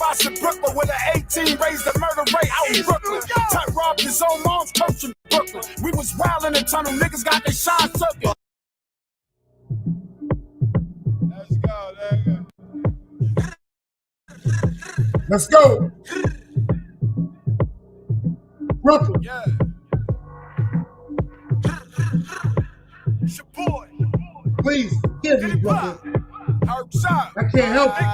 spots in Brooklyn with an 18 raised the murder rate out in Brooklyn. Tut robbed his own mom's coach in Brooklyn. We was wild in the tunnel, niggas got their shine took. Let's go, there you go. Let's go. Brooklyn. Yeah. It's your boy. Please give me Brooklyn. I can't help it.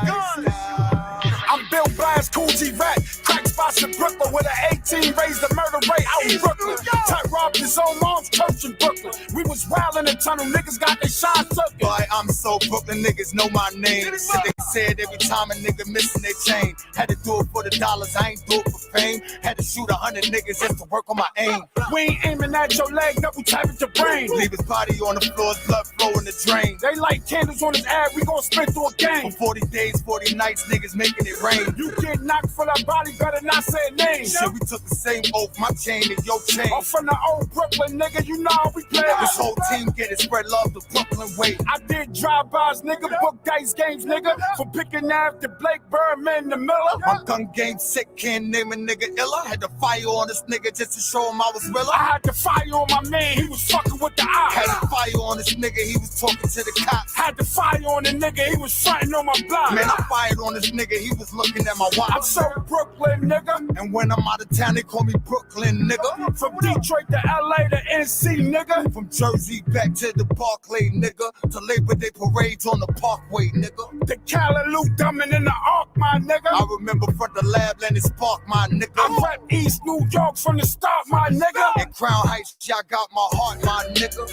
I'm Bill Blast, Cool G Rat. Crack spots in Brooklyn with an 18 raised the murder rate out in Brooklyn. Tut robbed his own mom's coach in Brooklyn. We was wild in the tunnel, niggas got their shine took. Boy, I'm so Brooklyn, niggas know my name. So they said every time a nigga missing their chain. Had to do it for the dollars, I ain't do it for fame. Had to shoot 100 niggas just to work on my aim. We ain't aiming at your leg, double tap at your brain. Leave his body on the floor, blood flow in the drain. They light candles on his ab, we gon' spit through a game. For 40 days, 40 nights, niggas making it rain. You get knocked for that body, better not say a name. Shit, we took the same oath, my chain and your chain. I'm from the old Brooklyn, nigga, you know how we play. This whole team get it, spread love the Brooklyn way. I did drive-bys, nigga, book dice games, nigga. From picking after Blake Birdman to Miller. My gun game sick, can't name a nigga iller. Had to fire on this nigga just to show him I was realer. I had to fire on my man, he was fucking with the ops. Had to fire on this nigga, he was talking to the cops. Had to fire on the nigga, he was fronting on my block. Man, I fired on this nigga, he was looking at my watch. I'm so Brooklyn, nigga. And when I'm out of town, they call me Brooklyn, nigga. From Detroit to LA to NC, nigga. From Jersey back to the Barclay, nigga. To Labor Day parades on the Parkway, nigga. The Callaloo dumbing in the Ark, my nigga. I remember from the lab, Lenny Spark, my nigga. I rap East New York from the start, my nigga. In Crown Heights, y'all got my heart, my nigga.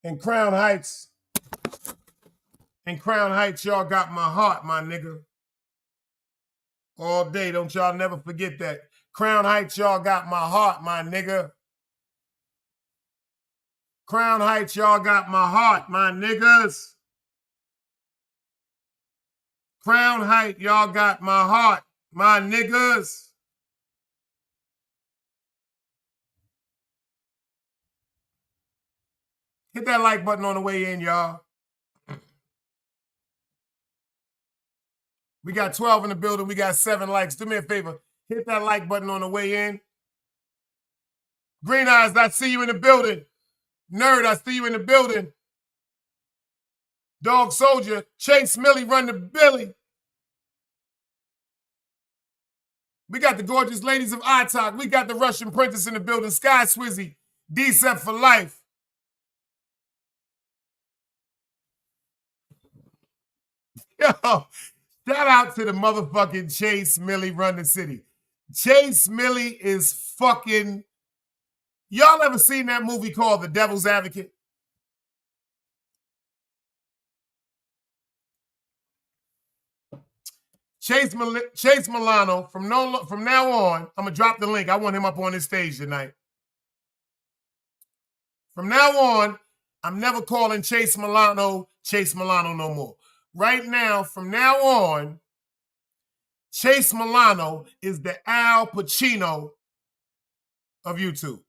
In Crown Heights, y'all got my heart, my nigga. All day, don't y'all never forget that. Crown Heights, y'all got my heart, my nigga. Crown Heights, y'all got my heart, my niggas. Crown Heights, y'all got my heart, my niggas. Hit that like button on the way in, y'all. We got 12 in the building. We got 7 likes. Do me a favor. Hit that like button on the way in. Green Eyes, I see you in the building. Nerd, I see you in the building. Dog Soldier, Chase Millie, run the Billy. We got the gorgeous ladies of iTalk. We got the Russian Princess in the building. Sky Swizzy, D-Set for life. Yo, shout out to the motherfucking Chase Millie run the city. Chase Millie is fucking... Y'all ever seen that movie called The Devil's Advocate? Chase Milano, from now on, I'm going to drop the link. I want him up on this stage tonight. From now on, I'm never calling Chase Milano no more. Right now, from now on, Chase Milano is the Al Pacino of YouTube.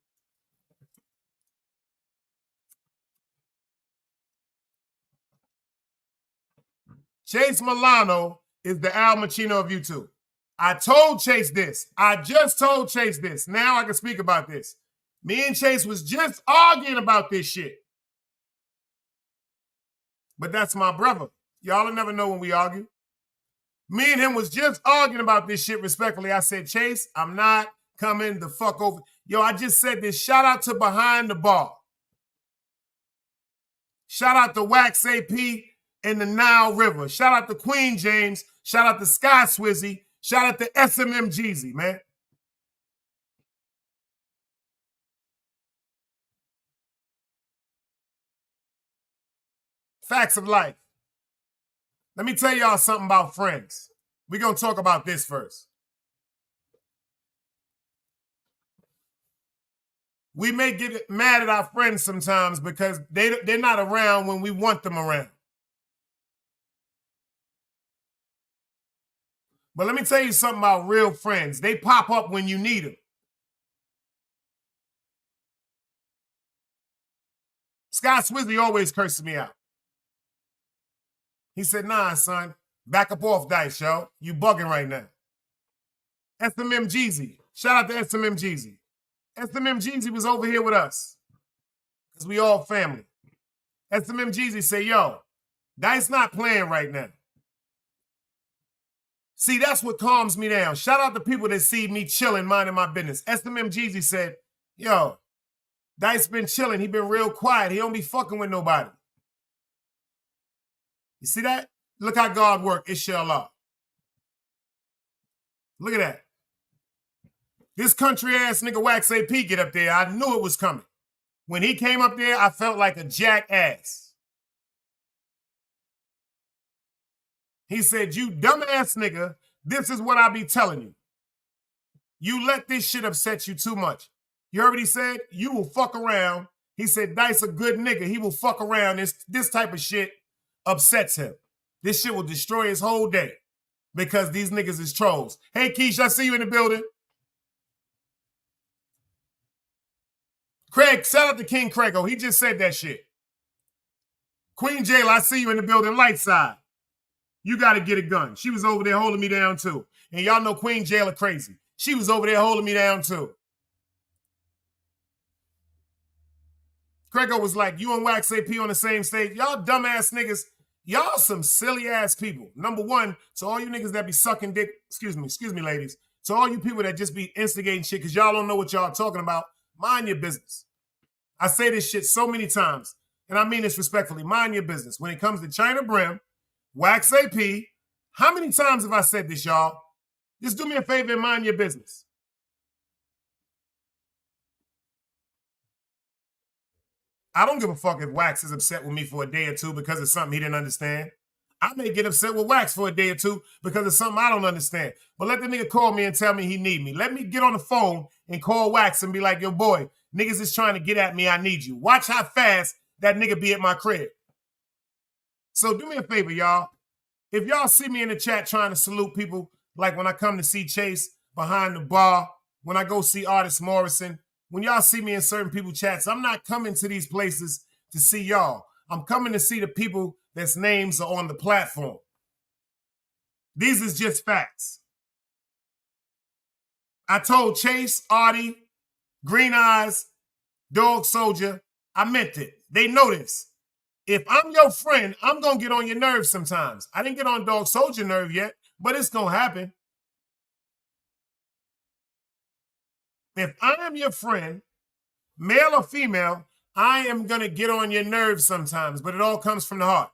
Chase Milano is the Al Pacino of YouTube. I told Chase this. I just told Chase this. Now I can speak about this. Me and Chase was just arguing about this shit. But that's my brother. Y'all will never know when we argue. Me and him was just arguing about this shit respectfully. I said, Chase, I'm not coming the fuck over. Yo, I just said this. Shout out to Behind the Bar. Shout out to Wax AP and the Nile River. Shout out to Queen James. Shout out to Sky Swizzy. Shout out to SMM Jeezy, man. Facts of life. Let me tell y'all something about friends. We're going to talk about this first. We may get mad at our friends sometimes because they're not around when we want them around. But let me tell you something about real friends. They pop up when you need them. Scott Swizzy always curses me out. He said, nah, son, back up off Dice, yo. You bugging right now. SMM Jeezy. Shout out to SMM Jeezy. SMM Jeezy was over here with us because we all family. SMM Jeezy say, yo, Dice not playing right now. See, that's what calms me down. Shout out to people that see me chilling, minding my business. SMM Jeezy said, yo, Dice been chilling. He been real quiet. He don't be fucking with nobody. You see that? Look how God work, inshallah. Look at that. This country ass nigga Wax AP get up there. I knew it was coming. When he came up there, I felt like a jackass. He said, you dumbass nigga, this is what I be telling you. You let this shit upset you too much. You heard what he said? You will fuck around. He said, Dice a good nigga. He will fuck around. This type of shit upsets him. This shit will destroy his whole day because these niggas is trolls. Hey, Keish, I see you in the building. Craig, shout out to King Craigo. He just said that shit. Queen Jayla, I see you in the building. Light side. You got to get a gun. She was over there holding me down too. And y'all know Queen Jayla crazy. She was over there holding me down too. Craigo was like, you and Wax AP on the same stage. Y'all dumbass niggas. Y'all some silly ass people. Number one, to all you niggas that be sucking dick, excuse me, ladies. To all you people that just be instigating shit because y'all don't know what y'all talking about, mind your business. I say this shit so many times, and I mean this respectfully. Mind your business. When it comes to China Brim, Wax AP, how many times have I said this, y'all? Just do me a favor and mind your business. I don't give a fuck if Wax is upset with me for a day or two because of something he didn't understand. I may get upset with Wax for a day or two because of something I don't understand. But let the nigga call me and tell me he need me. Let me get on the phone and call Wax and be like, yo, boy, niggas is trying to get at me. I need you. Watch how fast that nigga be at my crib. So do me a favor, y'all. If y'all see me in the chat trying to salute people, like when I come to see Chase behind the bar, when I go see Artist Morrison, when y'all see me in certain people chats, I'm not coming to these places to see y'all. I'm coming to see the people that's names are on the platform. These is just facts. I told Chase, Artie, Green Eyes, Dog Soldier, I meant it. They know this. If I'm your friend, I'm going to get on your nerves sometimes. I didn't get on Dog Soldier nerve yet, but it's going to happen. If I am your friend, male or female, I am going to get on your nerves sometimes, but it all comes from the heart.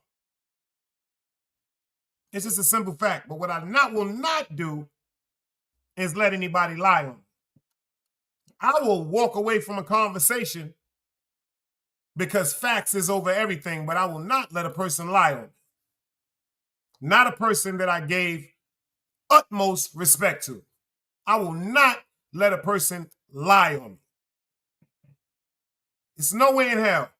It's just a simple fact. But what I will not do is let anybody lie on me. I will walk away from a conversation because facts is over everything, but I will not let a person lie on me. Not a person that I gave utmost respect to. I will not let a person lie on me. It's no way in hell.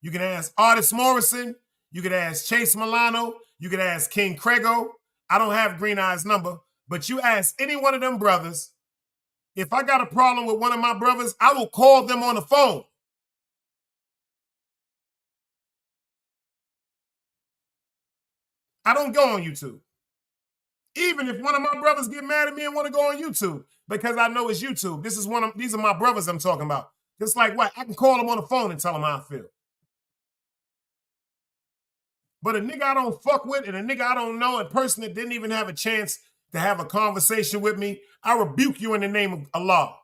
You can ask Artist Morrison. You can ask Chase Milano. You can ask King Craigo. I don't have Green Eye's number, but you ask any one of them brothers. If I got a problem with one of my brothers, I will call them on the phone. I don't go on YouTube. Even if one of my brothers get mad at me and want to go on YouTube, because I know it's YouTube. These are my brothers I'm talking about. Just like what? I can call them on the phone and tell them how I feel. But a nigga I don't fuck with and a nigga I don't know, a person that didn't even have a chance to have a conversation with me, I rebuke you in the name of Allah.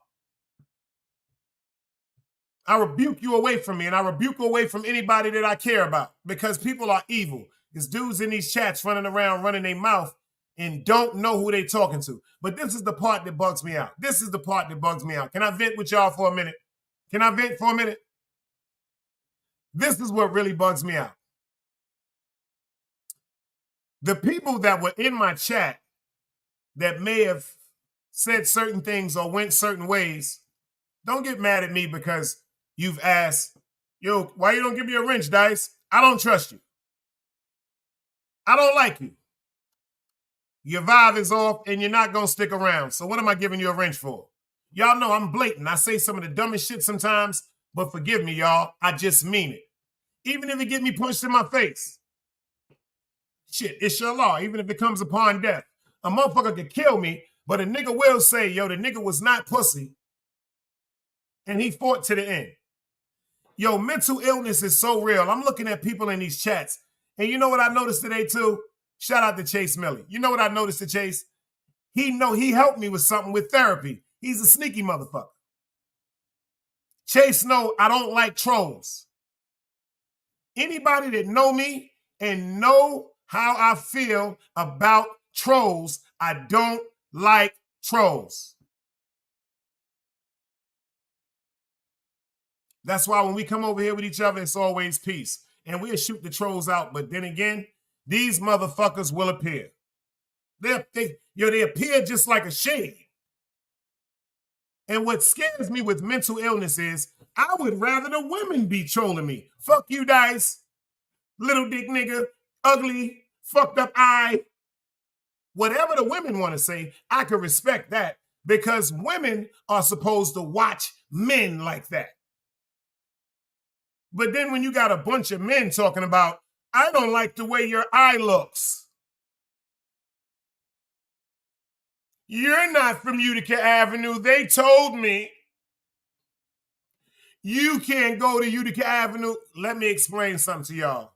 I rebuke you away from me, and I rebuke you away from anybody that I care about, because people are evil. There's dudes in these chats running around, running their mouth, and don't know who they talking to. But this is the part that bugs me out. This is the part that bugs me out. Can I vent with y'all for a minute? Can I vent for a minute? This is what really bugs me out. The people that were in my chat that may have said certain things or went certain ways, don't get mad at me because you've asked, yo, why you don't give me a wrench, Dice? I don't trust you. I don't like you. Your vibe is off and you're not going to stick around. So what am I giving you a wrench for? Y'all know I'm blatant. I say some of the dumbest shit sometimes, but forgive me, y'all. I just mean it. Even if it get me punched in my face. Shit, it's your law, even if it comes upon death. A motherfucker could kill me, but a nigga will say, yo, the nigga was not pussy, and he fought to the end. Yo, mental illness is so real. I'm looking at people in these chats, and you know what I noticed today too? Shout out to Chase Millie. You know what I noticed to Chase? He helped me with something with therapy. He's a sneaky motherfucker. Chase know I don't like trolls. Anybody that know me and know how I feel about trolls, I don't like trolls. That's why when we come over here with each other, it's always peace. And we'll shoot the trolls out. But then again, these motherfuckers will appear. They appear just like a shade. And what scares me with mental illness is I would rather the women be trolling me. Fuck you, Dice. Little dick nigga. Ugly. Fucked up eye. Whatever the women want to say, I can respect that because women are supposed to watch men like that. But then when you got a bunch of men talking about, I don't like the way your eye looks. You're not from Utica Avenue. They told me you can't go to Utica Avenue. Let me explain something to y'all.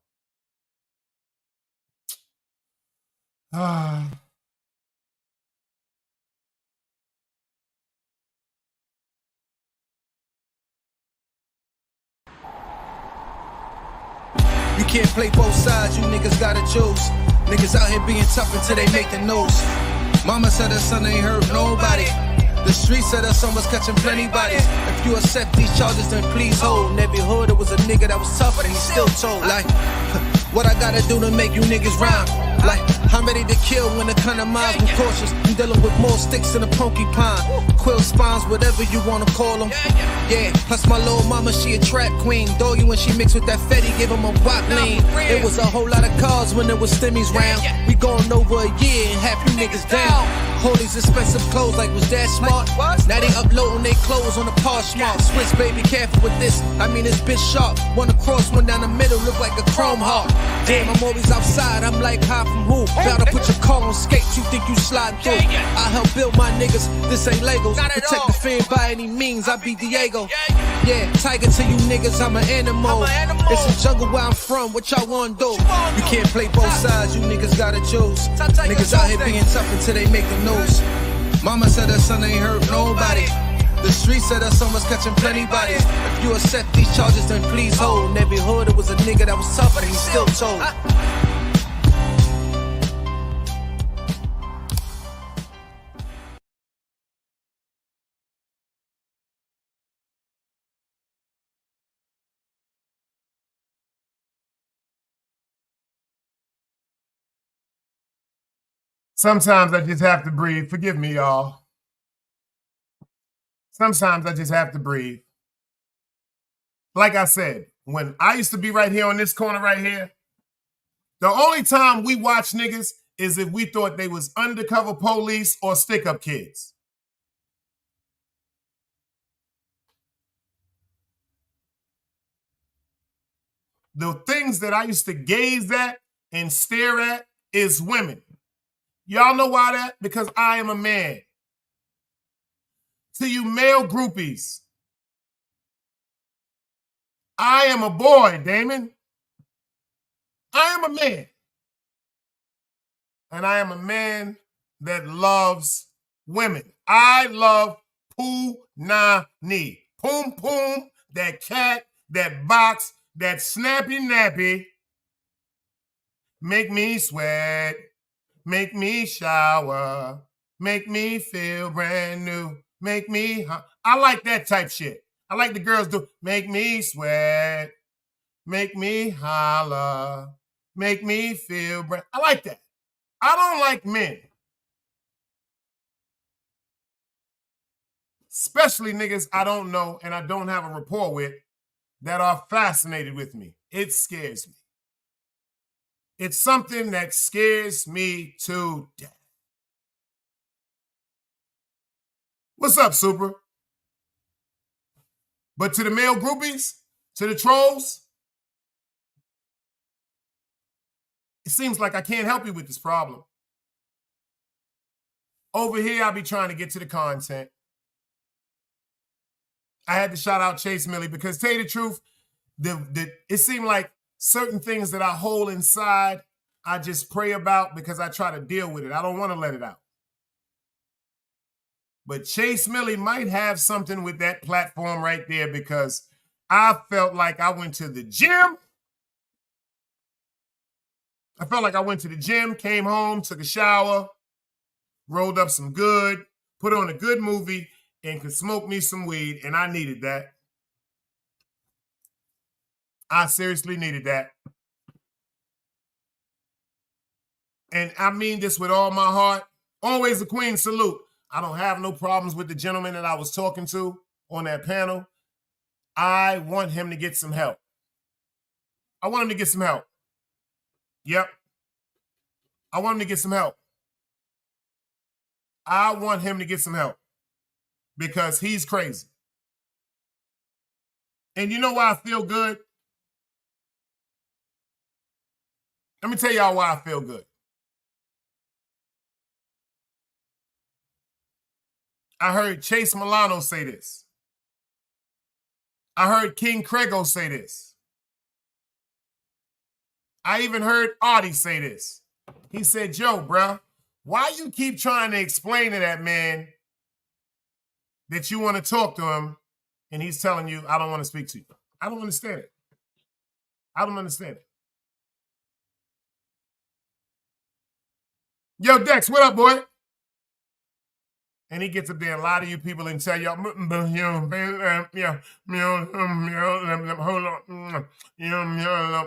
You can't play both sides, you niggas gotta choose. Niggas out here being tough until they make the news. Mama said her son ain't hurt nobody. The street said her son was catching plenty bodies. If you accept these charges, then please hold. In every hood, it was a nigga that was tough, but he still told. Like, what I gotta do to make you niggas rhyme? Like, I'm ready to kill when the kind of minds be cautious. I'm dealing with more sticks than a porcupine. Quill spines, whatever you wanna call them. Yeah, plus my little mama, she a trap queen. Doggy when she mixed with that Fetty, give him a wop lean. It was a whole lot of cars when there was stimmies round. We going over a year and half you niggas down. Hold these expensive clothes like was that smart? Now they uploading they clothes on the Poshmark. Switch baby, careful with this. I mean this bitch sharp. One across, one down the middle, look like a chrome heart. Damn, I'm always outside. I'm like high from who? Bound to put your car on skates. You think you slide through? I help build my niggas. This ain't Legos. Protect the fan by any means. I be Diego. Yeah, tiger to you niggas. I'm an animal. It's a jungle where I'm from. What y'all wanna do? You can't play both sides. You niggas gotta choose. Niggas out here being tough until they make the news. Mama said her son ain't hurt nobody. The street said her son was catching plenty bodies. If you accept these charges, then please hold. In every hood, it was a nigga that was tough, but he still told. Sometimes I just have to breathe. Forgive me, y'all. Sometimes I just have to breathe. Like I said, when I used to be right here on this corner right here, the only time we watch niggas is if we thought they was undercover police or stick-up kids. The things that I used to gaze at and stare at is women. Y'all know why that? Because I am a man. To you male groupies, I am a boy, Damon. I am a man. And I am a man that loves women. I love poo-na-ni. Poom poom, that cat, that box, that snappy nappy. Make me sweat. Make me shower. Make me feel brand new. Make me, I like that type shit. I like the girls do, make me sweat. Make me holler. Make me feel brand, I like that. I don't like men. Especially niggas I don't know and I don't have a rapport with that are fascinated with me. It scares me. It's something that scares me to death. What's up, Super? But to the male groupies, to the trolls, it seems like I can't help you with this problem. Over here, I'll be trying to get to the content. I had to shout out Chase Millie because, to tell you the truth, it seemed like certain things that I hold inside, I just pray about because I try to deal with it. I don't want to let it out. But Chase Millie might have something with that platform right there because I felt like I went to the gym. I felt like I went to the gym, came home, took a shower, rolled up some good, put on a good movie, and could smoke me some weed, and I needed that. I seriously needed that. And I mean this with all my heart. Always a queen salute. I don't have no problems with the gentleman that I was talking to on that panel. I want him to get some help. I want him to get some help. Yep. I want him to get some help. I want him to get some help because he's crazy. And you know why I feel good? Let me tell y'all why I feel good. I heard Chase Milano say this. I heard King Crego say this. I even heard Audie say this. He said, yo, bruh, why you keep trying to explain to that man that you want to talk to him and he's telling you, I don't want to speak to you? I don't understand it. I don't understand it. Yo, Dex, what up, boy? And he gets up there and lie to you people and tell y'all, hold on.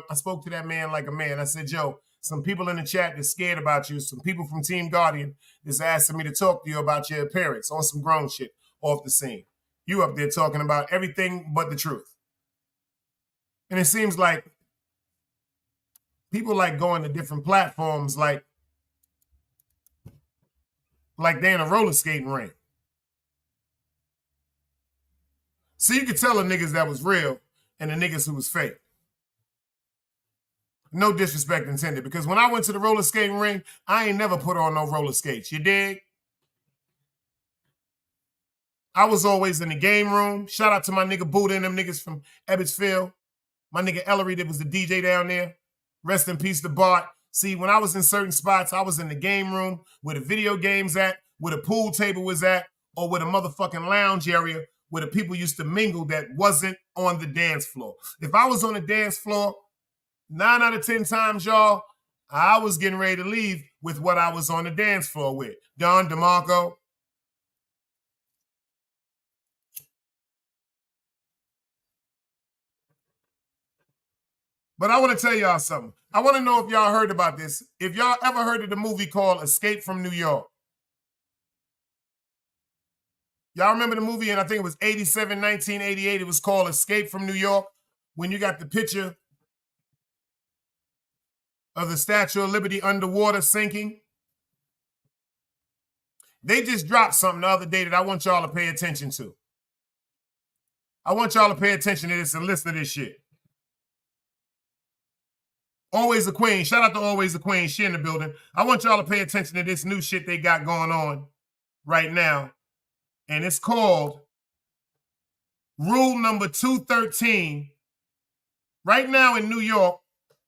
I spoke to that man like a man. I said, yo, some people in the chat that's scared about you, some people from Team Guardian that's asking me to talk to you about your appearance on some grown shit off the scene. You up there talking about everything but the truth. And it seems like people like going to different platforms like they're in a roller skating ring. So you could tell the niggas that was real and the niggas who was fake. No disrespect intended, because when I went to the roller skating ring, I ain't never put on no roller skates. You dig? I was always in the game room. Shout out to my nigga Buddha and them niggas from Ebbetsville. My nigga Ellery that was the DJ down there. Rest in peace to Bart. See, when I was in certain spots, I was in the game room where the video games at, where the pool table was at, or where the motherfucking lounge area where the people used to mingle that wasn't on the dance floor. If I was on the dance floor, 9 out of 10 times, y'all, I was getting ready to leave with what I was on the dance floor with. Don DeMarco. But I want to tell y'all something. I want to know if y'all heard about this. If y'all ever heard of the movie called Escape from New York. Y'all remember the movie, and I think it was 1988. It was called Escape from New York, when you got the picture of the Statue of Liberty underwater sinking. They just dropped something the other day that I want y'all to pay attention to. I want y'all to pay attention to this and listen to this shit. Always a Queen. Shout out to Always a Queen. She in the building. I want y'all to pay attention to this new shit they got going on right now. And it's called Rule Number 213. Right now in New York,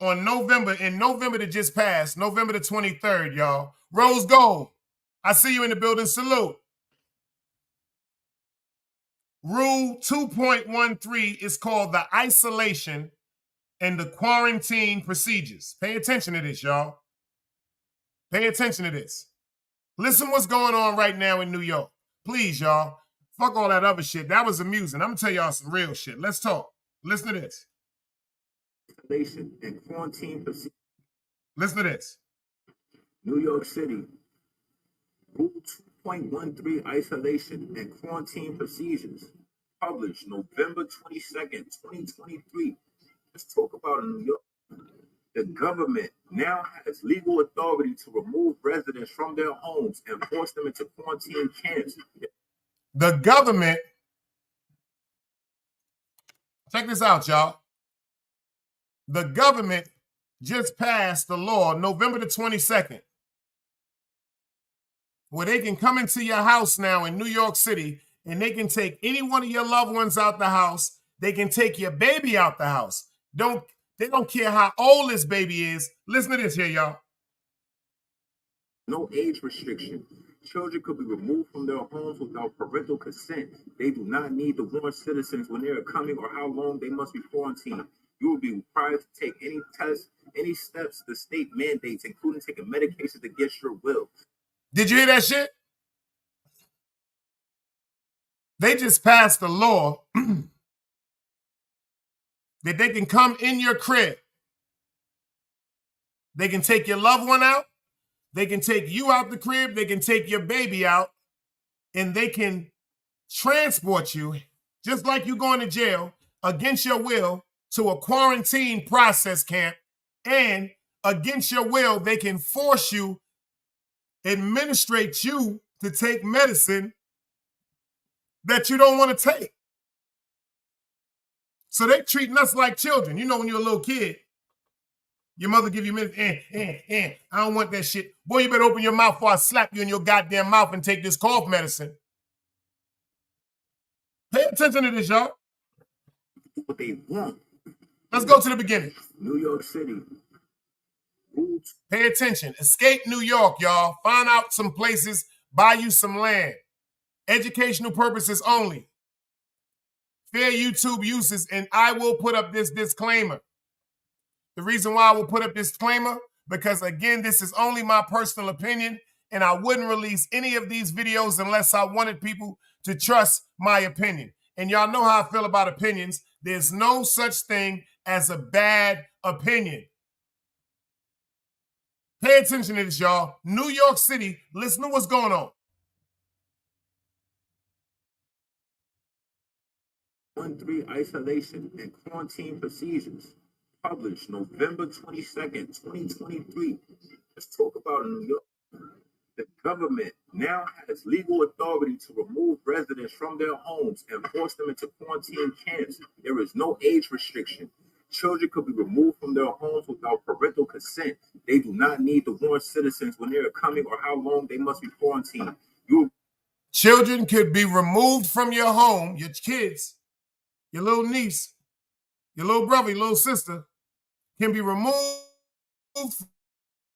in November that just passed, November the 23rd, y'all. Rose Gold, I see you in the building. Salute. Rule 2.13 is called the isolation and the quarantine procedures. Pay attention to this, y'all. Pay attention to this. Listen what's going on right now in New York. Please, y'all. Fuck all that other shit. That was amusing. I'm going to tell y'all some real shit. Let's talk. Listen to this. Isolation and quarantine procedures. Listen to this. New York City. Rule 2.13 isolation and quarantine procedures. Published November 22nd, 2023. Let's talk about New York. The government now has legal authority to remove residents from their homes and force them into quarantine camps. The government, check this out, y'all. The government just passed the law, November the 22nd, where they can come into your house now in New York City and they can take any one of your loved ones out the house. They can take your baby out the house. They don't care how old this baby is. Listen to this here, y'all. No age restriction. Children could be removed from their homes without parental consent. They do not need to warn citizens when they are coming or how long they must be quarantined. You will be required to take any tests, any steps the state mandates, including taking medications against your will. Did you hear that shit? They just passed a law that they can come in your crib. They can take your loved one out. They can take you out the crib. They can take your baby out. And they can transport you, just like you going to jail, against your will to a quarantine process camp. And against your will, they can force you, administrate you to take medicine that you don't want to take. So they treating us like children. You know, when you're a little kid, your mother give you medicine, I don't want that shit. Boy, you better open your mouth before I slap you in your goddamn mouth and take this cough medicine. Pay attention to this, y'all. What they want. Let's go to the beginning. New York City. Pay attention. Escape New York, y'all. Find out some places, buy you some land. Educational purposes only. Fair YouTube uses, and I will put up this disclaimer. The reason why I will put up this disclaimer, because again, this is only my personal opinion, and I wouldn't release any of these videos unless I wanted people to trust my opinion. And y'all know how I feel about opinions. There's no such thing as a bad opinion. Pay attention to this, y'all. New York City, listen to what's going on. 1-3 isolation and quarantine procedures. Published November 22nd, 2023. Let's talk about New York. The government now has legal authority to remove residents from their homes and force them into quarantine camps. There is no age restriction. Children could be removed from their homes without parental consent. They do not need to warn citizens when they are coming or how long they must be quarantined. Children could be removed from your home, your kids, your little niece, your little brother, your little sister, can be removed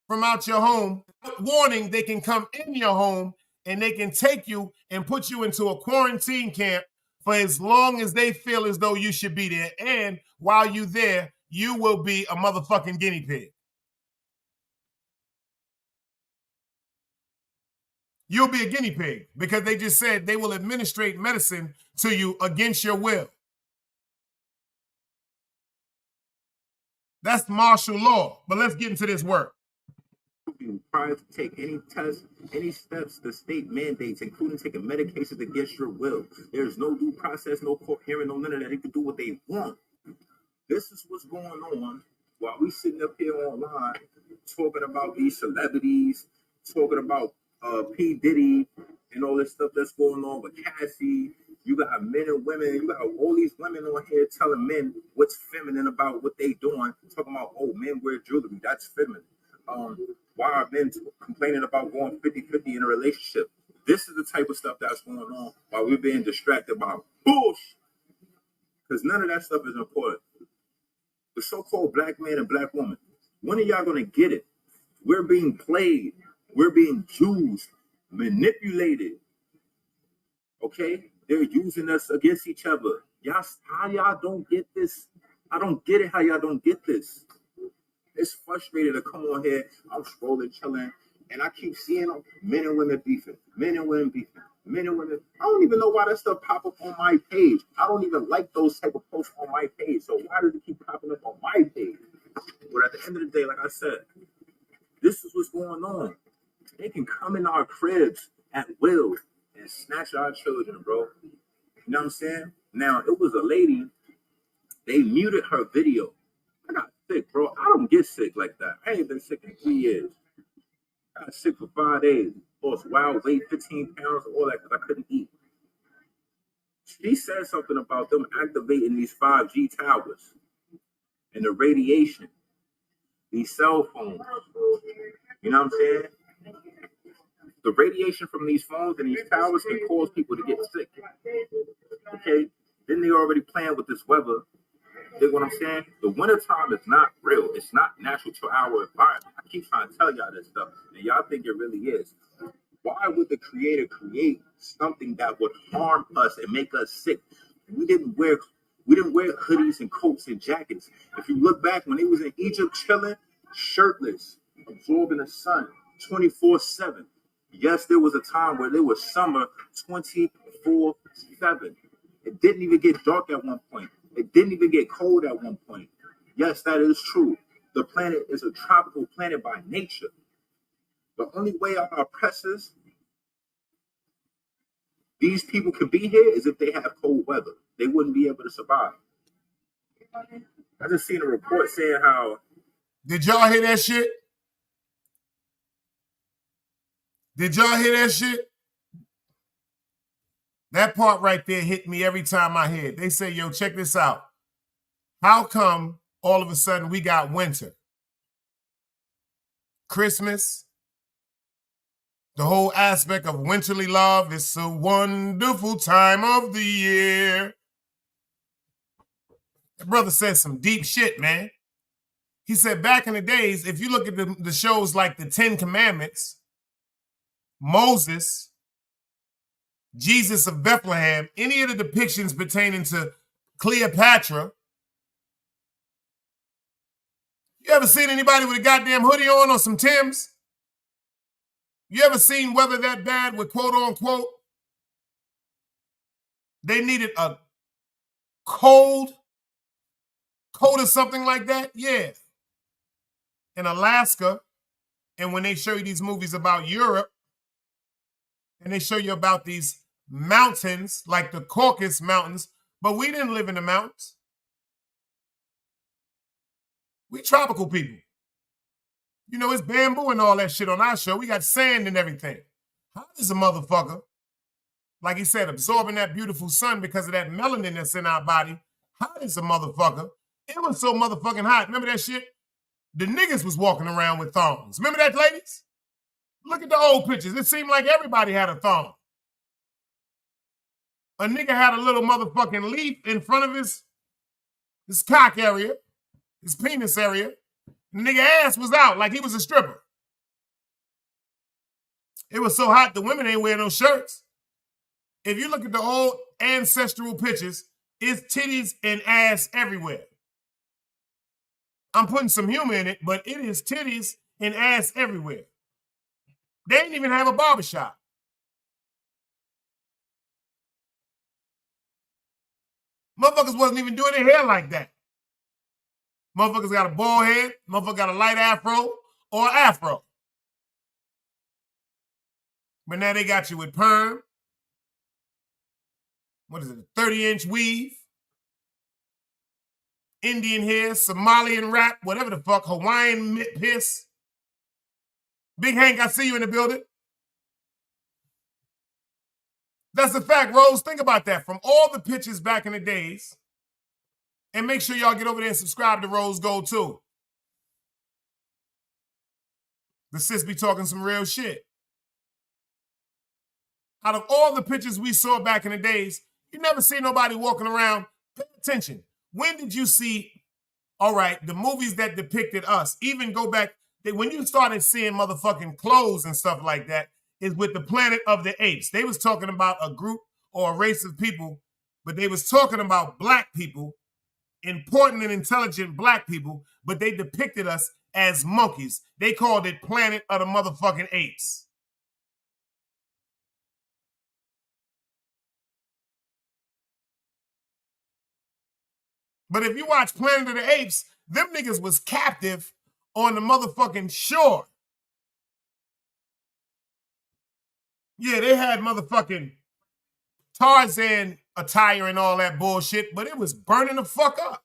from out your home. Warning, they can come in your home and they can take you and put you into a quarantine camp for as long as they feel as though you should be there. And while you're there, you will be a motherfucking guinea pig. You'll be a guinea pig because they just said they will administrate medicine to you against your will. That's martial law. But let's get into this work. Be required to take any tests, any steps the state mandates, including taking medications against your will. There's no due process, no court hearing, no none of that. They can do what they want. This is what's going on while we sitting up here online talking about these celebrities, talking about P. Diddy and all this stuff that's going on with Cassie. You got men and women, you got all these women on here telling men what's feminine about what they doing, talking about, oh, men wear jewelry, that's feminine. Why are men complaining about going 50-50 in a relationship? This is the type of stuff that's going on while we're being distracted by bullshit. Because none of that stuff is important. The so-called black man and black woman, when are y'all going to get it? We're being played. We're being used, manipulated. Okay? They're using us against each other. Y'all, how y'all don't get this? I don't get it how y'all don't get this. It's frustrating to come on here. I'm scrolling, chilling, and I keep seeing men and women beefing, men and women beefing, men and women. I don't even know why that stuff pop up on my page. I don't even like those type of posts on my page. So why does it keep popping up on my page? But at the end of the day, like I said, this is what's going on. They can come in our cribs at will and snatch our children, bro. You know what I'm saying? Now, it was a lady, they muted her video. I got sick, bro. I don't get sick like that. I ain't been sick in 3 years. I got sick for 5 days. Lost wild weight, 15 pounds, all that, because I couldn't eat. She said something about them activating these 5G towers and the radiation. these cell phones. You know what I'm saying? The radiation from these phones and these towers can cause people to get sick. Okay? Then they already playing with this weather. Dig what I'm saying? The wintertime is not real. It's not natural to our environment. I keep trying to tell y'all this stuff, and y'all think it really is. Why would the creator create something that would harm us and make us sick? We didn't wear hoodies and coats and jackets. If you look back when they was in Egypt chilling, shirtless, absorbing the sun 24/7. Yes, there was a time where there was summer 24/7. It didn't even get dark at one point. It didn't even get cold at one point. Yes, that is true. The planet is a tropical planet by nature. The only way our oppressors, these people could be here is if they have cold weather. They wouldn't be able to survive. I just seen a report saying how... Did y'all hear that shit? Did y'all hear that shit? That part right there hit me every time I hear it. They say, yo, check this out. How come all of a sudden we got winter? Christmas, the whole aspect of winterly love, it's a wonderful time of the year. That brother said some deep shit, man. He said back in the days, if you look at the shows like the 10 Commandments, Moses, Jesus of Bethlehem, any of the depictions pertaining to Cleopatra, you ever seen anybody with a goddamn hoodie on or some Timbs? You ever seen weather that bad with quote unquote? They needed a cold or something like that? Yeah. In Alaska, and when they show you these movies about Europe, and they show you about these mountains, like the Caucasus Mountains, but we didn't live in the mountains. We tropical people. You know, it's bamboo and all that shit on our show. We got sand and everything. Hot as a motherfucker. Like he said, absorbing that beautiful sun because of that melanin that's in our body. Hot as a motherfucker. It was so motherfucking hot. Remember that shit? The niggas was walking around with thongs. Remember that, ladies? Look at the old pictures. It seemed like everybody had a thong. A nigga had a little motherfucking leaf in front of his cock area, his penis area. The nigga ass was out like he was a stripper. It was so hot the women ain't wearing no shirts. If you look at the old ancestral pictures, it's titties and ass everywhere. I'm putting some humor in it, but it is titties and ass everywhere. They didn't even have a barbershop. Motherfuckers wasn't even doing their hair like that. Motherfuckers got a bald head, motherfucker got a light afro or afro. But now they got you with perm. What is it, a 30-inch weave? Indian hair, Somalian rap, whatever the fuck, Hawaiian piss. Big Hank, I see you in the building. That's a fact, Rose. Think about that. From all the pictures back in the days, and make sure y'all get over there and subscribe to Rose Gold too. The sis be talking some real shit. Out of all the pictures we saw back in the days, you never see nobody walking around. Pay attention. When did you see, all right, the movies that depicted us, even go back, when you started seeing motherfucking clothes and stuff like that, is with the Planet of the Apes. They was talking about a group or a race of people, but they was talking about black people, important and intelligent black people, but they depicted us as monkeys. They called it Planet of the motherfucking Apes. But if you watch Planet of the Apes, them niggas was captive on the motherfucking shore. Yeah, they had motherfucking Tarzan attire and all that bullshit, but it was burning the fuck up.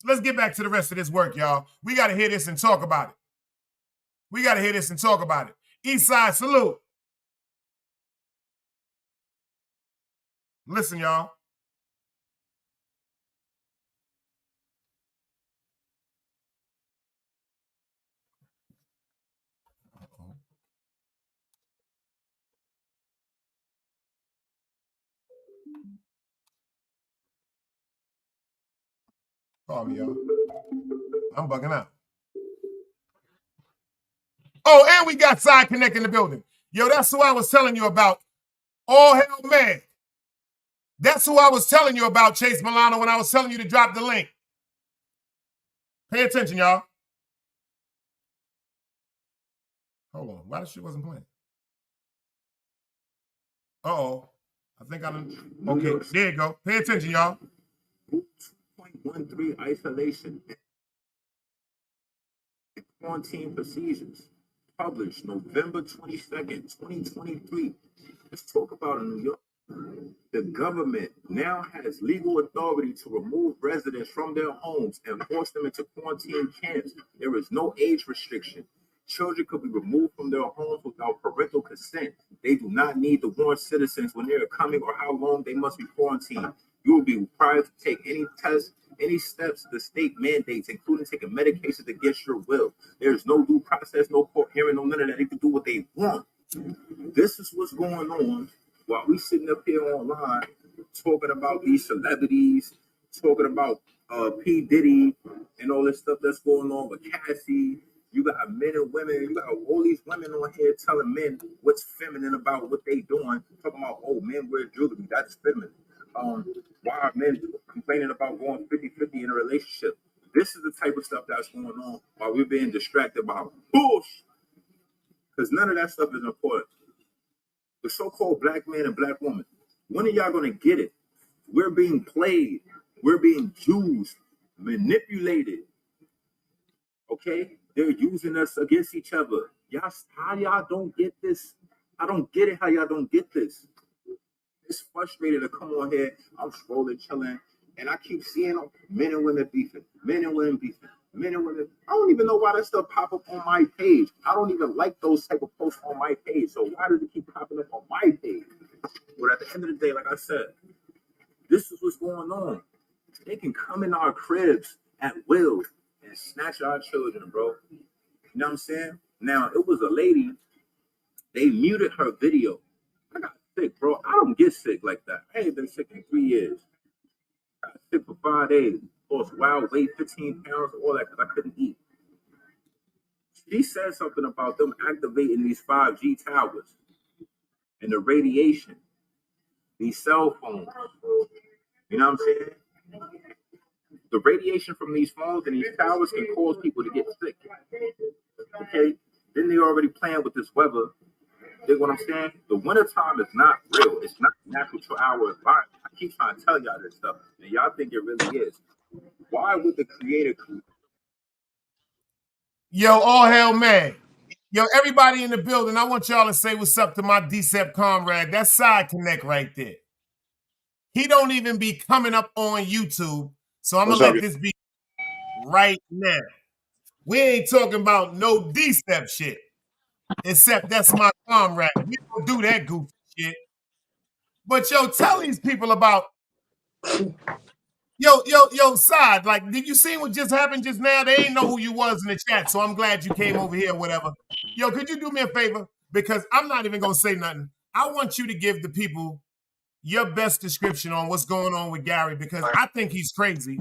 Let's get back to the rest of this work, y'all. We got to hear this and talk about it. We got to hear this and talk about it. Eastside, salute. Listen, y'all. Call me, y'all. I'm bugging out. Oh, and we got Side Connect in the building. Yo, that's who I was telling you about. All hell man. That's who I was telling you about, Chase Milano, when I was telling you to drop the link. Pay attention, y'all. Hold on. Why this shit wasn't playing? Uh-oh. I think I done. Okay, there you go. Pay attention, y'all. 2.13 isolation and quarantine procedures. Published November 22nd, 2023. Let's talk about New York. The government now has legal authority to remove residents from their homes and force them into quarantine camps. There is no age restriction. Children could be removed from their homes without parental consent. They do not need to warn citizens when they are coming or how long they must be quarantined. You will be required to take any tests, any steps the state mandates, including taking medications against your will. There is no due process, no court hearing, no none of that. They can do what they want. This is what's going on while we sitting up here online talking about these celebrities, talking about P. Diddy and all this stuff that's going on with Cassie. You got men and women, you got all these women on here telling men what's feminine about what they doing, talking about, oh, men wear jewelry, that's feminine. Why are men complaining about going 50-50 in a relationship? This is the type of stuff that's going on while we're being distracted by bullshit. Because none of that stuff is important. The so-called black man and black woman, when are y'all going to get it? We're being played. We're being used, manipulated. Okay? They're using us against each other. Y'all, how y'all don't get this? I don't get it how y'all don't get this. It's frustrating to come on here. I'm scrolling, chilling, and I keep seeing men and women beefing, men and women beefing, men and women. I don't even know why that stuff pop up on my page. I don't even like those type of posts on my page. So why does it keep popping up on my page? But at the end of the day, like I said, this is what's going on. They can come in our cribs at will and snatch our children, bro. You know what I'm saying? Now, it was a lady, they muted her video. I got sick, bro. I don't get sick like that. I ain't been sick in 3 years. I got sick for 5 days. Lost wild weight, 15 pounds, all that, because I couldn't eat. She said something about them activating these 5G towers and the radiation, these cell phones. You know what I'm saying? The radiation from these phones and these towers can cause people to get sick. Okay? Then they already playing with this weather. You know what I'm saying? The wintertime is not real. It's not natural to our environment. I keep trying to tell y'all this stuff, and y'all think it really is. Why would the creator... Yo, all hell man. Yo, everybody in the building, I want y'all to say what's up to my DCEP comrade. That's Side Connect right there. He don't even be coming up on YouTube, so I'm going to let this be right now. We ain't talking about no DCEP shit, except that's my comrade. We don't do that goofy shit. But yo, tell these people about... Yo, Side, like, did you see what just happened just now? They ain't know who you was in the chat, so I'm glad you came over here or whatever. Yo, could you do me a favor? Because I'm not even going to say nothing. I want you to give the people your best description on what's going on with Gary, because I think he's crazy.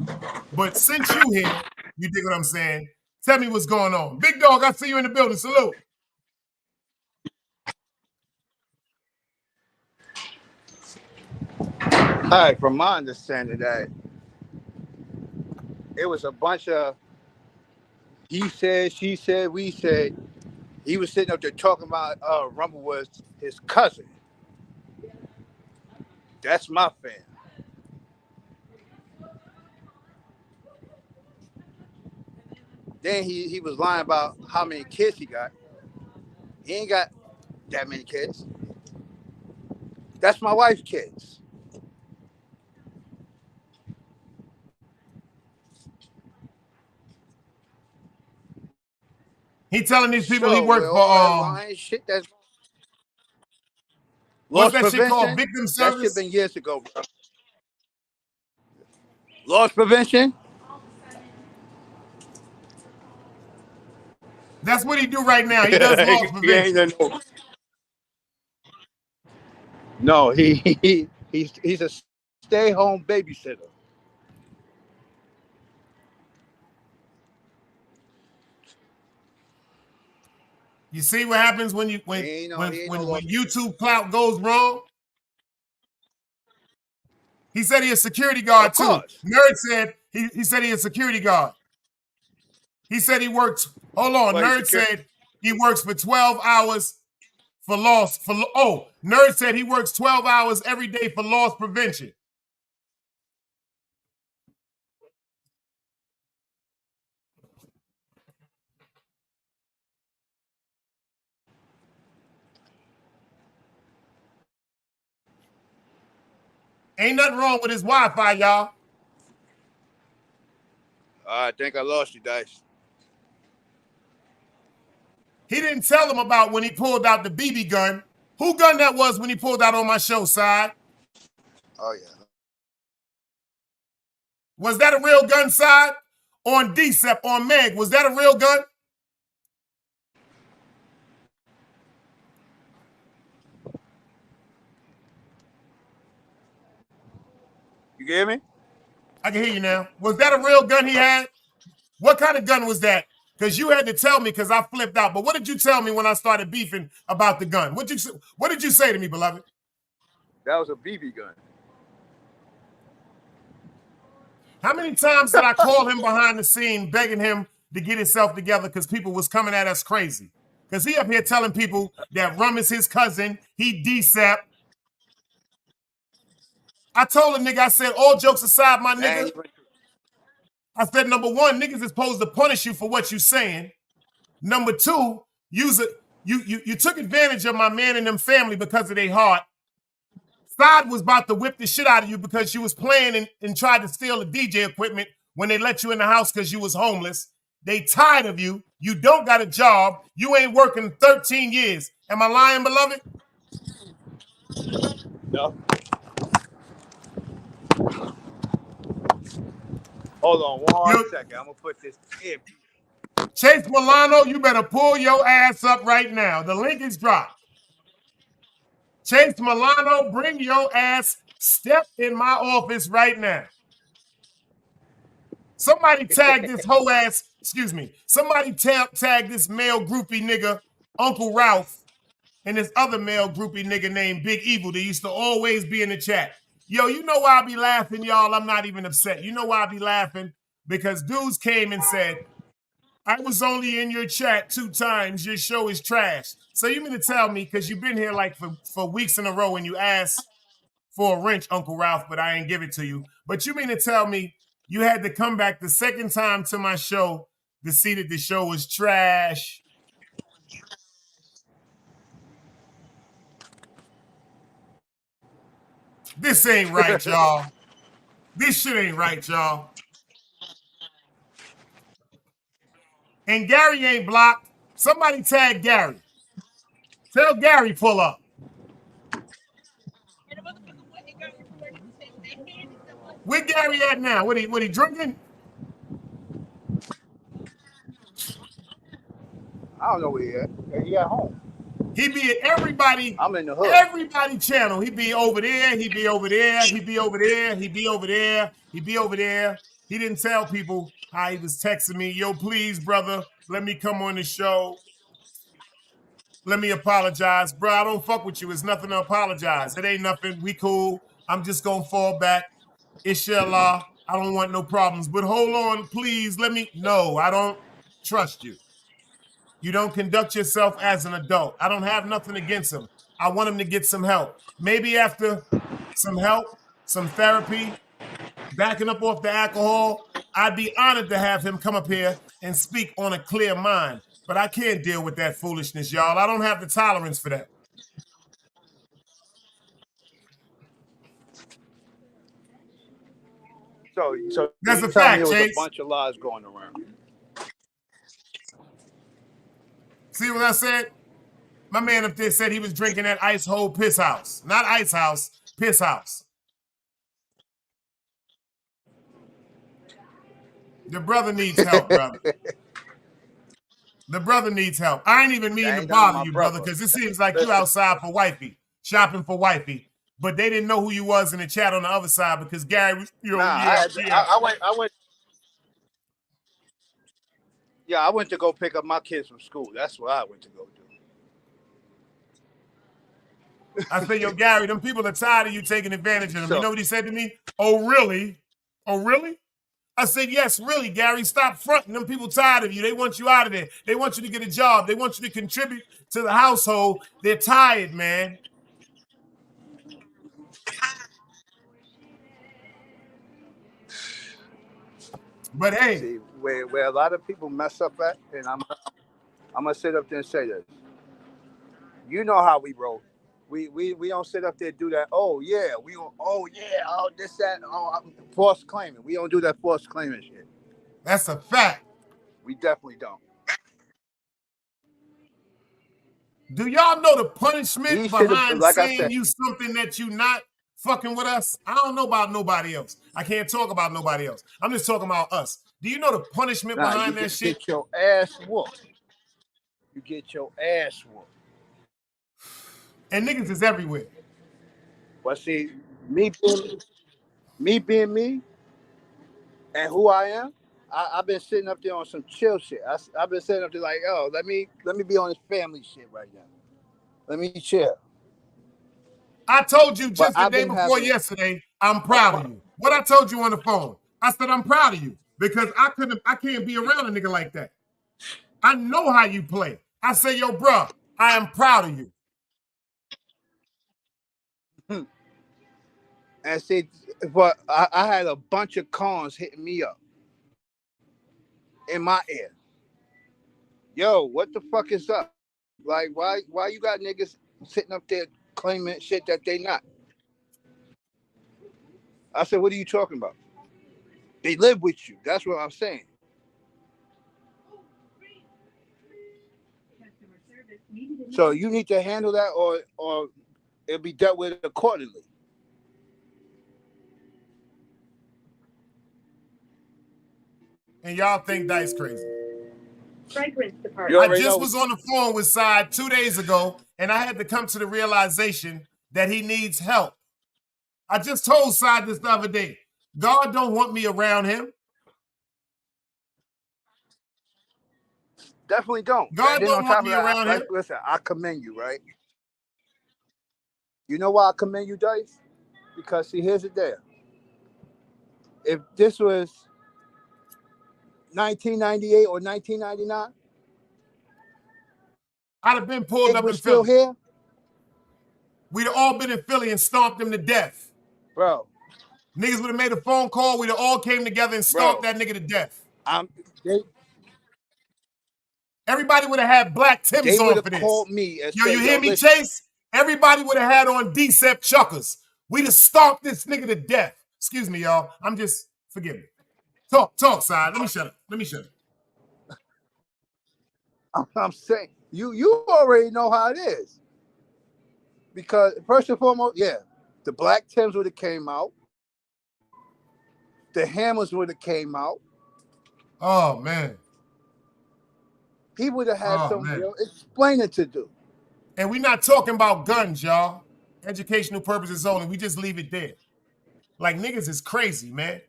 But since you here, you dig what I'm saying? Tell me what's going on. Big Dog, I see you in the building. Salute. All right, from my understanding that it was a bunch of he said, she said, we said. He was sitting up there talking about Rumble was his cousin. That's my fan. Then he was lying about how many kids he got. He ain't got that many kids. That's my wife's kids. He telling these people so he worked for lying shit that's what's loss that prevention, shit called? Victim service? That shit been years ago, bro. Loss prevention. That's what he do right now. He does loss prevention. No, he He's a stay-home babysitter. You see what happens when you when YouTube clout goes wrong? He said he a security guard too. Nerd said he said he a security guard. He said he works. Hold on. Nerd said he works for 12 hours for loss. Nerd said he works 12 hours every day for loss prevention. Ain't nothing wrong with his Wi-Fi, y'all. I think I lost you, Dice. He didn't tell him about when he pulled out the BB gun. Who gun that was when he pulled out on my show side? Oh, yeah. Was that a real gun side? On DCEP, on Meg, was that a real gun? You hear me? I can hear you now. Was that a real gun he had? What kind of gun was that? Because you had to tell me because I flipped out. But what did you tell me when I started beefing about the gun? What did you say to me, beloved? That was a BB gun. How many times did I call him behind the scene begging him to get himself together because people was coming at us crazy? Because he up here telling people that Rum is his cousin. He DCEP. I told a nigga, I said, all jokes aside, my nigga. I said, number one, niggas is supposed to punish you for what you saying. Number two, you took advantage of my man and them family because of their heart. Side was about to whip the shit out of you because you was playing and tried to steal the DJ equipment when they let you in the house because you was homeless. They tired of you. You don't got a job. You ain't working 13 years. Am I lying, beloved? No. Hold on one second. I'm going to put this in. Chase Milano, you better pull your ass up right now. The link is dropped. Chase Milano, bring your ass. Step in my office right now. Somebody tag this hoe ass, excuse me. Somebody tag this male groupie nigga, Uncle Ralph, and this other male groupie nigga named Big Evil that used to always be in the chat. Yo, you know why I be laughing, y'all? I'm not even upset. You know why I be laughing? Because dudes came and said, I was only in your chat 2 times. Your show is trash. So you mean to tell me, because you've been here like for weeks in a row and you asked for a wrench, Uncle Ralph, but I ain't give it to you. But you mean to tell me you had to come back the second time to my show to see that the show was trash? This ain't right, y'all. This shit ain't right, y'all. And Gary ain't blocked. Somebody tag Gary. Tell Gary pull up. Where Gary at now? What he drinking? I don't know where he at. He at home. He be at everybody. I'm in the hood. Everybody channel. He be over there. He be over there. He be over there. He be over there. He be over there. He didn't tell people how he was texting me. Yo, please, brother, let me come on the show. Let me apologize. Bro, I don't fuck with you. It's nothing to apologize. It ain't nothing. We cool. I'm just going to fall back. Inshallah. I don't want no problems. But hold on, please. Let me. No, I don't trust you. You don't conduct yourself as an adult. I don't have nothing against him. I want him to get some help. Maybe after some help, some therapy, backing up off the alcohol, I'd be honored to have him come up here and speak on a clear mind. But I can't deal with that foolishness, y'all. I don't have the tolerance for that. So that's a fact, Chase. Chase. A bunch of lies going around. See what I said? My man up there said he was drinking at Ice Hole Piss House. Not Ice House, Piss House. The brother needs help, brother. The brother needs help. I ain't even meaning to bother you, brother, because it seems like you outside for wifey, shopping for wifey. but they didn't know who you was in the chat on the other side because Gary was, Nah, I went. Yeah, I went to go pick up my kids from school. That's what I went to go do. I said, yo, Gary, them people are tired of you taking advantage of them. So- You know what he said to me? Oh, really? Oh, really? I said, yes, really, Gary. Stop fronting. Them people tired of you. They want you out of there. They want you to get a job. They want you to contribute to the household. They're tired, man. But hey, See, where a lot of people mess up at, and I'm gonna sit up there and say this. You know how we roll. We don't sit up there and do that. Oh yeah, this that. False claiming. We don't do that false claiming shit. that's a fact. We definitely don't. Do y'all know the punishment We should have, behind like I saying said, you something that you not fucking with us? I don't know about nobody else. I can't talk about nobody else. I'm just talking about us. Do you know the punishment behind that shit? You get your ass whooped. You get your ass whooped. And niggas is everywhere. But see, me being me, and who I am, I've been sitting up there on some chill shit. I've been sitting up there like, oh, let me be on this family shit right now. Let me chill. I told you just But the I've day been before having- yesterday, I'm proud of you. What I told you on the phone, I said I'm proud of you because I can't be around a nigga like that. I know how you play. I say, yo, bro, I am proud of you. And see, but I had a bunch of cons hitting me up in my ear. Yo, what the fuck is up? Like, why you got niggas sitting up there claiming shit that they not? I said, what are you talking about? They live with you. That's what I'm saying. So you need to handle that, or it'll be dealt with accordingly. And y'all think Dice crazy. Fragrance department. I just was on the phone with Side 2 days ago, and I had to come to the realization that he needs help. I just told Side this the other day. God don't want me around him. Definitely don't. God don't want me around him. Listen, I commend you, right? You know why I commend you, Dice? Because see, here's the deal. If this was 1998 or 1999, I'd have been pulled up in still Philly. here, We'd have all been in Philly and stomped him to death. bro. Niggas would have made a phone call. We'd have all came together and stomped that nigga to death. Everybody would have had black Timbs They on would for have this. called me and Yo, said, you hear me, listen. Chase? Everybody would have had on DCEP chuckers. We'd have stomped this nigga to death. Excuse me, y'all. I'm just, forgive me. Talk, Side. Let me shut up. I'm saying, you already know how it is. Because first and foremost, yeah, the black Timbs would have came out. The hammers would have came out. Oh, man. He would have had some real explaining to do. And we're not talking about guns, y'all. Educational purposes only. We just leave it there. Like, niggas is crazy, man.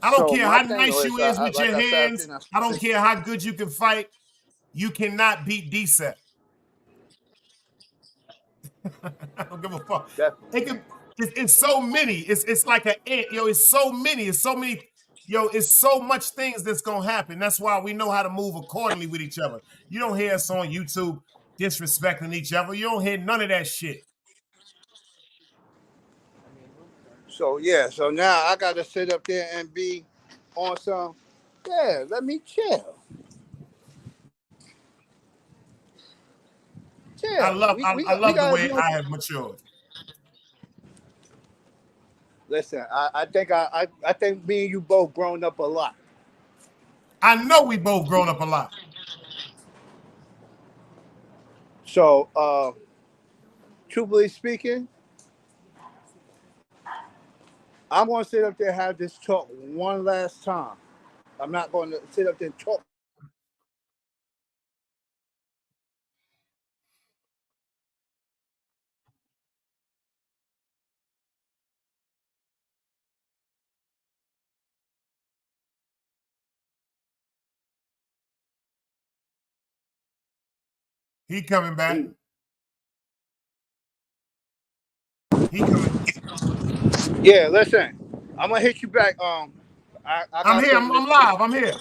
I don't care how nice you is with your hands. I don't care how good you can fight. You cannot beat DCEP. I don't give a fuck. It's so many. It's like an ant. Yo, it's so many. It's so many. Yo, it's so much things that's gonna happen. That's why we know how to move accordingly with each other. You don't hear us on YouTube disrespecting each other. You don't hear none of that shit. So yeah, so now I gotta sit up there and be on some. Yeah, let me chill. I love the way I have matured. Listen, I think me and you both grown up a lot. I know we both grown up a lot. So, truthfully speaking, I'm going to sit up there and have this talk one last time. I'm not going to sit up there and talk He coming back. He coming. Yeah, listen. I'm gonna hit you back. I'm here. I'm live. I'm here.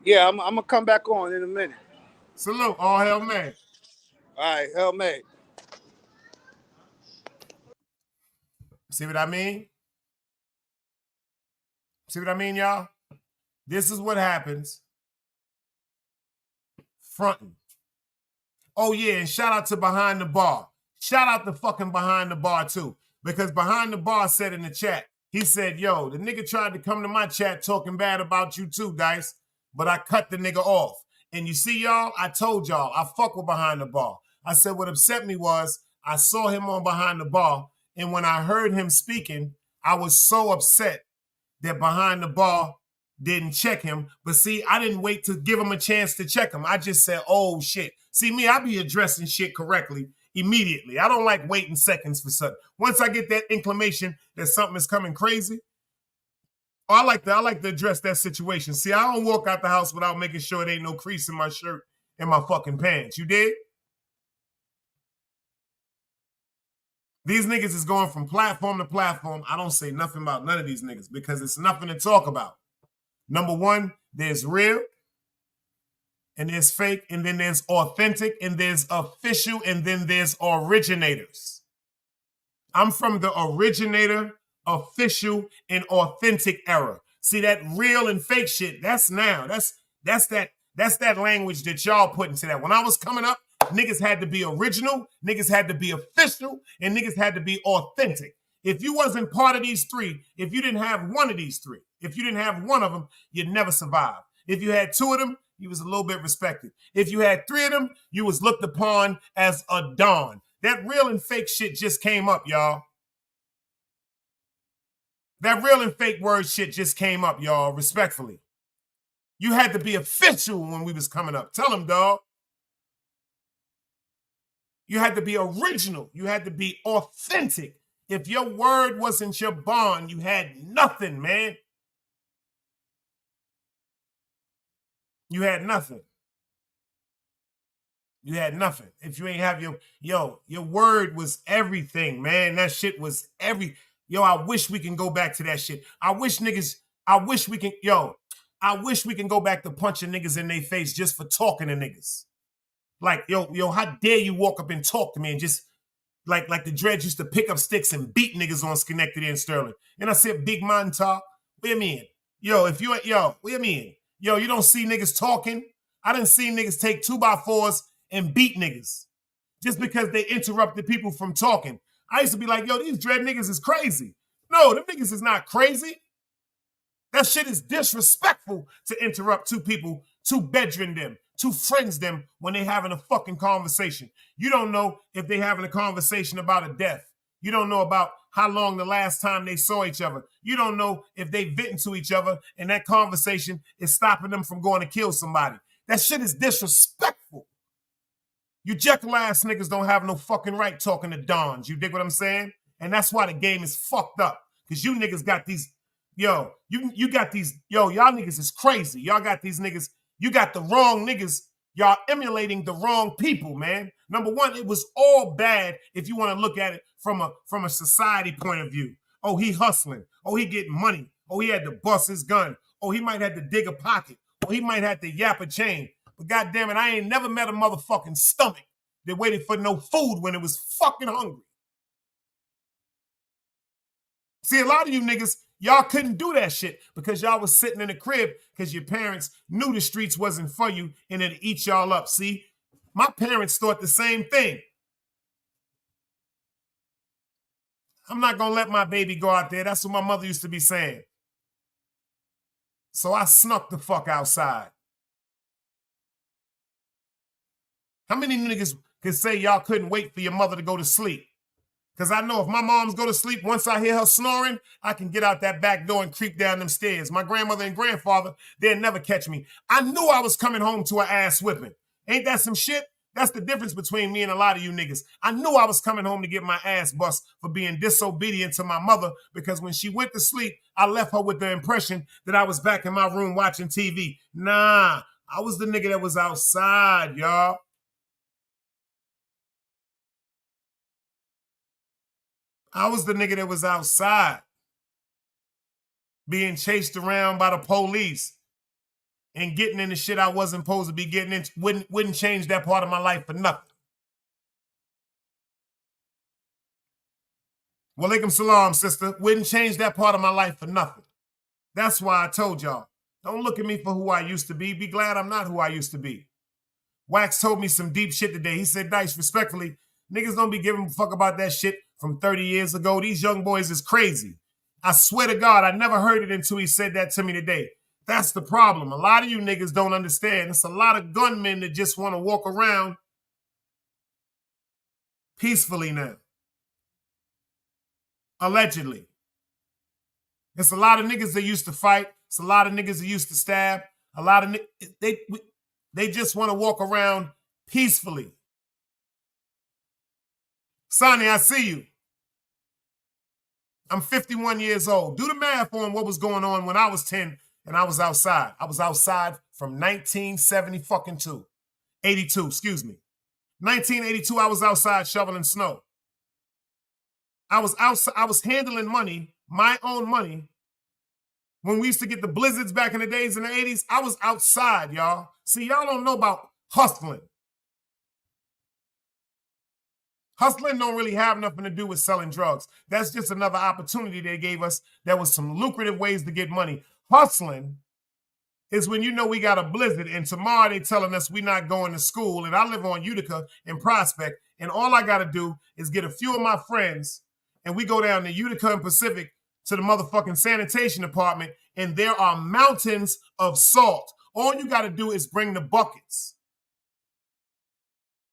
Yeah, I'm gonna come back on in a minute. Salute. All hell man. All right, hell mate. See what I mean? See what I mean, y'all? This is what happens. Fronting. Oh, yeah, and shout out to Behind the Bar. Shout out to fucking Behind the Bar, too. Because Behind the Bar said in the chat, he said, yo, the nigga tried to come to my chat talking bad about you too, Dice, but I cut the nigga off. And you see, y'all, I told y'all, I fuck with Behind the Bar. I said what upset me was I saw him on Behind the Bar, and when I heard him speaking, I was so upset that Behind the Bar didn't check him. But see, I didn't wait to give him a chance to check him. I just said, oh, shit. See, me, I be addressing shit correctly immediately. I don't like waiting seconds for something. Once I get that inclination that something is coming crazy, I like to address that situation. See, I don't walk out the house without making sure there ain't no crease in my shirt and my fucking pants. You did? These niggas is going from platform to platform. I don't say nothing about none of these niggas because it's nothing to talk about. Number one, there's real, and there's fake, and then there's authentic, and there's official, and then there's originators. I'm from the originator, official, and authentic era. See, that real and fake shit, that's now. That's that language that y'all put into that. When I was coming up, niggas had to be original, niggas had to be official, and niggas had to be authentic. If you wasn't part of these three, if you didn't have one of these three, if you didn't have one of them, you'd never survive. If you had two of them, you was a little bit respected. If you had three of them, you was looked upon as a don. That real and fake shit just came up, y'all. That real and fake word shit just came up, y'all, respectfully. You had to be official when we was coming up. Tell them, dog. You had to be original. You had to be authentic. If your word wasn't your bond, you had nothing, man. You had nothing. You had nothing. If you ain't have your word was everything, man. That shit was I wish we can go back to that shit. I wish we can go back to punching niggas in their face just for talking to niggas. Like, yo, how dare you walk up and talk to me and just like the Dreads used to pick up sticks and beat niggas on Schenectady and Sterling. And I said, big man talk. What you mean? What you mean? You don't see niggas talking? I done seen niggas take 2x4s and beat niggas just because they interrupted people from talking. I used to be like, yo, these Dread niggas is crazy. No, them niggas is not crazy. That shit is disrespectful to interrupt two people, two bedroom them, two friends them when they having a fucking conversation. You don't know if they having a conversation about a death. You don't know about how long the last time they saw each other. You don't know if they venting to each other and that conversation is stopping them from going to kill somebody. That shit is disrespectful. You Jekyll-ass niggas don't have no fucking right talking to dons. You dig what I'm saying? And that's why the game is fucked up. Because you niggas got these, y'all niggas is crazy. Y'all got these niggas, you got the wrong niggas. Y'all emulating the wrong people, man. Number one, it was all bad if you want to look at it from a society point of view. Oh, he hustling. Oh, he getting money. Oh, he had to bust his gun. Oh, he might have to dig a pocket. Oh, he might have to yap a chain. But goddamn it, I ain't never met a motherfucking stomach that waited for no food when it was fucking hungry. See, a lot of you niggas, y'all couldn't do that shit because y'all was sitting in the crib because your parents knew the streets wasn't for you and it'd eat y'all up. See, my parents thought the same thing. I'm not going to let my baby go out there. That's what my mother used to be saying. So I snuck the fuck outside. How many niggas can say y'all couldn't wait for your mother to go to sleep? Because I know if my mom's go to sleep, once I hear her snoring, I can get out that back door and creep down them stairs. My grandmother and grandfather, they'd never catch me. I knew I was coming home to an ass whipping. Ain't that some shit? That's the difference between me and a lot of you niggas. I knew I was coming home to get my ass bust for being disobedient to my mother because when she went to sleep, I left her with the impression that I was back in my room watching TV. Nah, I was the nigga that was outside, y'all. I was the nigga that was outside being chased around by the police and getting into shit I wasn't supposed to be getting into. Wouldn't change that part of my life for nothing. Walaikum salam, sister. Wouldn't change that part of my life for nothing. That's why I told y'all, don't look at me for who I used to be. Be glad I'm not who I used to be. Wax told me some deep shit today. He said, Dice, respectfully, niggas don't be giving a fuck about that shit from 30 years ago. These young boys is crazy. I swear to God, I never heard it until he said that to me today. That's the problem. A lot of you niggas don't understand. It's a lot of gunmen that just want to walk around peacefully now. Allegedly. It's a lot of niggas that used to fight. It's a lot of niggas that used to stab. A lot of they just want to walk around peacefully. Sonny, I see you. I'm 51 years old. Do the math on what was going on when I was 10 and I was outside. I was outside from 1982. 82, excuse me. 1982, I was outside shoveling snow. I was outside, I was handling money, my own money. When we used to get the blizzards back in the days in the 80s, I was outside, y'all. See, y'all don't know about hustling. Hustling don't really have nothing to do with selling drugs. That's just another opportunity they gave us. There was some lucrative ways to get money. Hustling is when you know we got a blizzard and tomorrow they telling us we not going to school. And I live on Utica and Prospect. And all I got to do is get a few of my friends and we go down to Utica and Pacific to the motherfucking sanitation department and there are mountains of salt. All you got to do is bring the buckets.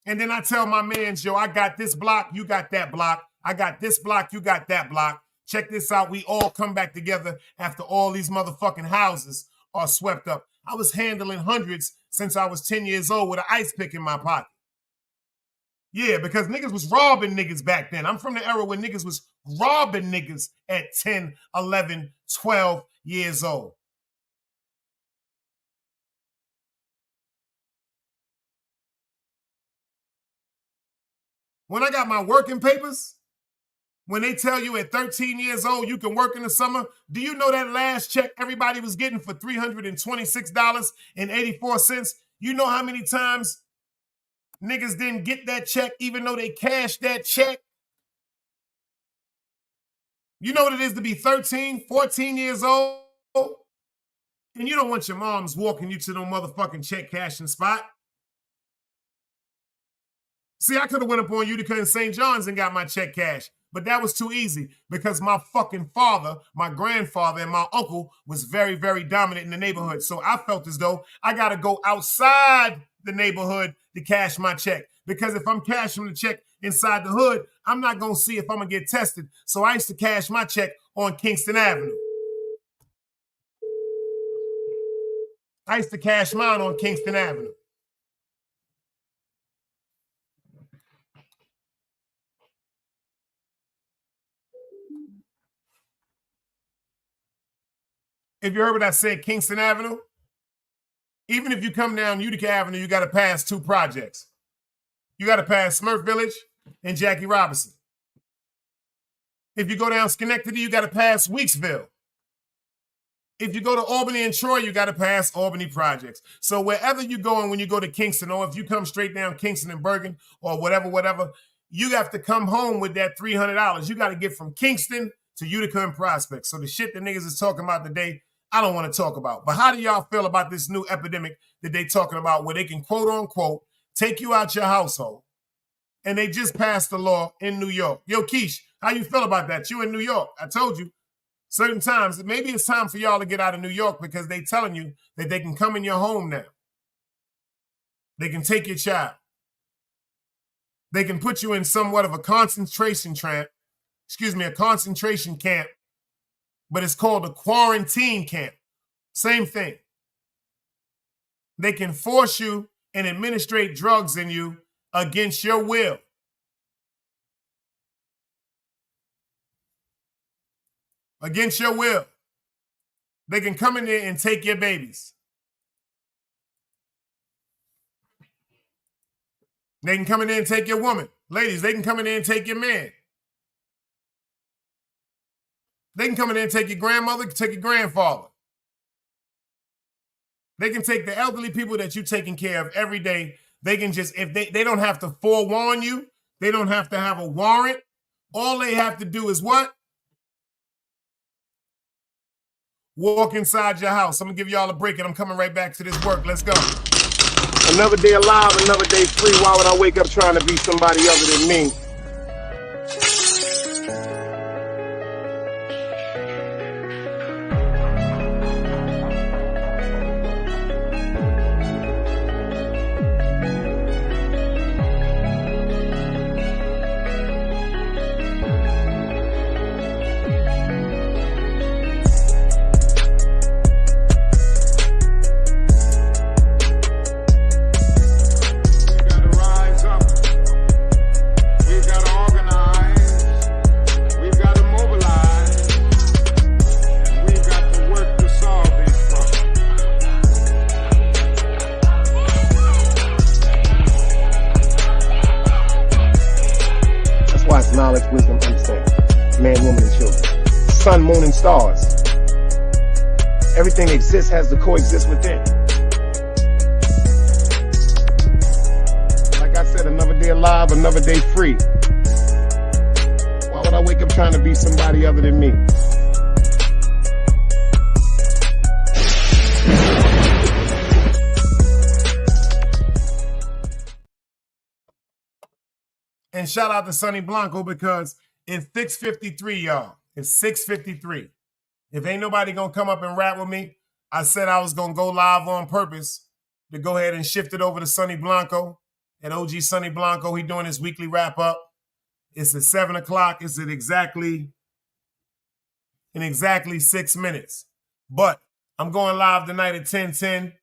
And then I tell my mans, yo, I got this block, you got that block. I got this block, you got that block. Check this out. We all come back together after all these motherfucking houses are swept up. I was handling hundreds since I was 10 years old with an ice pick in my pocket. Yeah, because niggas was robbing niggas back then. I'm from the era when niggas was robbing niggas at 10, 11, 12 years old. When I got my working papers, when they tell you at 13 years old you can work in the summer, do you know that last check everybody was getting for $326.84? You know how many times niggas didn't get that check even though they cashed that check? You know what it is to be 13, 14 years old? And you don't want your moms walking you to no motherfucking check cashing spot. See, I could have went up on Utica and St. John's and got my check cash, but that was too easy because my fucking father, my grandfather, and my uncle was very, very dominant in the neighborhood. So I felt as though I got to go outside the neighborhood to cash my check because if I'm cashing the check inside the hood, I'm not going to see if I'm going to get tested. So I used to cash my check on Kingston Avenue. I used to cash mine on Kingston Avenue. If you heard what I said, Kingston Avenue, even if you come down Utica Avenue, you got to pass two projects. You got to pass Smurf Village and Jackie Robinson. If you go down Schenectady, you got to pass Weeksville. If you go to Albany and Troy, you got to pass Albany projects. So wherever you're going when you go to Kingston, or if you come straight down Kingston and Bergen, or whatever, you have to come home with that $300. You got to get from Kingston to Utica and Prospect. So the shit that niggas is talking about today, I don't want to talk about. But how do y'all feel about this new epidemic that they talking about where they can quote unquote take you out your household? And they just passed the law in New York. Yo, Keish, how you feel about that? You in New York. I told you certain times, maybe it's time for y'all to get out of New York because they telling you that they can come in your home now. They can take your child. They can put you in somewhat of a concentration camp, but it's called a quarantine camp. Same thing. They can force you and administrate drugs in you against your will. Against your will. They can come in there and take your babies. They can come in there and take your woman. Ladies, they can come in there and take your man. They can come in there and take your grandmother, take your grandfather. They can take the elderly people that you're taking care of every day. They can just, if they don't have to forewarn you, they don't have to have a warrant. All they have to do is what? Walk inside your house. I'm going to give y'all a break and I'm coming right back to this work. Let's go. Another day alive, another day free. Why would I wake up trying to be somebody other than me? Knowledge, wisdom, understanding. Man, woman, and children. Sun, moon, and stars. Everything exists has to coexist within. Like I said, another day alive, another day free. Why would I wake up trying to be somebody other than me? And shout out to Sonny Blanco because it's 6:53, y'all. It's 6:53. If ain't nobody going to come up and rap with me, I said I was going to go live on purpose to go ahead and shift it over to Sonny Blanco. And OG Sonny Blanco, he doing his weekly wrap up. It's at 7 o'clock. It's at exactly 6 minutes. But I'm going live tonight at 10:10.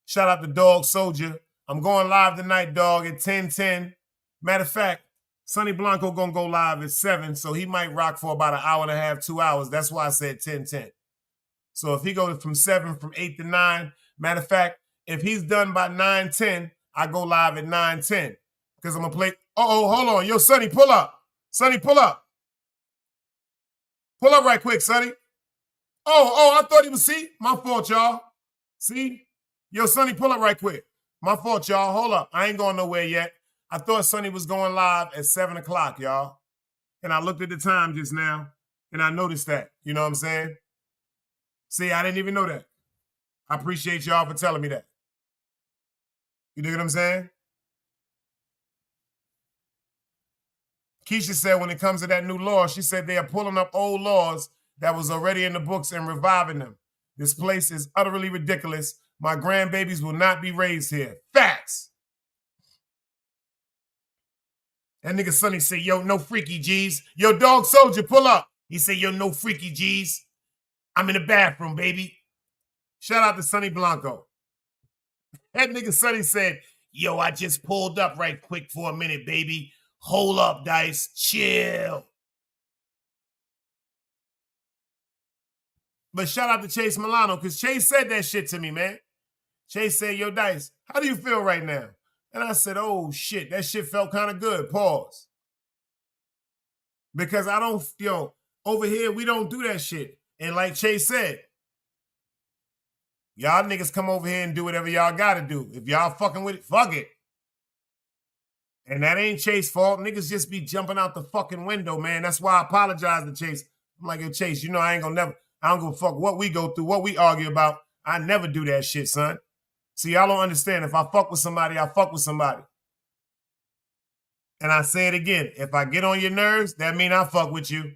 Shout out to Dog Soldier. I'm going live tonight, dog, at 10:10. Matter of fact, Sonny Blanco gonna go live at 7, so he might rock for about an hour and a half, 2 hours. That's why I said 10:10. So if he goes from 7, from 8 to 9, matter of fact, if he's done by 9:10, I go live at 9:10 because I'm gonna play. Hold on, yo, Sonny, pull up. Sonny, pull up. Pull up right quick, Sonny. I thought he was. See, my fault, y'all. See, yo, Sonny, pull up right quick. My fault, y'all. Hold up, I ain't going nowhere yet. I thought Sonny was going live at 7 o'clock, y'all. And I looked at the time just now, and I noticed that. You know what I'm saying? See, I didn't even know that. I appreciate y'all for telling me that. You dig what I'm saying? Keisha said when it comes to that new law, she said they are pulling up old laws that was already in the books and reviving them. This place is utterly ridiculous. My grandbabies will not be raised here. Facts. That nigga Sonny say, yo, no freaky G's. Yo, Dog Soldier, pull up. He say, yo, no freaky G's. I'm in the bathroom, baby. Shout out to Sonny Blanco. That nigga Sonny said, yo, I just pulled up right quick for a minute, baby. Hold up, Dice. Chill. But shout out to Chase Milano, because Chase said that shit to me, man. Chase said, yo, Dice, how do you feel right now? And I said, oh, shit, that shit felt kind of good. Pause. Because I don't, over here, we don't do that shit. And like Chase said, y'all niggas come over here and do whatever y'all got to do. If y'all fucking with it, fuck it. And that ain't Chase's fault. Niggas just be jumping out the fucking window, man. That's why I apologize to Chase. I'm like, yo, Chase, I ain't gonna never, I don't give a fuck what we go through, what we argue about. I never do that shit, son. See, y'all don't understand. If I fuck with somebody, I fuck with somebody. And I say it again. If I get on your nerves, that mean I fuck with you.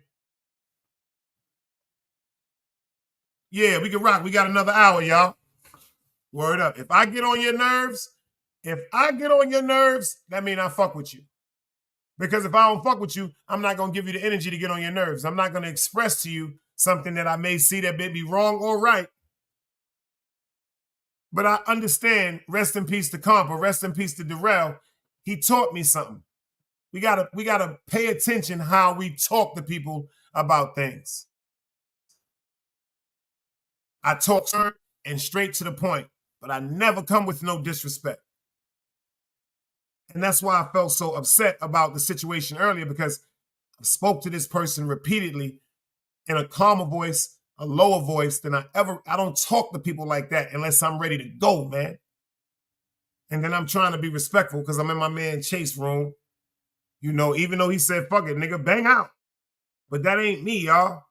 Yeah, we can rock. We got another hour, y'all. Word up. If I get on your nerves, that mean I fuck with you. Because if I don't fuck with you, I'm not going to give you the energy to get on your nerves. I'm not going to express to you something that I may see that may be wrong or right. But I understand, rest in peace to Compa, rest in peace to Darrell. He taught me something. We gotta pay attention how we talk to people about things. I talk to her and straight to the point, but I never come with no disrespect. And that's why I felt so upset about the situation earlier, because I spoke to this person repeatedly in a calmer voice, a lower voice than I don't talk to people like that unless I'm ready to go, man. And then I'm trying to be respectful because I'm in my man Chase room. You know, even though he said, fuck it, nigga, bang out. But that ain't me, y'all.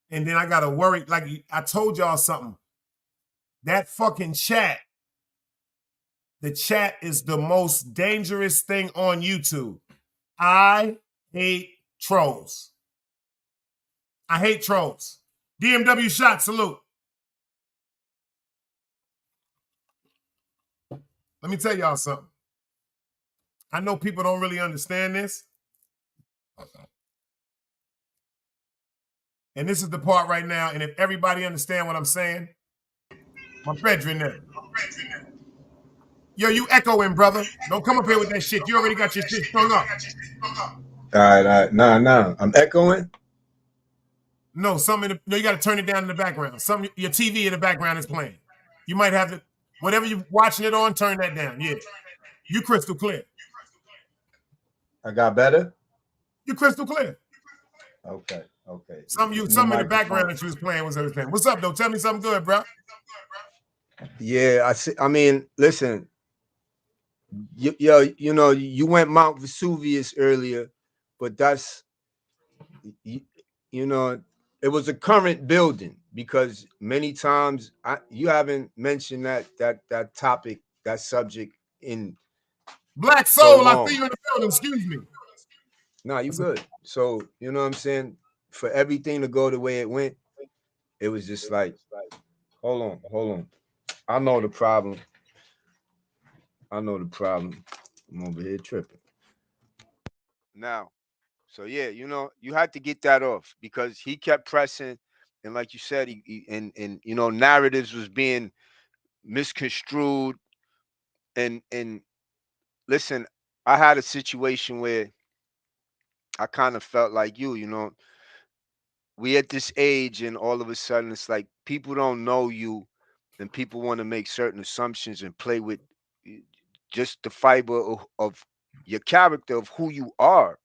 And then I got to worry. Like I told y'all something. That fucking chat, the chat is the most dangerous thing on YouTube. I hate trolls. I hate trolls. DMW shot, salute. Let me tell y'all something. I know people don't really understand this. And this is the part right now. And if everybody understand what I'm saying, my brethren there. Yo, you echoing, brother. Don't come up here with that shit. You already got your shit strung up. All right. Nah. I'm echoing. No, no, you got to turn it down in the background. Your TV in the background is playing. You might have to, whatever you're watching it on, turn that down. Yeah. You crystal clear. I got better? You crystal clear. Okay. Some in the background that you was playing was everything. What's up, though? Tell me something good, bro. Yeah, I see. I mean, listen, you went Mount Vesuvius earlier, but that's, it was a current building because many times you haven't mentioned that topic, that subject in Black so Soul, long. I see you in the building. Excuse me. Nah, you good. So, you know what I'm saying? For everything to go the way it went, it was just like, hold on. I know the problem. I'm over here tripping. Now, so yeah, you had to get that off because he kept pressing, and like you said, and narratives was being misconstrued. And listen, I had a situation where I kind of felt like we at this age, and all of a sudden it's like people don't know you, and people want to make certain assumptions and play with just the fiber of your character, of who you are.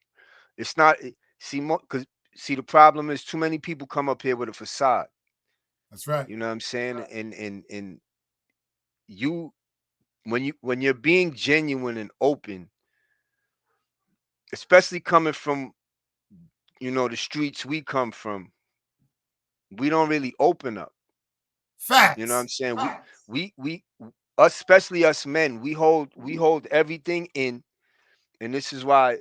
It's not because the problem is too many people come up here with a facade. That's right. You know what I'm saying? And you when you're being genuine and open, especially coming from the streets we come from, we don't really open up. Facts. You know what I'm saying? We especially us men, we hold everything in, and this is why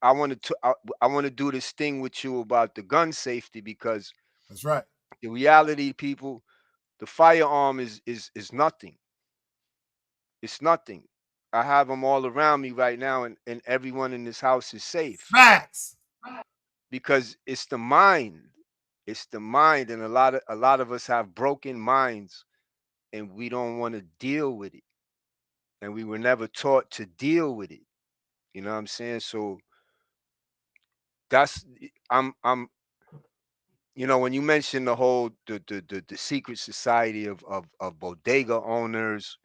I want to do this thing with you about the gun safety, because that's right. The reality, people, the firearm is nothing. It's nothing. I have them all around me right now, and everyone in this house is safe. Facts. Because it's the mind. It's the mind, and a lot of us have broken minds, and we don't want to deal with it. And we were never taught to deal with it. You know what I'm saying? So that's I'm when you mention the whole the secret society of bodega owners.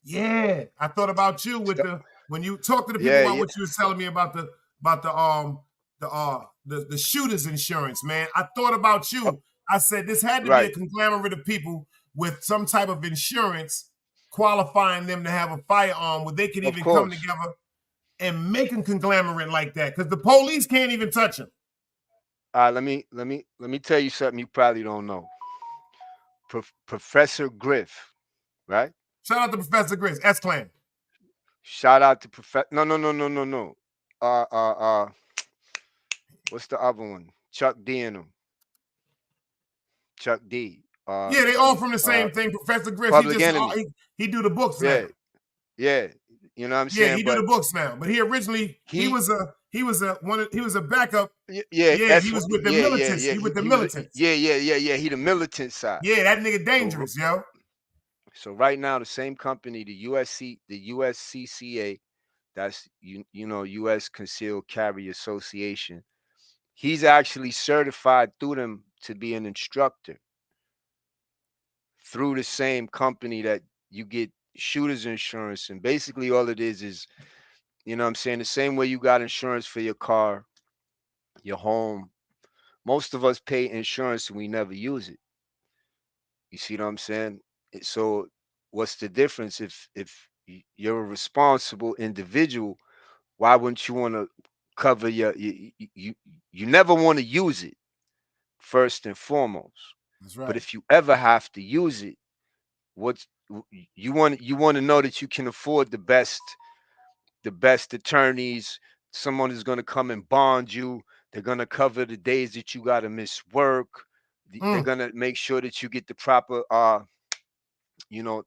Yeah, I thought about you with when you talk to the people about what you was telling me about the shooters insurance, man. I thought about you. I said this had to be a conglomerate of people with some type of insurance qualifying them to have a firearm where they could even come together and make a conglomerate like that, because the police can't even touch them. Let me tell you something you probably don't know. Professor Griff, right? Shout out to Professor Griff, S-Clan. Shout out to Professor. No. What's the other one? Chuck D and them. Chuck D. Yeah, they all from the same thing. Professor Griff. He do the books now. Yeah. You know what I'm saying? Yeah, he do the books now. But he originally he was a backup. Yeah, he was with the militants. He with the militants. Yeah. He the militant side. Yeah, that nigga dangerous, yo. So right now, the same company, the USCCA, that's U.S. Concealed Carry Association. He's actually certified through them to be an instructor. Through the same company that you get shooters insurance, and basically all it is you know what I'm saying, the same way you got insurance for your car, your home, most of us pay insurance and we never use it. You see what I'm saying? So what's the difference if you're a responsible individual? Why wouldn't you want to cover you never want to use it first and foremost. That's But right. if you ever have to use it, what's you want to know that you can afford the best attorneys, someone is going to come and bond you. They're going to cover the days that you got to miss work. They're going to make sure that you get the proper you know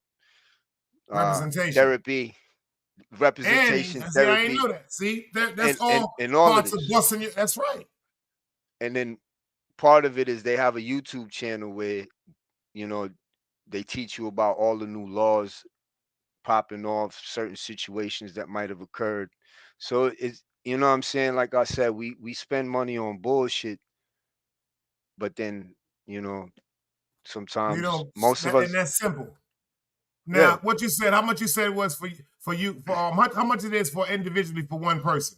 Representation. therapy, And representation see, I ain't therapy, know that. See, that's and all and all of parts of this. busting you. That's right. And then part of it is they have a YouTube channel where you know they teach you about all the new laws popping off, certain situations that might have occurred. So it's, you know what I'm saying? Like I said, we spend money on bullshit, but then, you know, We sometimes don't, most of and us, that's simple. yeah, Now, what you said, how much you said was for you for how much it is for individually for one person?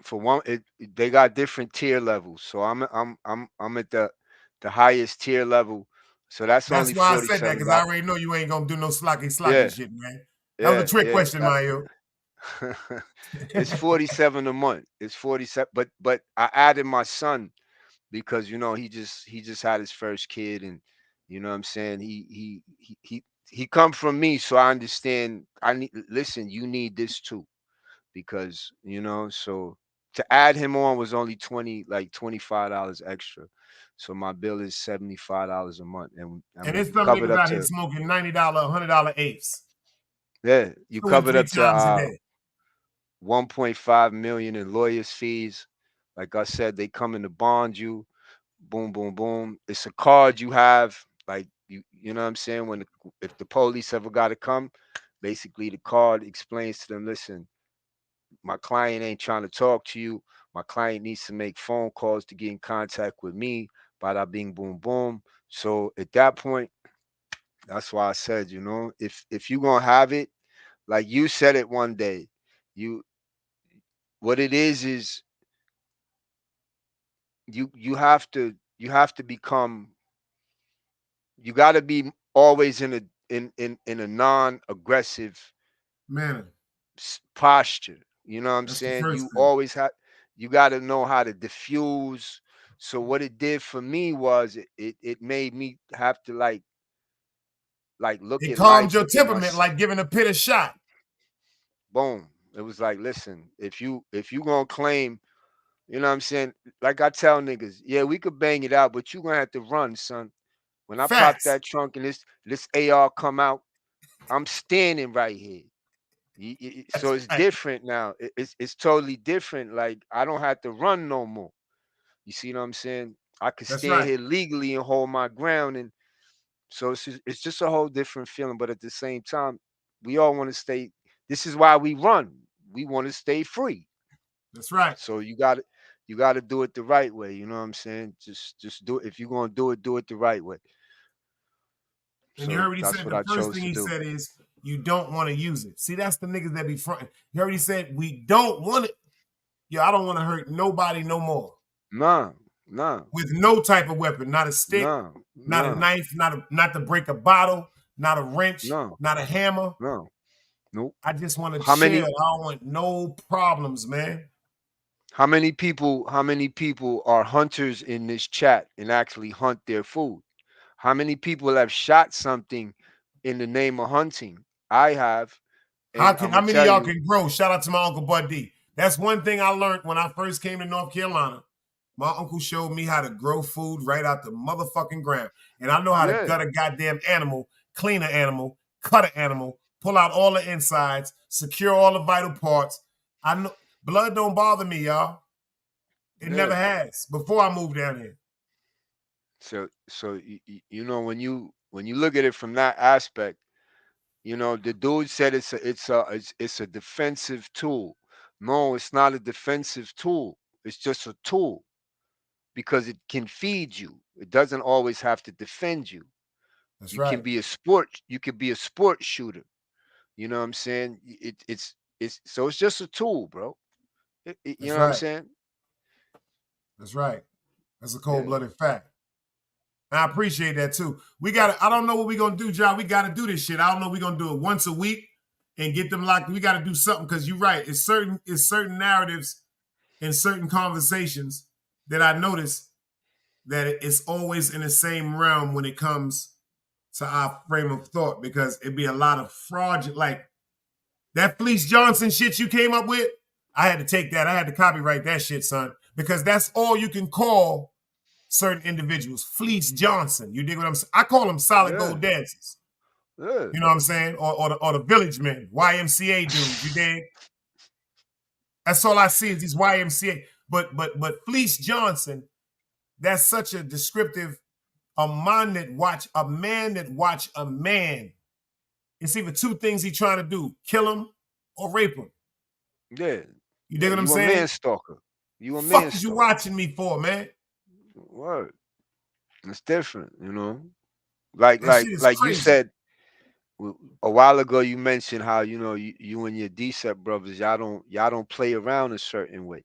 for one, they got different tier levels. So I'm at the highest tier level. So that's That's only why I said that because I $47. already know you ain't gonna do no slocky Yeah, shit, man. That was a yeah, trick yeah. question, Mario. It's 47 a month. It's 47, but I added my son because he just had his first kid, and you know what I'm saying, he come from me, so I understand. I need, listen, you need this too, because so to add him on was only $25 extra, so my bill is $75 a month, and I And mean there's you some covered niggas up out here to, smoking $90, $100 apes, yeah, you 2 and covered 3 up to times a day. 1.5 million in lawyers fees. Like I said, they come in to bond you. Boom, boom, boom. It's a card you have. Like you know what I'm saying? If the police ever got to come, basically the card explains to them, listen, my client ain't trying to talk to you. My client needs to make phone calls to get in contact with me. Bada bing, boom, boom. So at that point, that's why I said, if you gonna have it, like you said it one day, you what it is you have to become, you got to be always in a non-aggressive Man, posture. You know what I'm that's the saying? first You thing. always have, you got to know how to diffuse. So what it did for me was it made me have to like look It at calmed life your within my temperament like giving a pit a shot. boom. It was like, listen, if you gonna claim, you know what I'm saying, like I tell niggas, yeah, we could bang it out, but you gonna have to run, son. When I pop Facts. that trunk and this AR come out, I'm standing right here. So That's it's right. different now. It's totally different. Like I don't have to run no more. You see what I'm saying? I can That's stand right. here legally and hold my ground, and so it's just a whole different feeling. But at the same time, we all want to stay. This is why we run. We want to stay free. That's right. So you got to do it the right way. You know what I'm saying? Just do it. If you're gonna do it the right way. And you So already that's said what the I first chose thing to he do. said is you don't want to use it. See, that's the niggas that be fronting. He already said we don't want it. Yo, I don't want to hurt nobody no more. Nah, nah, With no type of weapon, not a stick, nah, not a nah, knife, not to break a bottle, not a wrench, no, not a hammer. no, nope. I just want to How chill. many I don't want no problems, man. how many people are hunters in this chat and actually hunt their food? How many people have shot something in the name of hunting? I have, and I'm How gonna many of tell y'all you, can grow? Shout out to my Uncle Bud D. That's one thing I learned when I first came to North Carolina. My uncle showed me how to grow food right out the motherfucking ground. And I know how to yeah, gut a goddamn animal, clean an animal, cut an animal, pull out all the insides, secure all the vital parts. I know blood don't bother me, y'all. It yeah. never has before I moved down here. So when you look at it from that aspect, the dude said it's a defensive tool. No, it's not a defensive tool. It's just a tool because it can feed you. It doesn't always have to defend you. That's You can right. be a sport. You can be a sport shooter. You know what I'm saying? It's just a tool, bro. You That's know what I'm right. saying? That's right. That's a cold-blooded fact. And I appreciate that too. I don't know what we're gonna do, John. We gotta do this shit. I don't know if we're gonna do it once a week and get them locked. We gotta do something because you're right. It's certain narratives and certain conversations that I notice that it's always in the same realm when it comes to our frame of thought, because it'd be a lot of fraud. Like that Fleece Johnson shit you came up with, I had to take that. I had to copyright that shit, son, because that's all you can call certain individuals. Fleece Johnson. You dig what I'm saying? I call them solid gold dancers. Yeah. You know what I'm saying? Or the village men, YMCA dudes. You dig? That's all I see is these YMCA. But Fleece Johnson, that's such a descriptive. A man that watch a man. It's either two things he's trying to do: kill him or rape him. Yeah. You dig what I'm You a saying? man stalker. You a man Fuck is stalker. you watching me for, man? Word. It's different, you know. Like That shit is you crazy. said a while ago, you mentioned how, you know, you and your D-Sep brothers, y'all don't play around a certain way.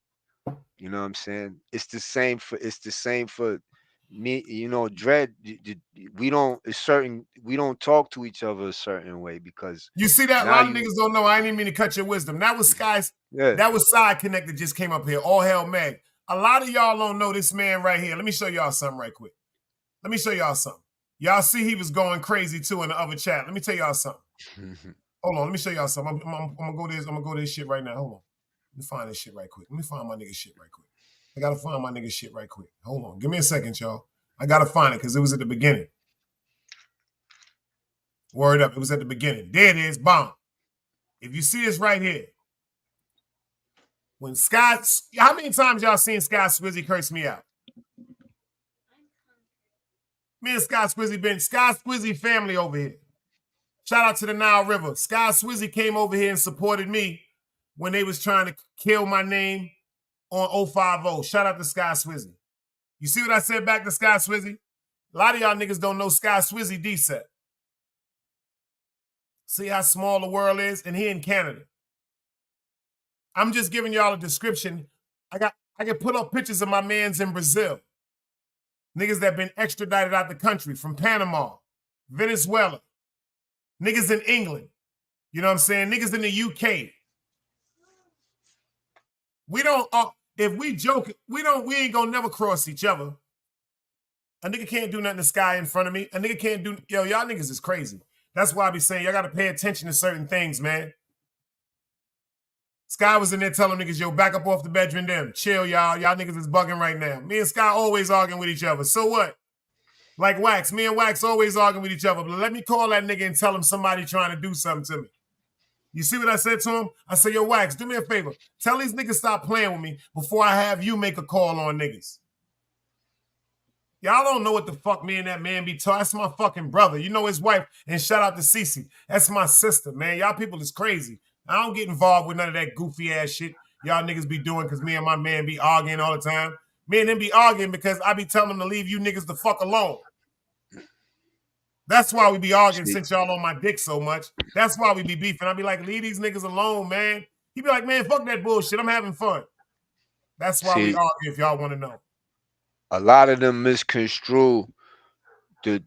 You know what I'm saying? It's the same for me, you know, Dread. We don't talk to each other a certain way because You see that? A now lot of niggas don't know. I didn't even mean to cut your wisdom. That was Sky's. Yeah. That was Side Connect that just came up here. All hell Meg. A lot of y'all don't know this man right here. Let me show y'all something right quick. Let me show y'all something. Y'all see he was going crazy too in the other chat. Let me tell y'all something. Hold on. Let me show y'all something. I'm gonna go this. I'm gonna go to this shit right now. Hold on. Let me find this shit right quick. Let me find my nigga shit right quick. I gotta find my nigga shit right quick. Hold on. Give me a second, y'all. I gotta find it because it was at the beginning. Word up. It was at the beginning. There it is. Bomb. If you see this right here, when Scott, how many times y'all seen Scott Swizzy curse me out? Me and Scott Swizzy been Scott Swizzy family over here. Shout out to the Nile River. Scott Swizzy came over here and supported me when they was trying to kill my name on 050. Shout out to Scott Swizzy. You see what I said back to Scott Swizzy? A lot of y'all niggas don't know Scott Swizzy D-Set. See how small the world is? And he in Canada. I'm just giving y'all a description. I can put up pictures of my mans in Brazil. Niggas that been extradited out the country from Panama, Venezuela. Niggas in England. You know what I'm saying? Niggas in the UK. We don't, if we joke, we ain't gonna never cross each other. A nigga can't do nothing to Sky in front of me. A nigga can't do, y'all niggas is crazy. That's why I be saying y'all gotta pay attention to certain things, man. Sky was in there telling niggas, yo, back up off the bedroom them. Chill, y'all. Y'all niggas is bugging right now. Me and Sky always arguing with each other. So what? Like Wax. Me and Wax always arguing with each other. But let me call that nigga and tell him somebody trying to do something to me. You see what I said to him? I said, yo, Wax, do me a favor. Tell these niggas stop playing with me before I have you make a call on niggas. Y'all don't know what the fuck me and that man be talking. That's my fucking brother. You know his wife. And shout out to Cece. That's my sister, man. Y'all people is crazy. I don't get involved with none of that goofy ass shit y'all niggas be doing because me and my man be arguing all the time. Me and them be arguing because I be telling them to leave you niggas the fuck alone. That's why we be arguing since y'all on my dick so much. That's why we be beefing. I be like, leave these niggas alone, man. He be like, man, fuck that bullshit. I'm having fun. That's why we argue if y'all want to know. A lot of them misconstrue the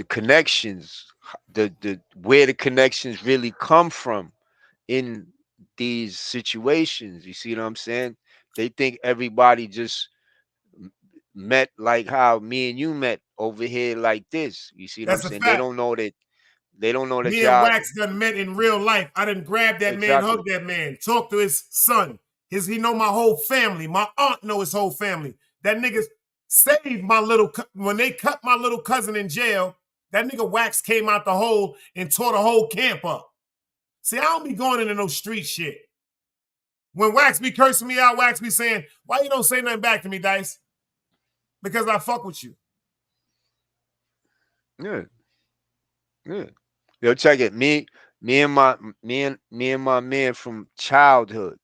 connections, the where the connections really come from in these situations. You see what I'm saying? They think everybody just met like how me and you met over here like this. You see what I'm saying? They don't know that Me and y'all Wax done met in real life. I done grabbed that man, hugged that man, talked to his son. He know my whole family. My aunt know his whole family. That nigga saved my when they cut my little cousin in jail, that nigga Wax came out the hole and tore the whole camp up. See, I don't be going into no street shit. When Wax be cursing me out, Wax be saying, why you don't say nothing back to me, Dice? Because I fuck with you. Yeah. Yeah. Yo, check it. Me and my man from childhood.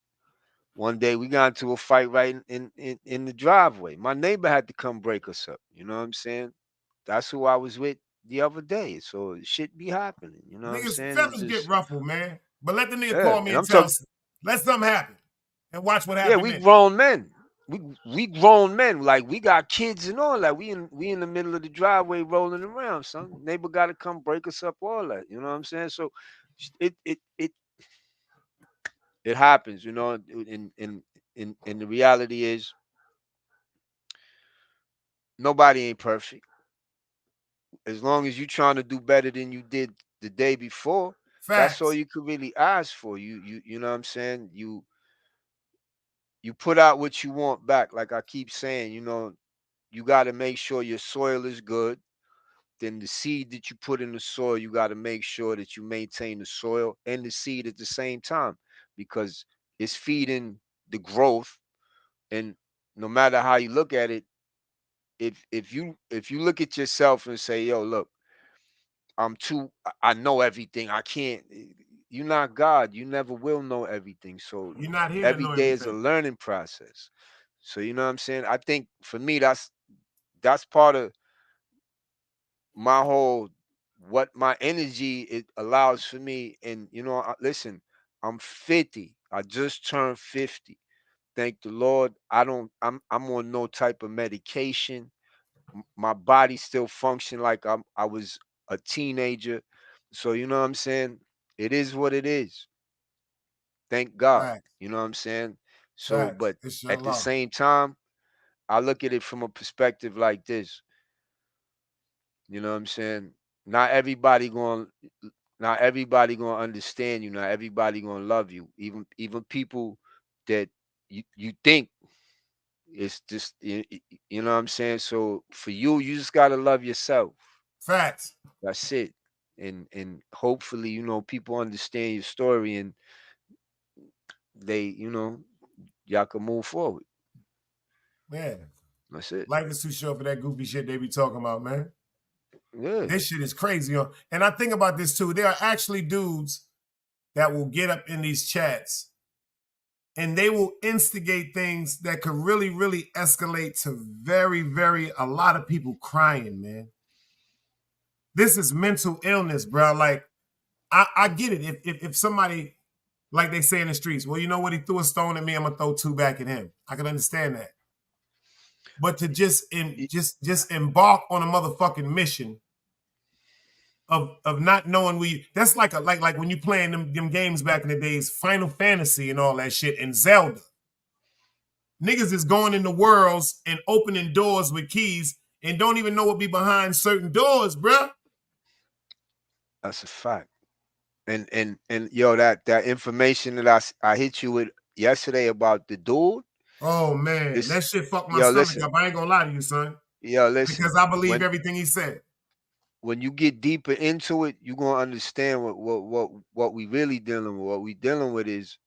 One day we got into a fight right in the driveway. My neighbor had to come break us up. You know what I'm saying? That's who I was with the other day. So shit be happening. You know what I'm saying? Feathers get ruffled, man. But let the nigga Yeah, call me and tell us. Let something happen. And watch what happens. Yeah, we grown men. we grown men, like we got kids and all that. We in the middle of the driveway rolling around, son. Neighbor got to come break us up, all that. You know what I'm saying? So it happens, you know. And the reality is nobody ain't perfect. As long as you trying to do better than you did the day before, that's all Facts. you could really ask for. You know what I'm saying? You put out what you want back. Like I keep saying, you know, you got to make sure your soil is good. Then the seed that you put in the soil, you got to make sure that you maintain the soil and the seed at the same time, because it's feeding the growth. And no matter how you look at it, if you look at yourself and say, yo, look, I know everything. I can't. You're not God. You never will know everything. So You're not here to every know day is a everything. learning process. So you know what I'm saying? I think for me, that's part of my whole, what my energy it allows for me. And you know, listen, I'm 50. I just turned 50. Thank the Lord. I'm on no type of medication. My body still function like I was a teenager. So you know what I'm saying? It is what it is. Thank God. Facts. You know what I'm saying? So, Facts. but It's your at the law. same time, I look at it from a perspective like this. You know what I'm saying? Not everybody going not everybody going to understand you. Not everybody going to love you. Even people that you think it's just you know what I'm saying? So for you, you just got to love yourself. Facts. That's it. And hopefully, you know, people understand your story and they, you know, y'all can move forward. Man, That's it. life is too short for that goofy shit they be talking about, man. Yeah. This shit is crazy. And I think about this too. There are actually dudes that will get up in these chats and they will instigate things that could really, really escalate to a lot of people crying, man. This is mental illness, bro. Like, I get it. If somebody, like they say in the streets, well, you know what? He threw a stone at me. I'm gonna throw two back at him. I can understand that. But to just embark on a motherfucking mission of not knowing that's like like when you playing them games back in the days, Final Fantasy and all that shit, and Zelda. Niggas is going in the worlds and opening doors with keys and don't even know what be behind certain doors, bruh. That's a fact. And yo, that information that I hit you with yesterday about the dude, Oh man, it's that shit fucked my yo, stomach listen, up. I ain't gonna lie to you, son, yo, listen. because I believe When everything he said. when you get deeper into it, you're gonna understand what we really dealing with. What we dealing with is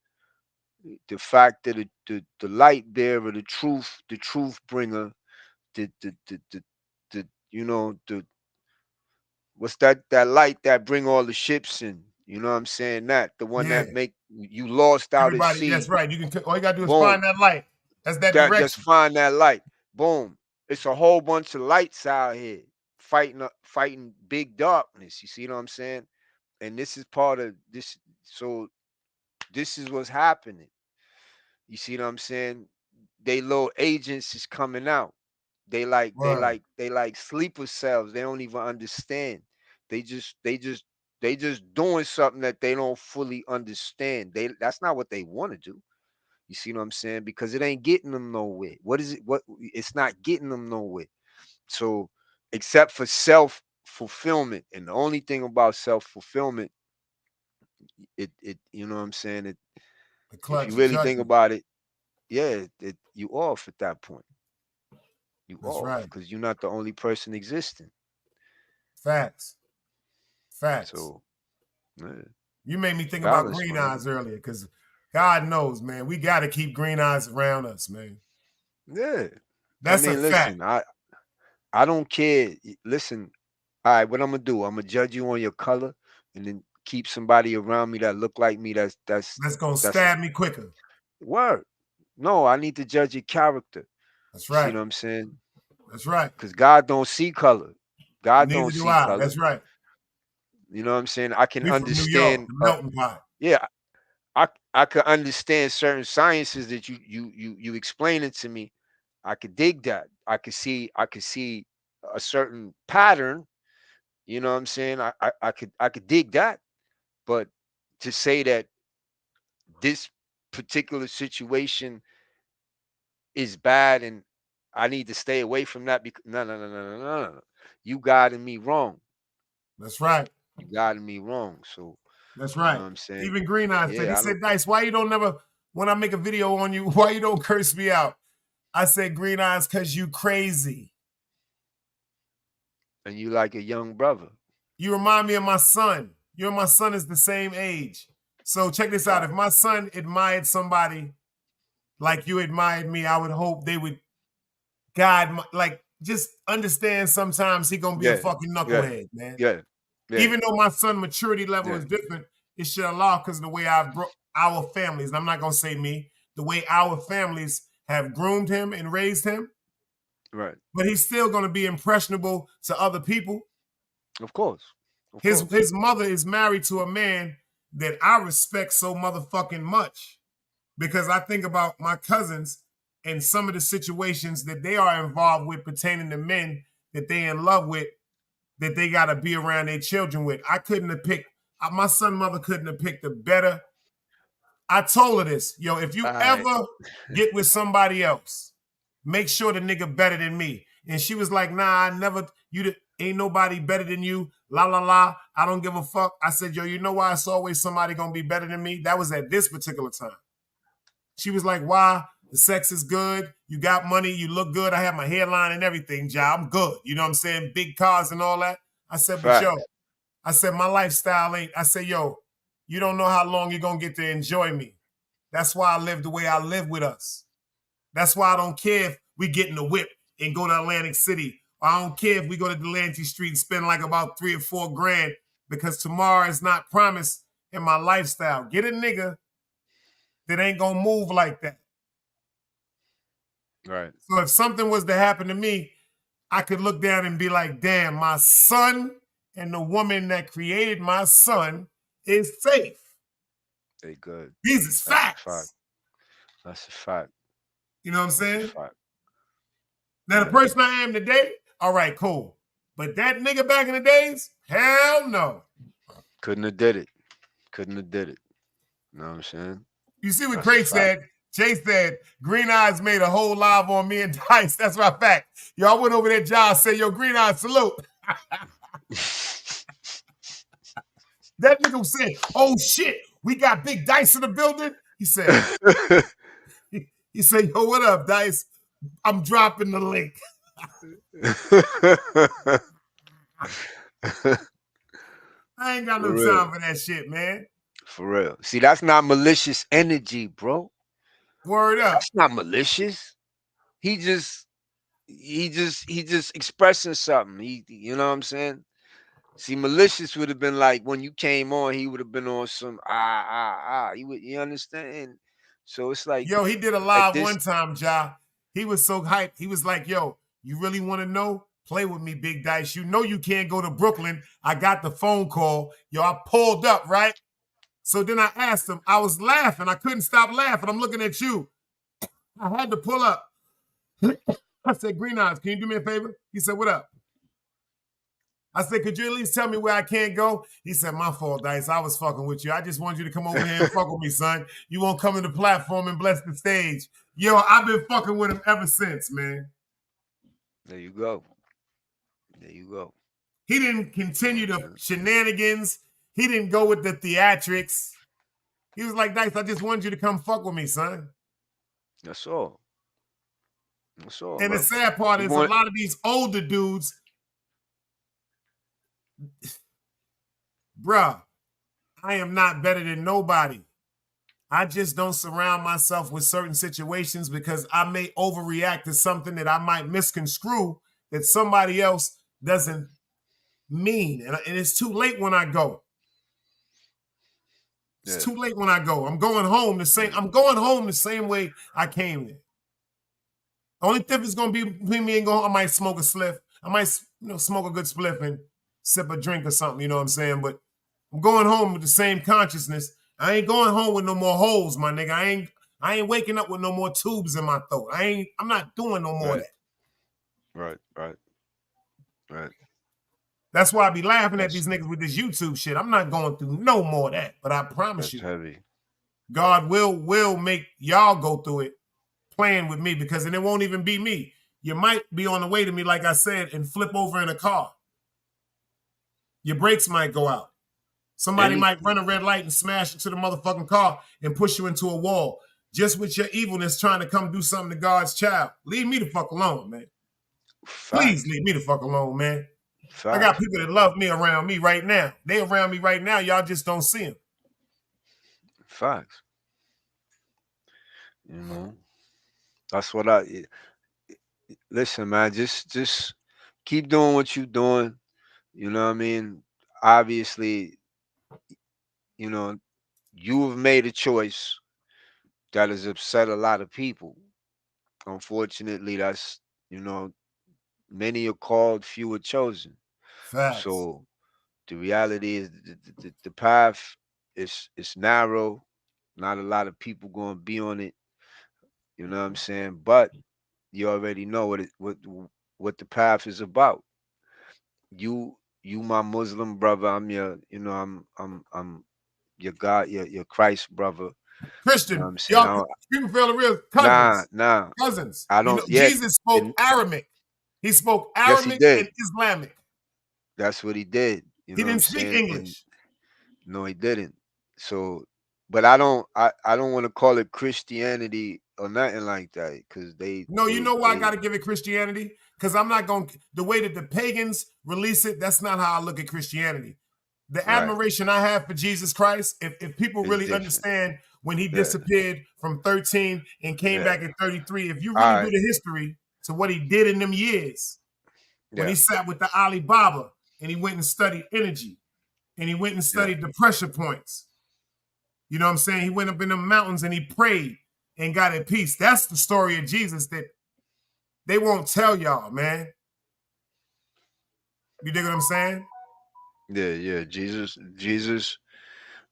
the fact that the light bearer, the truth bringer, the you know, the what's that light that bring all the ships in? You know what I'm saying? That the one Yeah, that make you lost out at everybody. That's sea. right. All you gotta do is Boom. find that light. That's that That just direction. find that light. Boom. It's a whole bunch of lights out here fighting big darkness. You see what I'm saying? And this is part of this. So this is what's happening. You see what I'm saying? They little agents is coming out. Word. They like sleeper cells. They don't even understand. They just they just they just doing something that they don't fully understand. That's not what they want to do. You see what I'm saying? Because it ain't getting them nowhere. What is it? What it's not getting them nowhere. So except for self fulfillment, and the only thing about self fulfillment, it you know what I'm saying? The If you clutch really think judgment. about it, yeah, you off at that point. You That's off right. because you're not the only person existing. Facts. Facts. So yeah, You made me think about balance, green my nigga. eyes earlier, because God knows, man, we got to keep green eyes around us, man. Yeah. I That's a mean, fact. listen, I don't care. Listen, all right, what I'm gonna do? I'm gonna judge you on your color, and then keep somebody around me that look like me. That's gonna That's a stab me quicker. word. No, I need to judge your character. That's You see right. what I'm saying? That's right. Because God don't see color. God Neither don't do see I. color. That's right. You know what I'm saying? I can We from New York, understand. the melting pot. Yeah, I could understand certain sciences that you explain it to me. I could dig that. I could see a certain pattern. You know what I'm saying? I could dig that. But to say that this particular situation is bad and I need to stay away from that because no. You guided me wrong. That's right. You guided me wrong. So That's you know right. what I'm saying? Even Green Eyes said, he Yeah, I said, don't. Dice, why you don't never, when I make a video on you, why you don't curse me out? I said, Green Eyes, because you crazy. And you like a young brother. You remind me of my son. You and my son is the same age. So check this out. If my son admired somebody like you admired me, I would hope they would guide my, like, just understand sometimes he gonna be a Yeah, fucking yeah, knucklehead, man. yeah, yeah, Even though my son maturity level yeah. is different, it should allow because of the way I've our families, and I'm not gonna say me, the way our families have groomed him and raised him, Right. but he's still gonna be impressionable to other people. Of course. Of His course. mother is married to a man that I respect so motherfucking much because I think about my cousins and some of the situations that they are involved with pertaining to men that they in love with, that they got to be around their children with. I couldn't have picked, my son mother couldn't have picked a better. I told her this, yo, if you All right. ever get with somebody else, make sure the nigga better than me. And she was like, nah, ain't nobody better than you. La, la, la. I don't give a fuck. I said, yo, you know why it's always somebody going to be better than me? That was at this particular time. She was like, why? The sex is good. You got money. You look good. I have my hairline and everything, Ja. I'm good. You know what I'm saying? Big cars and all that. I said, but yo, Facts. I said, my lifestyle ain't. I said, yo, you don't know how long you're going to get to enjoy me. That's why I live the way I live with us. That's why I don't care if we get in the whip and go to Atlantic City. Or I don't care if we go to Delancey Street and spend like about $3 or $4 grand because tomorrow is not promised in my lifestyle. Get a nigga that ain't going to move like that. Right. So if something was to happen to me, I could look down and be like, damn, my son and the woman that created my son is safe. They good. These is facts. That's a fact. You know what I'm That's saying? a fact. Now, the person I am today, all right, cool. But that nigga back in the days, hell no. Couldn't have did it. Couldn't have did it. You know what I'm saying? You see what That's a Craig fact. said? Jay said, Green Eyes made a whole live on me and Dice. That's my fact. Yo, I went over there, John, said, yo, Green Eyes, salute. That nigga said, oh shit, we got Big Dice in the building. He said, he said, yo, what up, Dice? I'm dropping the link. I ain't got no time for that shit, man. For real. See, that's not malicious energy, bro. Word up. That's not malicious. He just expressing something. You know what I'm saying? See, malicious would have been like when you came on, he would have been on some You understand? So it's like, yo, he did a live one time, Ja. He was so hyped. He was like, yo, you really want to know? Play with me, Big Dice. You know you can't go to Brooklyn. I got the phone call. Yo, I pulled up, right? So then I asked him. I was laughing. I couldn't stop laughing. I'm looking at you. I had to pull up. I said, Green Eyes, can you do me a favor? He said, what up? I said, could you at least tell me where I can't go? He said, my fault, Dice. I was fucking with you. I just wanted you to come over here and fuck with me, son. You won't come in the platform and bless the stage. Yo, I've been fucking with him ever since, man. There you go. There you go. He didn't continue the shenanigans. He didn't go with the theatrics. He was like, Dice, I just wanted you to come fuck with me, son. That's all. That's all. And bro. the sad part is a lot of these older dudes, bruh, I am not better than nobody. I just don't surround myself with certain situations because I may overreact to something that I might misconstrue that somebody else doesn't mean. And it's too late when I go. It's too late when I go. I'm going home the same way I came in. The only difference is gonna be between me and going, I might smoke a spliff. I might, smoke a good spliff and sip a drink or something, you know what I'm saying? But I'm going home with the same consciousness. I ain't going home with no more holes, my nigga. I ain't waking up with no more tubes in my throat. I'm not doing no more of that. Right. That's why I be laughing at these niggas with this YouTube shit. I'm not going through no more of that. But I promise you, heavy. God will make y'all go through it playing with me, because then it won't even be me. You might be on the way to me, like I said, and flip over in a car. Your brakes might go out. Somebody might run a red light and smash into the motherfucking car and push you into a wall. Just with your evilness trying to come do something to God's child. Leave me the fuck alone, man. Please leave me the fuck alone, man. I got people that love me around me right now. They around me right now. Y'all just don't see them. Facts. You know, that's what listen, man. Just keep doing what you're doing. You know what I mean? Obviously, you know, you have made a choice that has upset a lot of people. Unfortunately, that's, many are called, few are chosen. Facts. So the reality is the path is narrow. Not a lot of people going to be on it. You know what I'm saying? But you already know what the path is about. You my Muslim brother. I'm your, I'm your God, your Christ brother. You know what Christian, I'm saying? y'all people feel the real Nah, cousins. nah. Cousins. I You know, don't yet. Jesus spoke And Aramaic. He spoke yes, he Aramaic and did. Islamic. That's what he did. You He know what I'm didn't speak saying? And English. no, he didn't. So, but I don't want to call it Christianity or nothing like that, because No, you know why I got to give it Christianity? Because I'm not going to, the way that the pagans release it, that's not how I look at Christianity. The right. admiration I have for Jesus Christ, if people It's really different. understand when he Yeah. disappeared from 13 and came Yeah. back at 33, if you All really do right. the history to what he did in them years, when he Yeah. sat with the Alibaba and he went and studied energy and he went and Yeah. studied the pressure points. You know what I'm saying? He went up in the mountains and he prayed and got at peace. That's the story of Jesus that they won't tell y'all, man. You dig what I'm saying? Yeah. Jesus.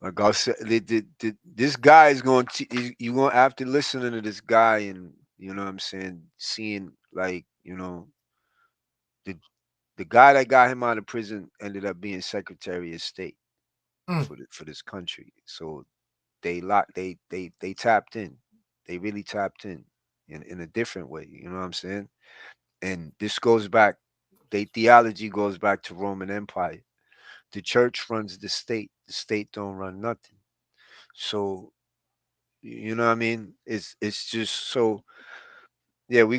Like I said, this guy is going to, you going to, after listening to this guy and, you know what I'm saying, seeing, like, the the guy that got him out of prison ended up being Secretary of State for this country. So they tapped in. They really tapped in a different way. You know what I'm saying? And this goes back. Their theology goes back to Roman Empire. The church runs the state. The state don't run nothing. So you know what I mean? It's just so, yeah. We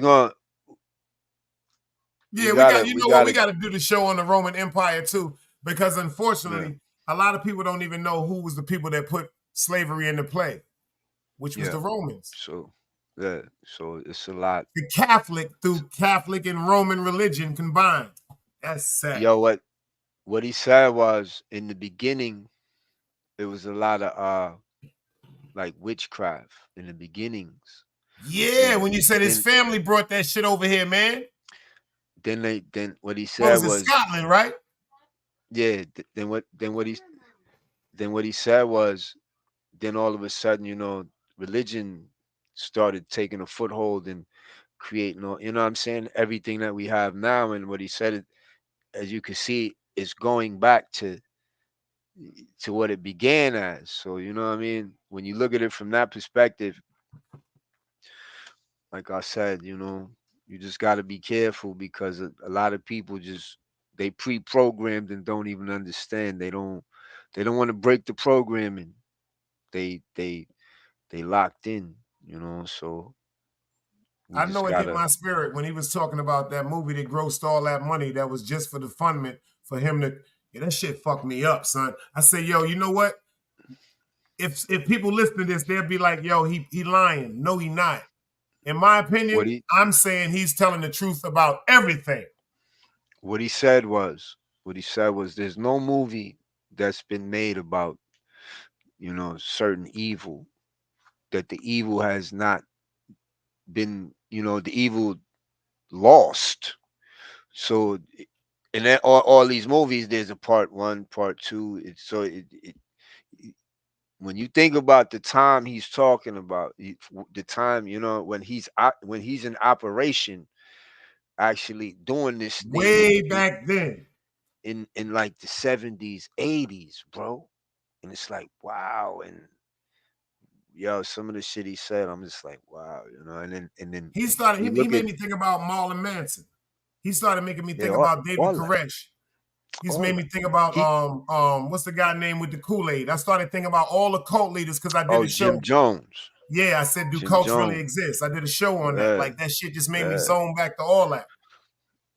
Yeah, we got, gotta you we know what, we gotta got to do the show on the Roman Empire too, because yeah unfortunately, a lot of people don't even know who was the people that put slavery into play, which was yeah. the Romans. So yeah. So it's a lot. The Catholic, through Catholic and Roman religion combined. That's sad. Yo, what he said was, in the beginning, it was a lot of like witchcraft in the beginnings. Yeah, And when you said his then family brought that shit over here, man. then what he What said was it, was, Scotland, right? yeah, then what he said was, then all of a sudden, religion started taking a foothold and creating all, you know what I'm saying, everything that we have now. And what he said, as you can see, is going back to what it began as. So you know what I mean? When you look at it from that perspective, like I said, you just got to be careful, because a lot of people just, they pre-programmed and don't even understand. They don't want to break the programming. They locked in, so we I just know it hit gotta. my spirit when he was talking about that movie that grossed all that money that was just for the fundament for him to, yeah, that shit fucked me up, son. I say, yo, you know what? If people listen to this, they'll be like, yo, he lying. No, he not. In my what opinion, he I'm saying he's telling the truth about everything. what he said was there's no movie that's been made about, certain evil, that the evil has not been, the evil lost. So in all these movies, there's a part one, part two. when you think about the time he's talking about, the time, you know, when he's in operation, actually doing this thing Way back then. in like the 70s, 80s, bro. And it's like, wow. And yo, some of the shit he said, I'm just like, wow, you know. And then He started. you He look at made me think about Marlon Manson. He started making me yeah, think about David all that, Koresh. He's all made that. me think about He what's the guy name with the Kool-Aid? I started thinking about all the cult leaders because I did oh, a show. Jim Jones. Yeah, I said, do Jim cults really Jones. exist? I did a show on that. Yeah, Like that shit just made me yeah. zone back to all that.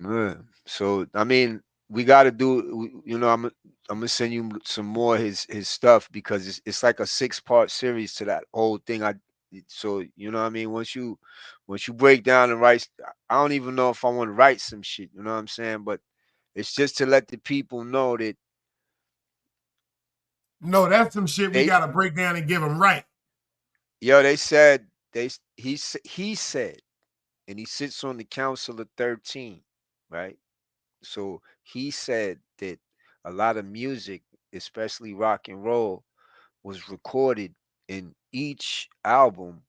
Yeah. So I mean, we got to do. You know, I'm gonna send you some more his stuff because it's like a 6-part series to that whole thing. So you know what I mean. Once you break down and write, I don't even know if I want to write some shit. You know what I'm saying? But it's just to let the people know that No, that's some shit we they, got to break down and give them right. yo, they said he said, and he sits on the council of 13, right? So he said that a lot of music, especially rock and roll, was recorded in each album.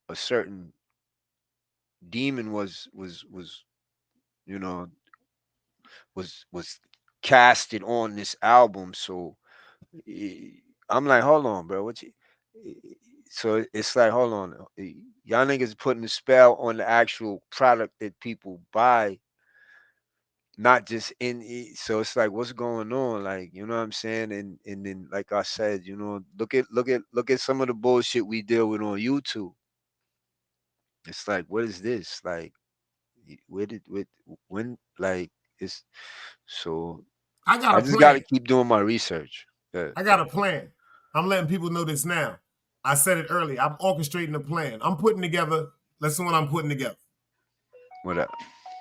A certain demon was you know was casted on this album. So eh, I'm like, hold on, bro. Eh, So it's like, hold on, y'all niggas putting a spell on the actual product that people buy, not just in it. So it's like, what's going on? Like, you know what I'm saying? And then, like I said, you know, look at some of the bullshit we deal with on YouTube. It's like, what is this? Like, where did when like it's so I got I a just gotta plan. keep doing my research. Yeah. I got a plan. I'm letting people know this now. I said it earlier. I'm orchestrating a plan. I'm putting together. Listen, what I'm putting together. What up?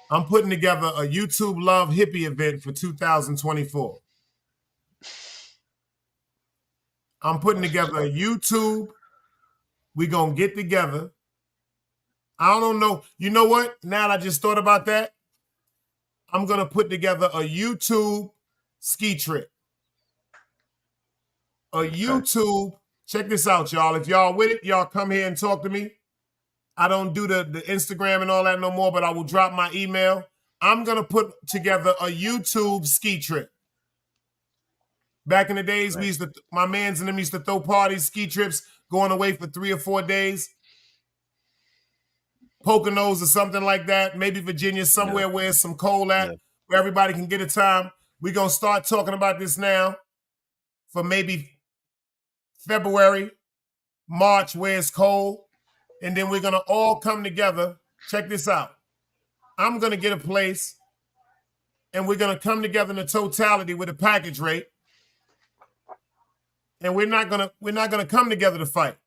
I'm putting together a YouTube Love Hippie event for 2024. I'm putting That's what's together a up. YouTube. We gonna get together. I don't know. You know what? Now that I just thought about that, I'm gonna put together a YouTube ski trip. A Okay. YouTube. Check this out, y'all. If y'all with it, y'all come here and talk to me. I don't do the Instagram and all that no more, but I will drop my email. I'm gonna put together a YouTube ski trip. Back in the days, we Right. used to, my mans and them used to throw parties, ski trips, going away for 3 or 4 days. Poconos or something like that. Maybe Virginia, Yeah. somewhere where it's some cold at, Yeah. where everybody can get a time. We're gonna start talking about this now for maybe February, March, where it's cold. And then we're gonna all come together. Check this out. I'm gonna get a place and we're gonna come together in a totality with a package rate. And we're not gonna come together to fight.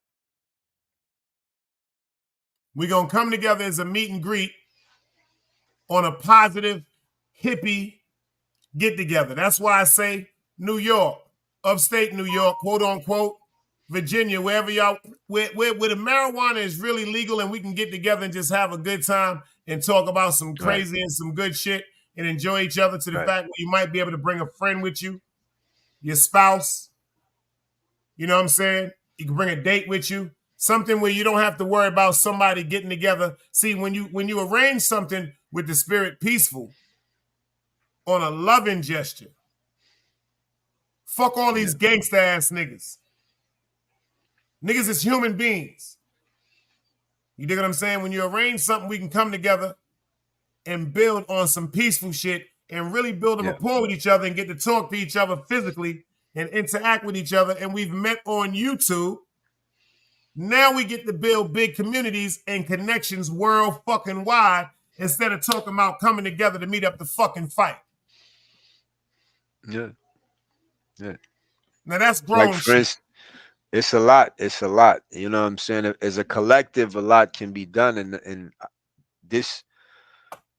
We're gonna come together as a meet and greet on a positive hippie get together. That's why I say New York, upstate New York, quote unquote, Virginia, wherever y'all, where the marijuana is really legal and we can get together and just have a good time and talk about some Right. crazy and some good shit and enjoy each other to the Right. fact where you might be able to bring a friend with you, your spouse, you know what I'm saying? You can bring a date with you. Something where you don't have to worry about somebody getting together. See, when you arrange something with the spirit peaceful on a loving gesture, fuck all Yeah. these gangsta ass niggas. Niggas is human beings. You dig what I'm saying? When you arrange something, we can come together and build on some peaceful shit and really build a Yeah. rapport with each other and get to talk to each other physically and interact with each other. And we've met on YouTube. Now we get to build big communities and connections world fucking wide instead of talking about coming together to meet up to fucking fight. Yeah. Yeah. Now that's Like grown for shit. instance, it's a lot. It's a lot. You know what I'm saying? As a collective, a lot can be done. And this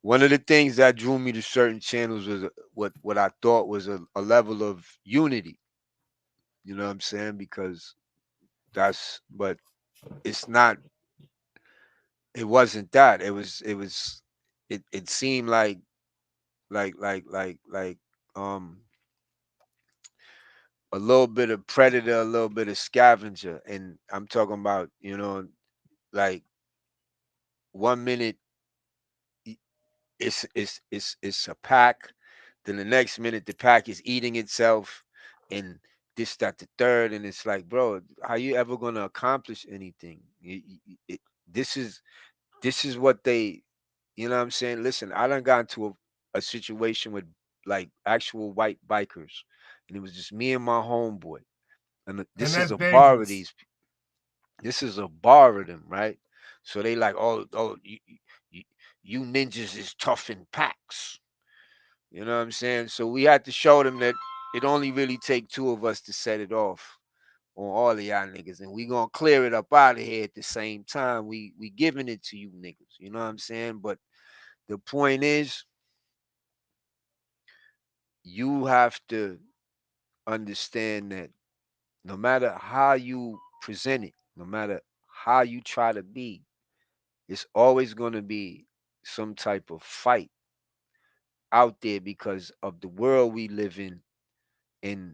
one of the things that drew me to certain channels was what I thought was a level of unity. You know what I'm saying? Because but it's not. It wasn't that. It seemed like um a little bit of predator, a little bit of scavenger. And I'm talking about, like 1 minute it's a pack, then the next minute the pack is eating itself, and this, that, the third, and it's like, bro, how you ever gonna accomplish anything? This is what they, you know what I'm saying? Listen, I done got into a situation with like actual white bikers, and it was just me and my homeboy, and And this is that's a bar of dangerous. these. This is a bar of them, right? So they like, oh, you, you ninjas is tough in packs. You know what I'm saying? So we had to show them that it only really take two of us to set it off on all of y'all niggas, and we gonna clear it up out of here at the same time. We giving it to you niggas. You know what I'm saying? But the point is, you have to understand that no matter how you present it, no matter how you try to be, it's always gonna be some type of fight out there because of the world we live in and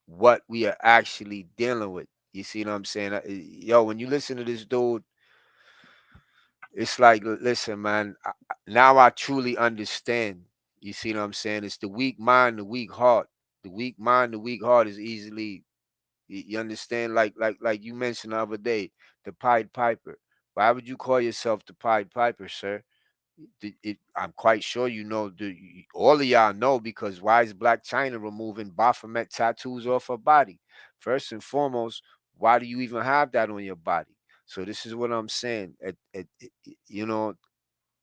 what we are actually dealing with. You see what I'm saying? Yo, when you listen to this dude, it's like, listen, man, now I truly understand. You see what I'm saying? It's the weak mind, the weak heart. The weak mind, the weak heart is easily, you understand? Like you mentioned the other day, the Pied Piper. Why would you call yourself the Pied Piper, sir? I'm quite sure you know. All of y'all know, because why is Black China removing Baphomet tattoos off her body? First and foremost, why do you even have that on your body? So this is what I'm saying. You know,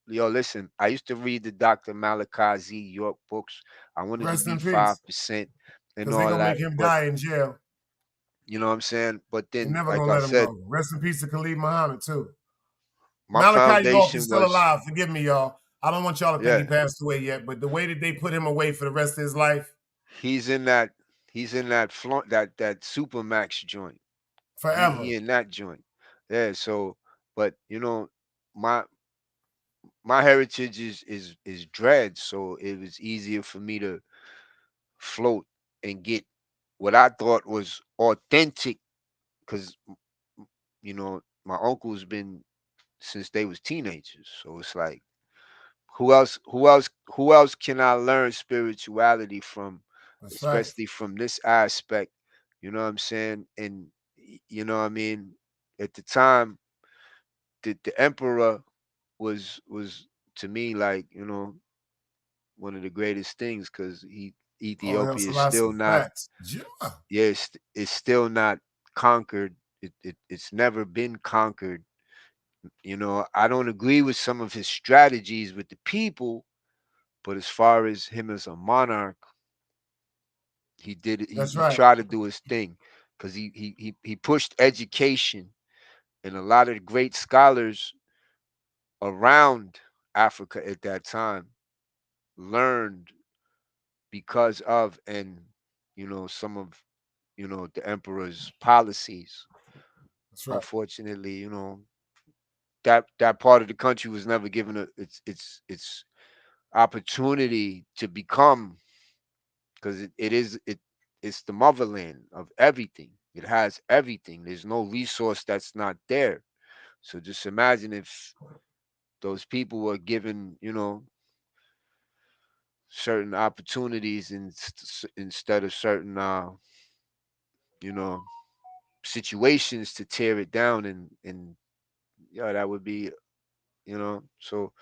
yo, listen. I used to read the Dr. Malachi Z. York books. I wanted to Rest be in peace. 5% and Because they're all gonna make that, him but die in jail. you know what I'm saying. But They're then, never like gonna I let him said, go. Rest in peace to Khalid Muhammad too. my Malachi York is foundation still was, alive. Forgive me, y'all. I don't want y'all to think he yeah, passed away yet, but the way that they put him away for the rest of his life, he's in that that Supermax joint. He forever. in that joint. Yeah. So, but my my heritage is dread, so it was easier for me to float and get what I thought was authentic, because my uncle's been since they was teenagers. So it's like, who else can I learn spirituality from, That's right. especially from this aspect? You know what I'm saying? And you know what I mean? At the time, the emperor was to me like, one of the greatest things, because Oh, hell, Ethiopia is still Selassie. not, Facts. Yeah. yes, it's still not conquered. It's never been conquered. I don't agree with some of his strategies with the people, but as far as him as a monarch, he did it. He, That's he right. tried to do his thing, because he pushed education, and a lot of great scholars around Africa at that time learned because of, and some of the emperor's policies. That's right. Unfortunately, that part of the country was never given its opportunity to become, because it's the motherland of everything. It has everything. There's no resource that's not there. So just imagine if those people were given, certain opportunities, instead of certain, you know, situations to tear it down, and yeah, that would be, so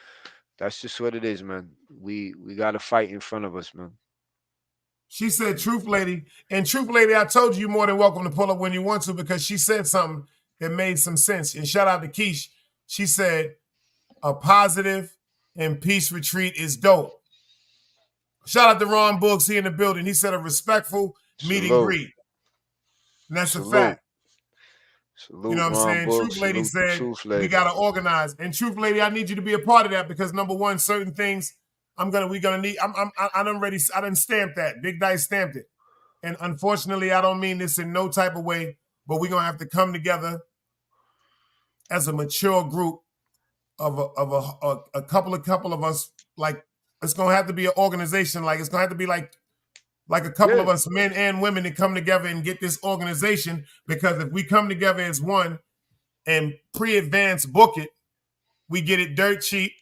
that's just what it is, man. We got a fight in front of us, man. She said, Truth Lady. And Truth Lady, I told you, you're more than welcome to pull up when you want to, because she said something that made some sense. And shout out to Keish. She said, a positive and peace retreat is dope. Shout out to Ron Books. He in the building. He said a respectful meet and Salute, greet. And that's a salute, fact. You know salute, what I'm Ron saying? Book. Truth Lady Salute the said, Truth we Lady. got to organize. And Truth Lady, I need you to be a part of that, because number one, certain things we're gonna need. I done stamped that. Big Dice stamped it. And unfortunately, I don't mean this in no type of way, but we're gonna have to come together as a mature group of a couple of us. Like, it's gonna have to be an organization. Like, it's gonna have to be like like a couple of us men and women to come together and get this organization, because if we come together as one and pre-advance book it, we get it dirt cheap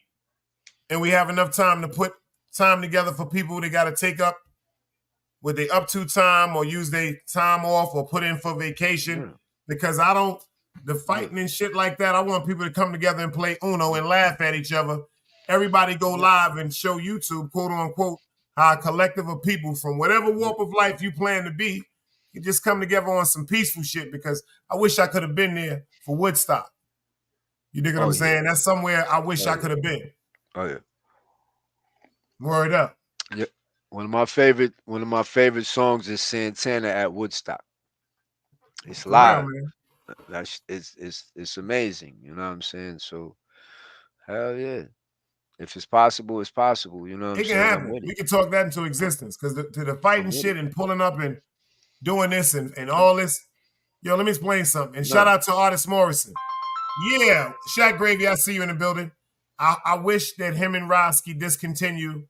and we have enough time to put time together for people that got to take up with their up to time or use their time off or put in for vacation. Because I don't, the fighting and shit like that, I want people to come together and play Uno and laugh at each other. Everybody go live and show YouTube, quote unquote, how a collective of people from whatever walk of life you plan to be, you just come together on some peaceful shit, because I wish I could have been there for Woodstock. You dig what I'm saying? That's somewhere I wish I could have been. Oh yeah. Word up. Yeah. One of my favorite songs is Santana at Woodstock. It's For real, live. man. That's it's amazing. You know what I'm saying? So hell yeah. If it's possible, it's possible. You know what I'm It can saying? I'm happen. with it. We can talk that into existence, because to the fighting shit and pulling up and doing this and all this. Yo, let me explain something. And shout out to Artist Morrison. Yeah, Shaq Gravy, I see you in the building. I wish that him and Roski discontinue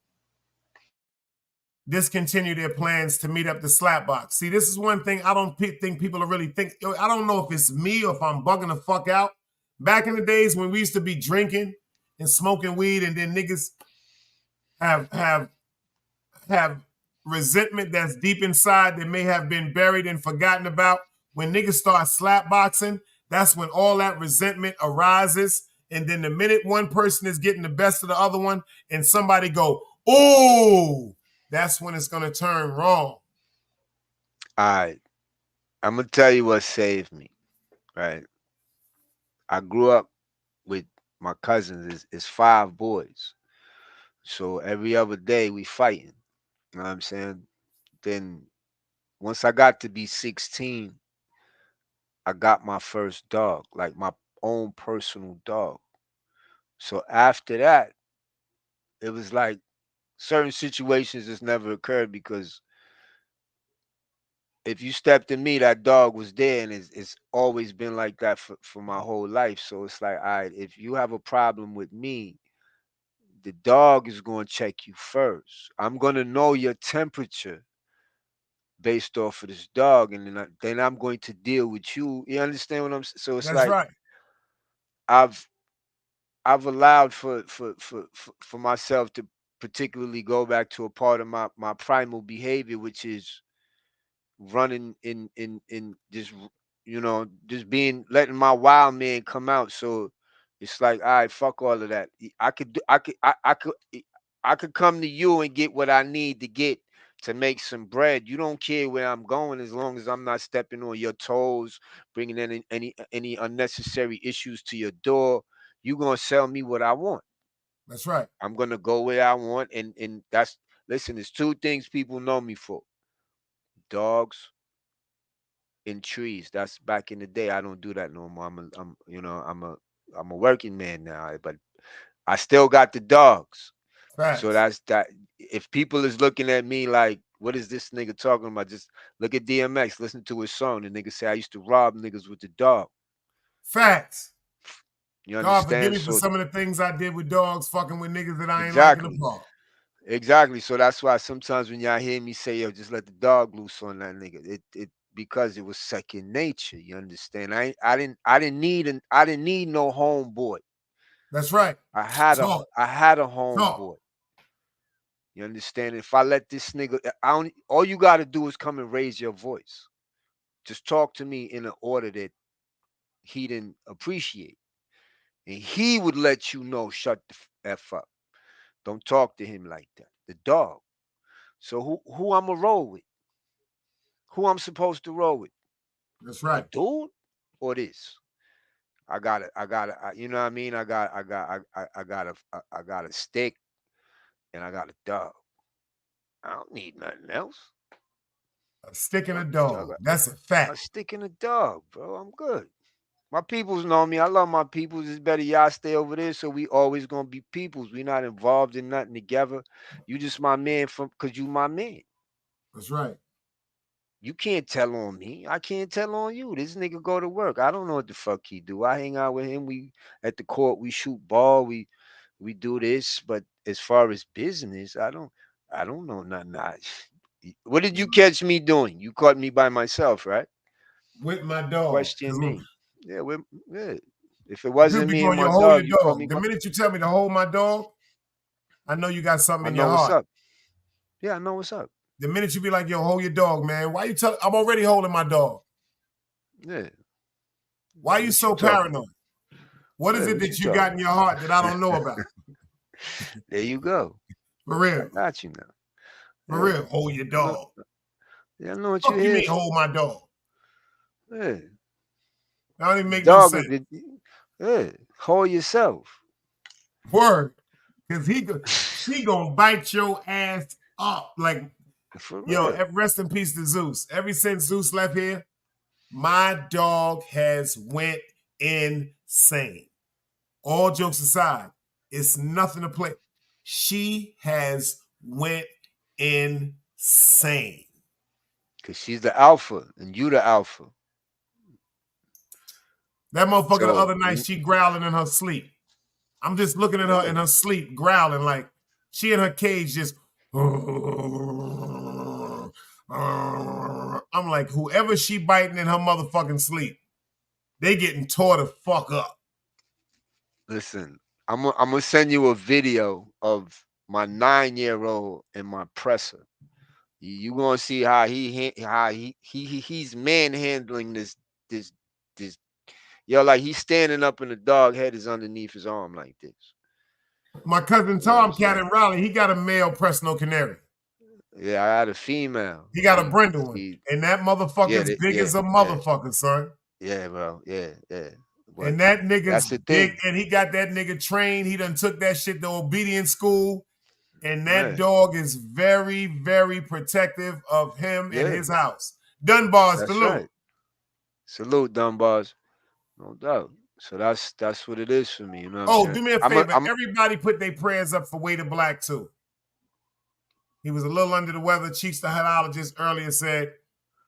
their plans to meet up the Slapbox. See, this is one thing I don't think people are really think. I don't know if it's me or if I'm bugging the fuck out. Back in the days when we used to be drinking and smoking weed, and then niggas have resentment that's deep inside that may have been buried and forgotten about. When niggas start slapboxing, that's when all that resentment arises. And then the minute one person is getting the best of the other one and somebody go, oh, that's when it's going to turn wrong. All right. I'm going to tell you what saved me, right? I grew up with my cousins. It's 5 boys. So every other day we fighting. You know what I'm saying? Then once I got to be 16, I got my first dog, like my own personal dog. So after that, it was like certain situations just never occurred, because if you stepped in me, that dog was there, and it's always been like that for my whole life. So it's like, all right, if you have a problem with me, the dog is going to check you first. I'm going to know your temperature based off of this dog, and then I'm going to deal with you. You understand what I'm saying? So it's That's like right. I've allowed for myself to particularly go back to a part of my primal behavior, which is running in just, just letting my wild man come out. So it's like, all right, fuck all of that. I could come to you and get what I need to get to make some bread. You don't care where I'm going, as long as I'm not stepping on your toes, bringing in any unnecessary issues to your door. You gonna sell me what I want. That's right. I'm gonna go where I want, and that's, listen. There's 2 things people know me for: dogs in trees. That's back in the day. I don't do that no more. I'm a working man now, but I still got the dogs. Facts. So that's that. If people is looking at me like, what is this nigga talking about? Just look at DMX, listen to his song. The nigga say, I used to rob niggas with the dog. Facts. You God forgive understand? me for So some of the things I did with dogs fucking with niggas that I ain't liking exactly. the park. Exactly. So that's why sometimes when y'all hear me say, yo, just let the dog loose on that nigga, it because it was second nature. You understand? I didn't need no homeboy. That's right. I had a Talk. homeboy. You understand? If I let this nigga, all you gotta do is come and raise your voice. Just talk to me in an order that he didn't appreciate. And he would let you know, shut the F up. Don't talk to him like that. The dog. So who I'm going to roll with? Who I'm supposed to roll with? That's The right. dude or this? You know what I mean? I got a stick and I got a dog. I don't need nothing else. A stick and a I dog. got That's a a fact. stick and a dog, bro. I'm good. My peoples know me. I love my peoples. It's better y'all stay over there, so we always gonna be peoples. We not involved in nothing together. You just my man cause you my man. That's right. You can't tell on me. I can't tell on you. This nigga go to work. I don't know what the fuck he do. I hang out with him. We at the court. We shoot ball. We do this. But as far as business, I don't know nothing. What did you catch me doing? You caught me by myself, right? With my dog. Question me. Yeah, yeah. If it People wasn't be me and going, my yo, hold dog, your you caught me dog. The by. minute you tell me to hold my dog, I know you got something I in your know what's heart. up. Yeah, I know what's up. The minute you be like, yo, hold your dog, man. Why you tell? I'm already holding my dog. Yeah. Why you What so you talking paranoid? What is Yeah, it what that you you got talking in your heart that I don't know about? There you go. For I real. got you now. For Yeah. real. Hold your I know, dog. yeah, I know what Fuck you're you here mean for. hold my dog? Yeah. That don't even make no Dog, sense. yeah. Hold yourself. Word. Cause she gonna bite your ass up. Like, For yo, real. rest in peace to Zeus. Ever since Zeus left here, my dog has went insane. All jokes aside, it's nothing to play. She has went insane. Cause she's the alpha and you the alpha. That motherfucker the So other night, she growling in her sleep. I'm just looking at her in her sleep, growling like she in her cage just. I'm like, whoever she biting in her motherfucking sleep, they getting tore the fuck up. listen, I'm gonna send you a video of my 9-year-old and my presser. You gonna see how he's manhandling this this yo, like he's standing up and the dog head is underneath his arm like this. My cousin You know what I'm Tom Cat saying? in Raleigh, he got a male Presno Canary. Yeah, I had a female. He got a Brindle one. And that motherfucker's big as a motherfucker, son. Yeah, bro. Yeah. But And that nigga's that's the big, thing. and he got that nigga trained. He done took that shit to obedience school. And that Right. dog is very, very protective of him and Yeah. his house. Dunbar's That's salute. right. Salute, Dunbars. No doubt. So that's what it is for me. You know what I'm saying? Do me a favor. Everybody put their prayers up for Waiter Black, too. He was a little under the weather. Chiefs, the headologist, earlier said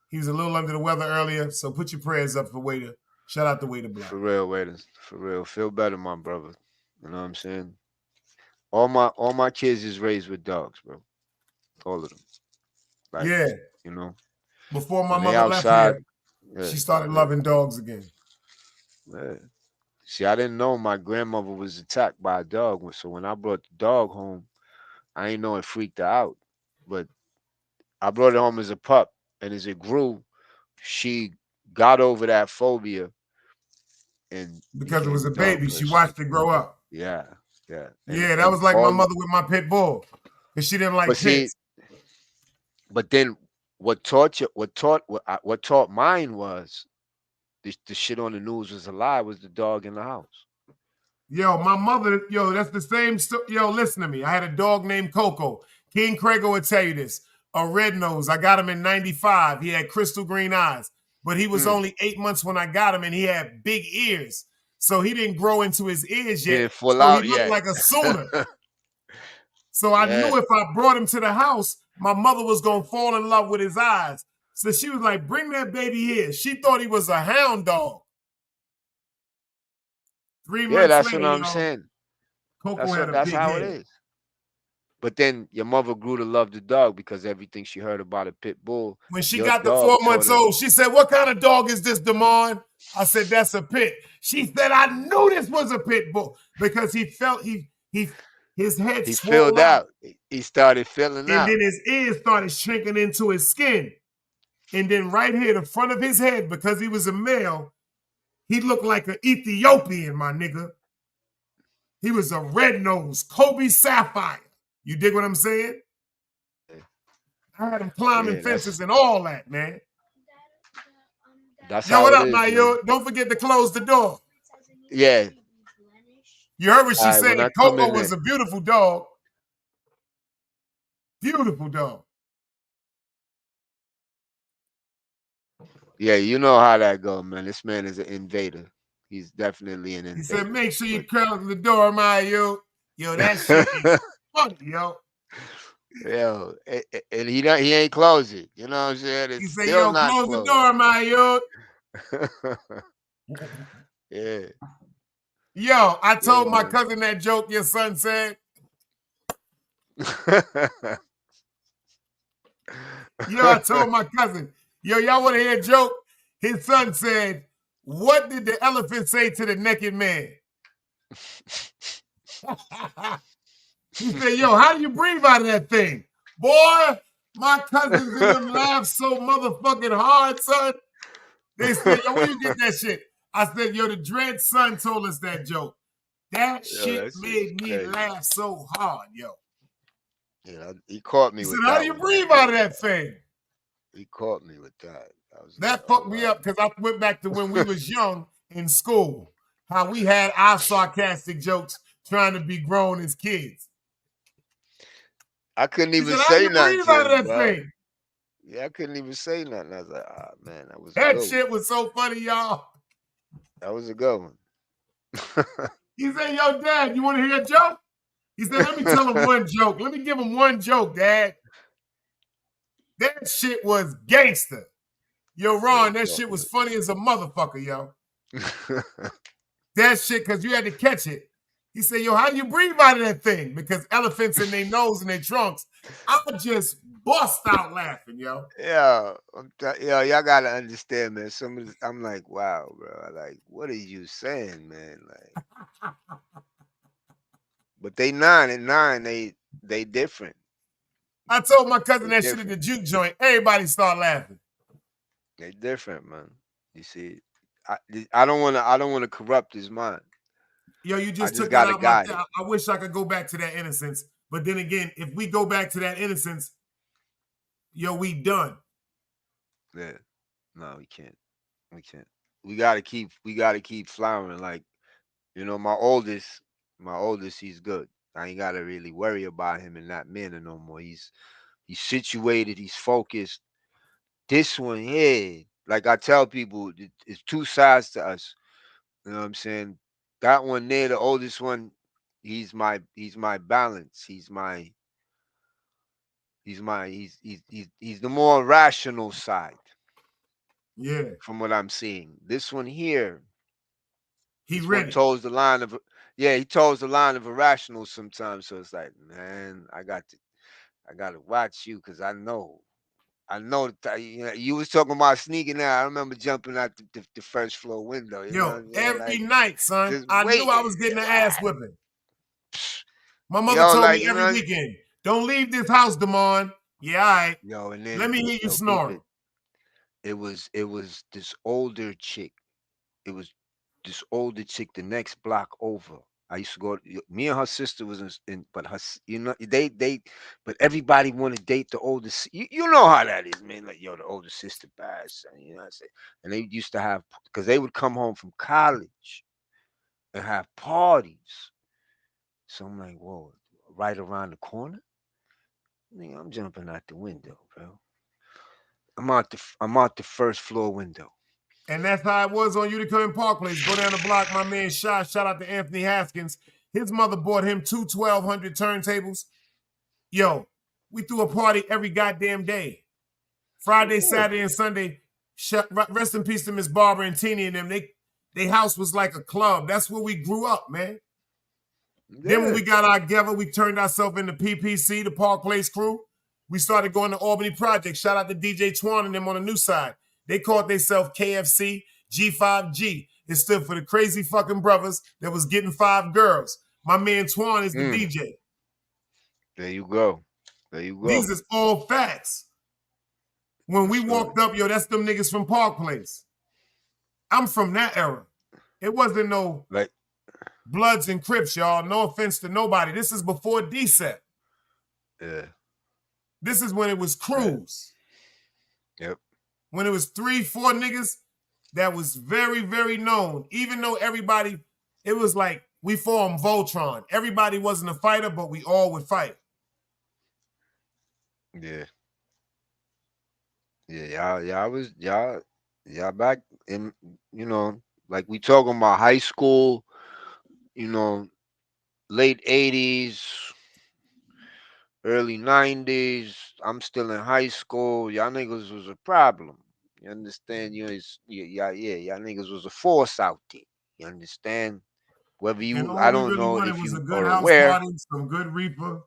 he was a little under the weather earlier. So put your prayers up for Waiter. Shout out to Waiter Black. For real, Waiters. For real. Feel better, my brother. You know what I'm saying? All my kids is raised with dogs, bro. All of them. Like, yeah. You know. Before my When they mother left outside, here, she started loving dogs again. Yeah. See, I didn't know my grandmother was attacked by a dog. So when I brought the dog home, I didn't know it freaked her out. But I brought it home as a pup. And as it grew, she got over that phobia and because it became was a a dog baby. She person. watched it grow up. Yeah. Yeah, that was like my mother with my pit bull. Because she didn't like pits. See, but then what taught mine was the shit on the news was a lie, was the dog in the house. Yo, my mother, that's the same. Listen to me. I had a dog named Coco. King Craig would tell you this. A red nose. I got him in 95. He had crystal green eyes. But he was only 8 months when I got him, and he had big ears. So he didn't grow into his ears yet. Didn't full so out he looked yet. like a Sooner. So I knew if I brought him to the house, my mother was going to fall in love with his eyes. So she was like, bring that baby here. She thought he was a hound dog. 3 months that's later, what I'm saying. Coco had a That's big how head. it is. But then your mother grew to love the dog because everything she heard about a pit bull. When she got to 4 months old, she said, what kind of dog is this, Damon? I said, that's a pit. She said, I knew this was a pit bull because he felt his head filled out. He started filling out. And then his ears started shrinking into his skin. And then right here, the front of his head, because he was a male, he looked like an Ethiopian, my nigga. He was a red-nosed Kobe Sapphire. You dig what I'm saying? I had him climbing fences and all that, man. That's Yo, how what it up, is, Mayo? Don't forget to close the door. Yeah. You heard what she said. Coco was a a beautiful dog. Beautiful dog. Yeah, you know how that go, man. This man is an invader. He's definitely an invader. He said, make sure you close the door, Mayo. Yo, that shit is funny, yo. Yo, and he ain't close it. You know what I'm saying? It's he said, still yo, not close closed. the door, Mayo. Yeah. Yo, I told my cousin that joke your son said. Yo, I told my cousin, yo, y'all want to hear a joke? His son said, what did the elephant say to the naked man? He said, yo, how do you breathe out of that thing? Boy, my cousins and them laughed so motherfucking hard, son. They said, yo, where you get that shit? I said, yo, the Dread son told us that joke. That shit made me laugh so hard, yo. Yeah, he caught me He with said, that. how do you breathe out of that thing? He caught me with that. That fucked me up because I went back to when we was young in school, how we had our sarcastic jokes trying to be grown as kids. I couldn't even said, say nothing breathe to out of him, that bro. thing? Yeah, I couldn't even say nothing. I was like, ah, man, that was That good. shit was so funny, y'all. That was a good one. He said, yo, Dad, you want to hear a joke? He said, let me tell him one joke. Let me give him one joke, Dad. That shit was gangster. Yo, Ron, that shit was funny as a motherfucker, yo. That shit, because you had to catch it. He said, yo, how do you breathe out of that thing? Because elephants in their nose and their trunks. I just bust out laughing, yo. Yeah, y'all gotta understand, man. I'm like, wow, bro. Like, what are you saying, man? Like, but they 9 and 9. They different. I told my cousin that shit at the juke joint. Everybody start laughing. They different, man. You see, I don't want to corrupt his mind. Yo, you just took gotta that out guide my. it. I wish I could go back to that innocence, but then again, if we go back to that innocence, yo, we done. Yeah, no, we can't. We can't. We gotta keep flowering. Like, you know, my oldest, he's good. I ain't gotta really worry about him in that manner no more. He's situated. He's focused. This one here, like I tell people, it's two sides to us. You know what I'm saying? That one there, the oldest one, he's my balance. He's the more rational side. Yeah. From what I'm seeing. This one here, he toes the line of irrational sometimes. So it's like, man, I got to watch you because I know that, you was talking about sneaking out. I remember jumping out the first floor window. You know what I'm saying? Every like, night, son, I knew I was getting an ass whipping. My mother told me every weekend, don't leave this house, Damon. Yeah, all right. Yo, and then let me hear you snoring. It was this older chick. It was this older chick the next block over. I used to go. Me and her sister was in, but her, but everybody want to date the older. You know how that is, man. Like, yo, the older sister bad, son. You know what I say? And they used to have, because they would come home from college and have parties. So I'm like, whoa, right around the corner. Nigga, I'm jumping out the window, bro. I'm out the first floor window. And that's how it was on Utica and Park Place. Go down the block, my man shout out to Anthony Haskins. His mother bought him 2 1200 turntables. Yo, we threw a party every goddamn day. Friday, Saturday, and Sunday. Rest in peace to Miss Barbara and Teeny and them. They house was like a club. That's where we grew up, man. Yeah. Then when we got our together, we turned ourselves into PPC, the Park Place crew. We started going to Albany Project. Shout out to DJ Twan and them on the new side. They called themselves KFC G5G. It stood for the crazy fucking brothers that was getting 5 girls. My man Twan is the DJ. There you go. These is all facts. When we walked up, yo, that's them niggas from Park Place. I'm from that era. It wasn't no Bloods and Crips, y'all. No offense to nobody. This is before DSEP. Yeah. This is when it was crews. Yep. When it was 3, 4 niggas that was very, very known. Even though everybody, it was like we formed Voltron. Everybody wasn't a fighter, but we all would fight. Yeah. Yeah, y'all back in, you know, like we talking about high school, you know, late 80s, early 90s. I'm still in high school. Y'all niggas was a problem. You understand? Y'all niggas was a force out there. You understand? Whether you, I don't know if was you a good are house aware. Party, some good reefer,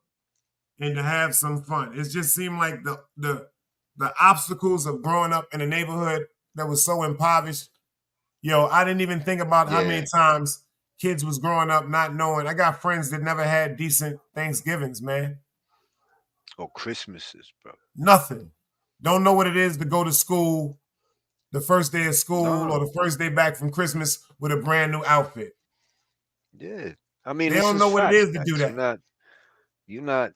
and to have some fun. It just seemed like the the obstacles of growing up in a neighborhood that was so impoverished. Yo, I didn't even think about how many times kids was growing up not knowing. I got friends that never had decent Thanksgivings, man. Or Christmases, bro. Nothing. Don't know what it is to go to school the first day of school or No. the first day back from Christmas with a brand new outfit. Yeah. I mean, They this don't is know what it facts. is to do that. You're not,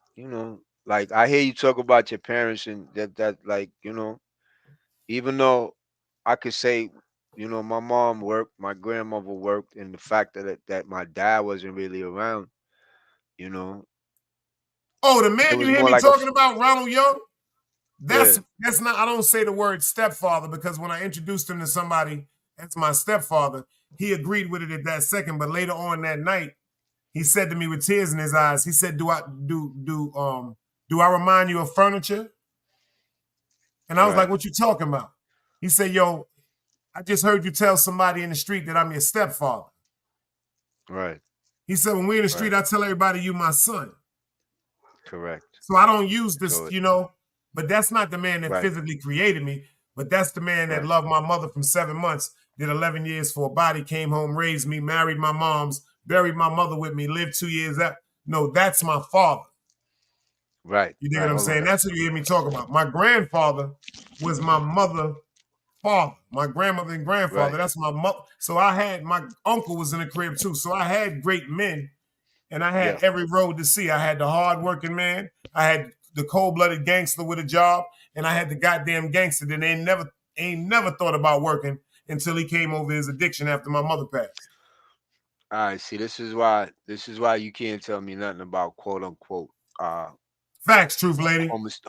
like I hear you talk about your parents and that like, even though I could say, my mom worked, my grandmother worked, and the fact that my dad wasn't really around, you know, Oh, the it man you was hear more me like talking about, Ronald Young? yeah, That's not. I don't say the word stepfather because when I introduced him to somebody as my stepfather, he agreed with it at that second. But later on that night, he said to me with tears in his eyes, he said, "Do I remind you of furniture?" And I was like, right, "What you talking about?" He said, "Yo, I just heard you tell somebody in the street that I'm your stepfather." right, He said, "When we're in the street, right, I tell everybody you my son." correct. So I don't use this, So but that's not the man that right, physically created me, but that's the man that right, loved my mother from 7 months, did 11 years for a body, came home, raised me, married my moms, buried my mother with me, lived 2 years after. No, that's my father. right, You dig what right. I'm Hold saying? on. That's what you hear me talk about. My grandfather was my mother father, my grandmother and grandfather. Right. That's my mother. So my uncle was in the crib too. So I had great men and I had Yeah. every road to see. I had the hardworking man, I had the cold-blooded gangster with a job, and I had the goddamn gangster that ain't never thought about working until he came over his addiction after my mother passed. All right. See, this is why you can't tell me nothing about quote unquote uh Facts, truth, lady. homos-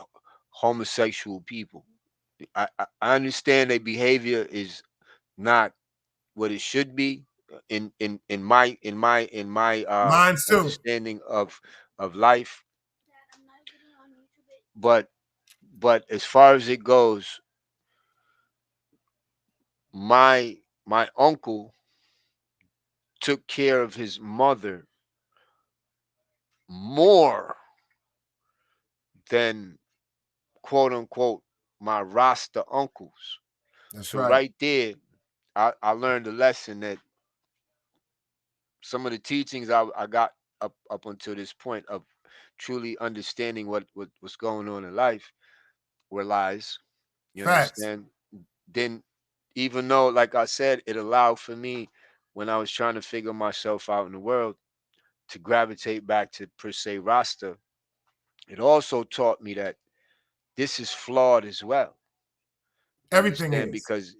homosexual people. I understand their behavior is not what it should be in my Mine's too. understanding of life. But as far as it goes, my uncle took care of his mother more than quote unquote my Rasta uncles. That's So right. right there, I learned a lesson that some of the teachings I got up until this point of truly understanding what's going on in life were lies. You Facts. understand? Then even though, like I said, it allowed for me when I was trying to figure myself out in the world to gravitate back to per se Rasta, it also taught me that this is flawed as well. You Everything understand? is. Because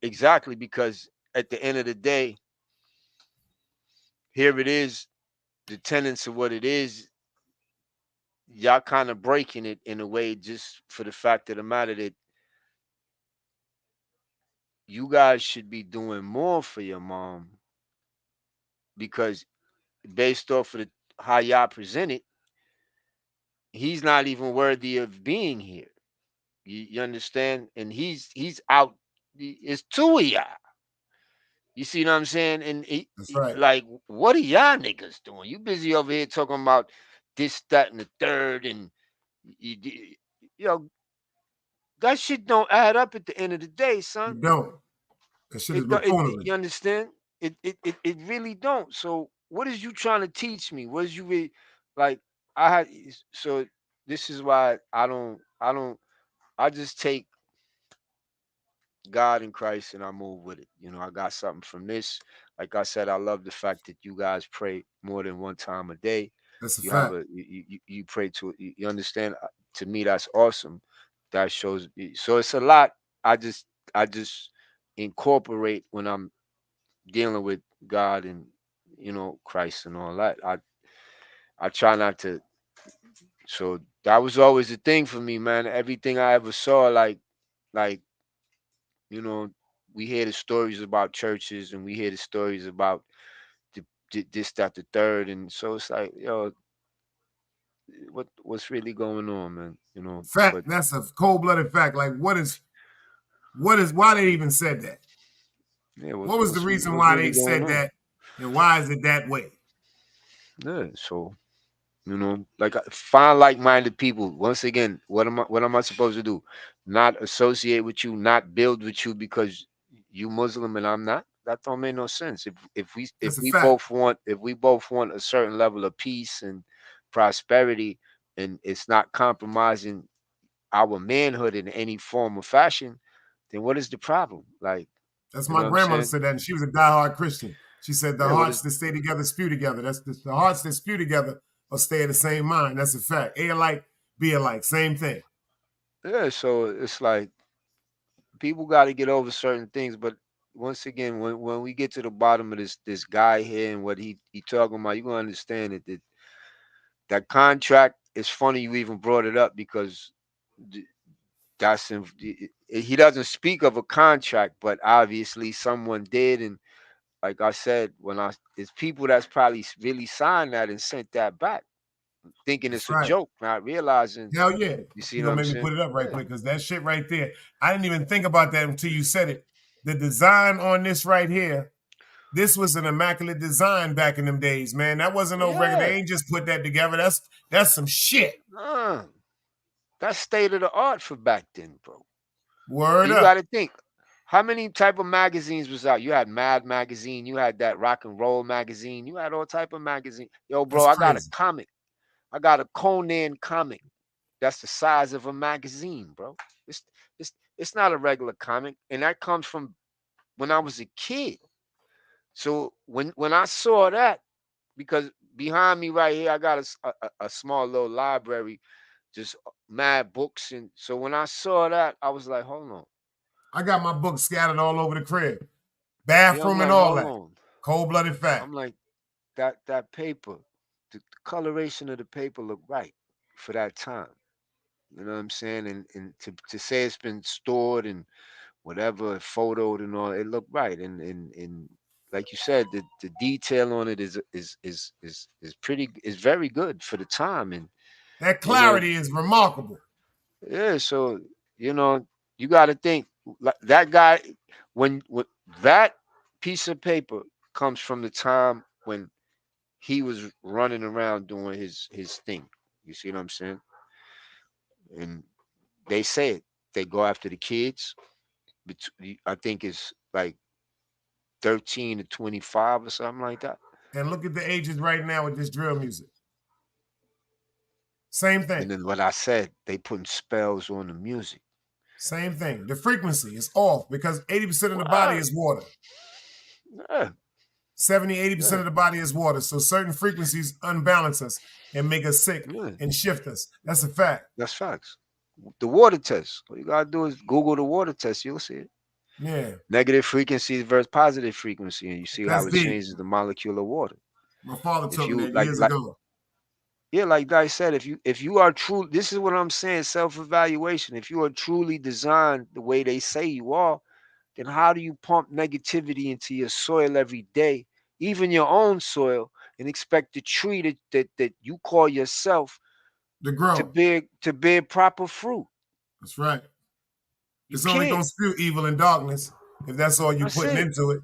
exactly because at the end of the day, here it is, the tenets of what it is. Y'all kind of breaking it in a way just for the fact of the matter that you guys should be doing more for your mom because based off of how y'all present it, he's not even worthy of being here. You understand? And he's out. It's two of y'all. You see what I'm saying? And That's right. like, what are y'all niggas doing? You busy over here talking about this, that, and the third, and you, you you know that shit don't add up at the end of the day, son. You don't. That shit is You buffoonery. understand? It really don't. So what is you trying to teach me? What is you really like? I had so this is why I just take God and Christ and I move with it. I got something from this. Like I said, I love the fact that you guys pray more than one time a day. That's a You have fact. you pray to you understand. To me, that's awesome. That shows. So it's a lot. I just incorporate when I'm dealing with God and Christ and all that. I try not to. So that was always the thing for me, man. Everything I ever saw, like you know, we hear the stories about churches and we hear the stories about this, that, the third, and so it's like, yo, what's really going on, man? But Fact. That's a cold-blooded fact. Like, why they even said that? yeah, What was the reason what's why really they going said on? that, and why is it that way? Yeah, so You know, like find like-minded people. Once again, what am I supposed to do? Not associate with you, not build with you because you Muslim and I'm not? That don't make no sense. That's a fact. If we both want a certain level of peace and prosperity, and it's not compromising our manhood in any form or fashion, then what is the problem? Like, That's you know my what I'm grandmother saying? said that, and she was a diehard Christian. She said the Yeah, what hearts is that stay together spew together. That's the hearts that spew together or stay of the same mind. That's a fact. A alike, be alike, same thing. yeah, so it's like people got to get over certain things, but once again, when we get to the bottom of this guy here and what he talking about, you're gonna understand it. That contract is funny you even brought it up because that's he doesn't speak of a contract, but obviously someone did, and like I said, it's people that's probably really signed that and sent that back, thinking That's it's a right. joke, not realizing. Hell yeah. You see You're what gonna I'm make me saying? put it up right Yeah. quick because that shit right there, I didn't even think about that until you said it. The design on this right here, this was an immaculate design back in them days, man. That wasn't no regular. Yeah. They ain't just put that together. That's some shit. That's state of the art for back then, bro. Word You up. got to think, how many type of magazines was out? You had Mad magazine, you had that Rock and Roll magazine, you had all type of magazine. Yo, bro, That's I got a crazy. comic. I got a Conan comic. That's the size of a magazine, bro. It's it's not a regular comic, and that comes from when I was a kid. So when I saw that, because behind me right here, I got a small little library, just mad books, and so when I saw that, I was like, hold on. I got my books scattered all over the crib, Yeah, I'm bathroom, and like, all hold that. on. Cold-blooded fact. I'm like, that paper, the coloration of the paper looked right for that time. You know what I'm saying? And to say it's been stored and whatever, photoed and all, it looked right. And like you said, the detail on it is very good for the time. And That you know, clarity is remarkable. yeah, so you know, you got to think like that guy when that piece of paper comes from the time when he was running around doing his thing. You see what I'm saying? And they say it. They go after the kids. I think it's like 13 to 25 or something like that. And look at the ages right now with this drill music. Same thing. And then what I said, they putting spells on the music. Same thing. The frequency is off because 80% of the body Wow. is water. Yeah. 70, 80% of the body is water. So certain frequencies unbalance us and make us sick and shift us. That's a fact. That's facts. The water test. All you gotta do is Google the water test. You'll see it. Yeah. Negative frequency versus positive frequency, and you see That's how it deep. changes the molecule of water. My father If told me you that years ago. Yeah, like I said, if you are true, this is what I'm saying, self-evaluation. If you are truly designed the way they say you are, then how do you pump negativity into your soil every day, even your own soil, and expect the tree that you call yourself to grow, to bear proper fruit? That's right. It's can't. only gonna spew evil and darkness if that's all you're putting into it.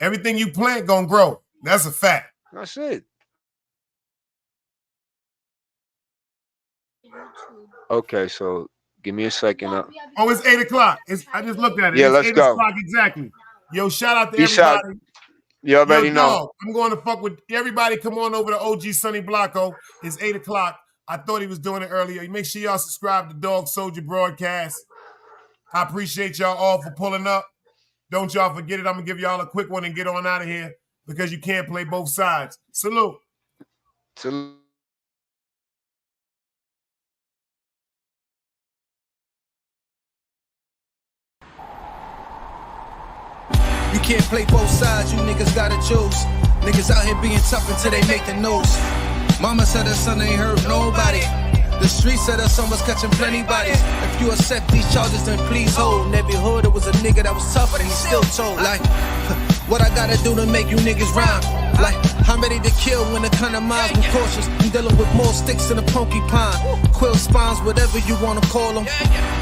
Everything you plant gonna grow. That's a fact. That's it. Okay, so give me a second. Oh, it's 8 o'clock. I just looked at it. Yeah, it's let's 8 go. o'clock exactly. Yo, shout out to everybody. You already know. Dog, I'm going to fuck with everybody. Come on over to OG Sonny Blanco. It's 8 o'clock. I thought he was doing it earlier. Make sure y'all subscribe to Dog Soldier Broadcast. I appreciate y'all all for pulling up. Don't y'all forget it. I'm going to give y'all a quick one and get on out of here because you can't play both sides. Salute. Salute. You can't play both sides, you niggas gotta choose. Niggas out here being tough until they make the news. Mama said her son ain't hurt nobody. The streets said her son was catching plenty bodies. If you accept these charges, then please hold. In every hood, there was a nigga that was tough, but he still told. Like, what I gotta do to make you niggas rhyme? Like, I'm ready to kill when the kind of minds I'm cautious. I'm dealing with more sticks than a porcupine. Quill spines, whatever you wanna call them.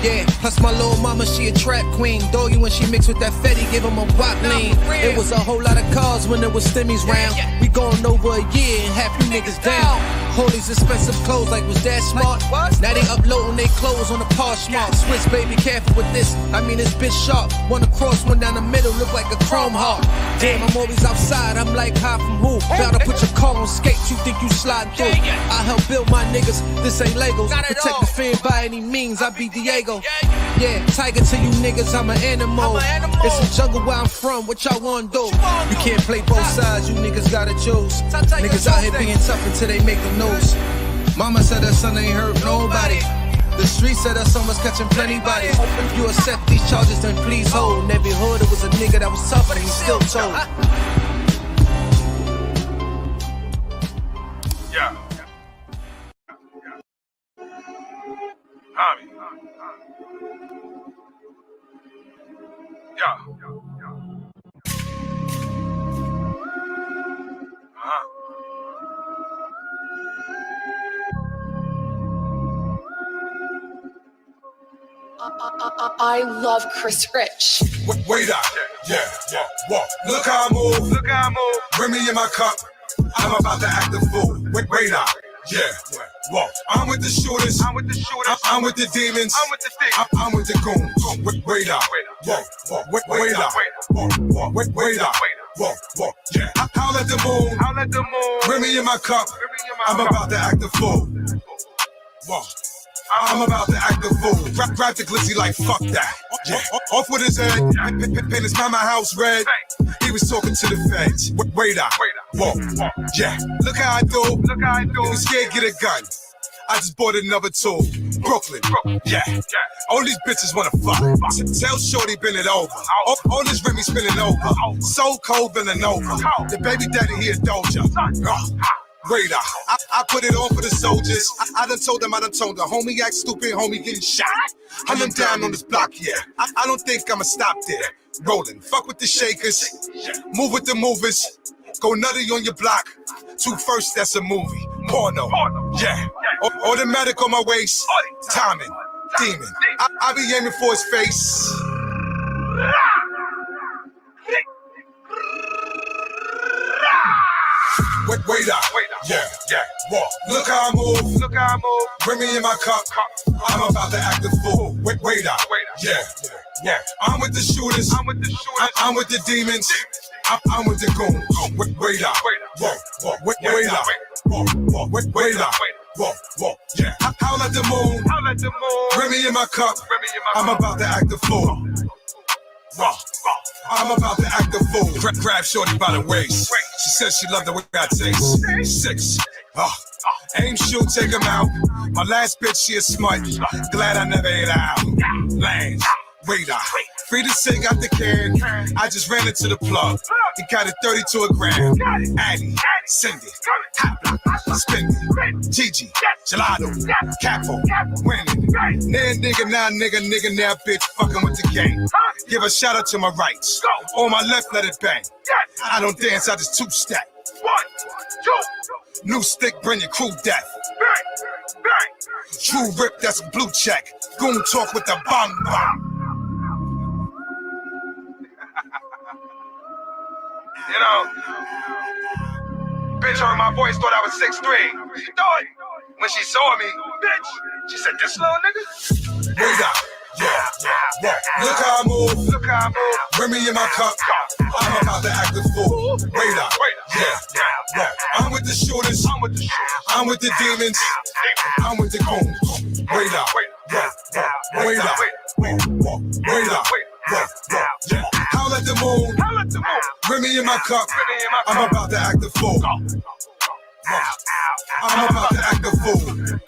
Yeah, plus my little mama, she a trap queen. Doggy when she mixed with that Fetty, give him a wop lean. It was a whole lot of cars when there was stimmies round. We going over a year and half you niggas down. All these expensive clothes, like was that smart? Now they uploading their clothes on the Poshmark. Swiss baby, careful with this. I mean, this bitch sharp. One across, one down the middle, look like a chrome heart. Damn, I'm always outside. I'm like, high from who? Bout to put your car on skates. You think you slide through? I help build my niggas. This ain't Legos. Protect the fan by any means. I be Diego. Yeah, tiger to you niggas. I'm an animal. It's a jungle where I'm from. What y'all wanna do? You can't play both sides. You niggas gotta choose. Niggas out here being tough until they make the news. Mama said her son ain't hurt nobody. The street said her son was catching plenty bodies. If you accept these charges, then please hold. In every hood, it was a nigga that was tough and he still told. Yeah. Tommy. Yeah. I love Chris Rich. Wait up. Yeah. Walk. Look how I move. Bring me in my cup. I'm about to act a fool. Wait up. Yeah. Walk. I'm with the shooters. I'm with the demons. I'm with the goons. Wait up. Walk. Wait up. Walk. Wait up. Walk. Yeah. Howl at the moon. Bring me in my cup. I'm about to act a fool. Walk. I'm about to act a fool. Grab the glizzy like fuck that. Yeah. Off with his head. Paint his mama house red. He was talking to the feds. Wait up. Walk. Yeah. Look how I do. If you scared, get a gun. I just bought another tool. Brooklyn. Yeah. All these bitches wanna fuck. Tell Shorty bend it over. All this Remy spinning over. So cold bending over. The baby daddy here Doja. Radar. I put it on for the soldiers. I done told them, homie act stupid, homie getting shot. I done down on this block, yeah. I don't think I'ma stop there. Rolling, fuck with the shakers, move with the movers, go nutty on your block. 2 first, that's a movie. Porno, yeah. Automatic on my waist, timing, demon. I be aiming for his face. Wait up. Yeah. Walk. Look how I move. Bring me in my cup. I'm about to act a fool. Wait up. Yeah. I'm with the shooters. I'm with the demons. I'm with the goons. Wait up. Walk. Wait up. Wait up. Walk. Yeah. Howl at the moon. Bring me in my cup. I'm about to act a fool. Walk. I'm about to act a fool. Grab Shorty by the waist. She says she loved the way I taste. 6. Aim, shoot, take him out. My last bitch, she a smut. Glad I never ate out. Land. Wait up. Free to sing out the can. I just ran into the plug. He got it 32 a gram. Addy, send it. Hot block, spend it. TG, gelato, capo, winning. Nah nigga, now bitch fucking with the game. Give a shout out to my rights. On my left, let it bang. I don't dance, I just 2-step. 1, 2. New stick, bring your crew death. True rip, that's a blue check. Goon talk with the bang bang. You know, bitch heard my voice, thought I was 6'3". She thought when she saw me, bitch, she said, this little nigga. Wait up. Yeah. Look how I move. Bring me in my cup. I'm about to act a fool. Wait up. Yeah. I'm with the shooters. I'm with the demons. I'm with the goons. Wait up. Wait up. Yeah. Howl at the moon. Bring me in my cup. I'm about to act a fool. I'm about to act a fool.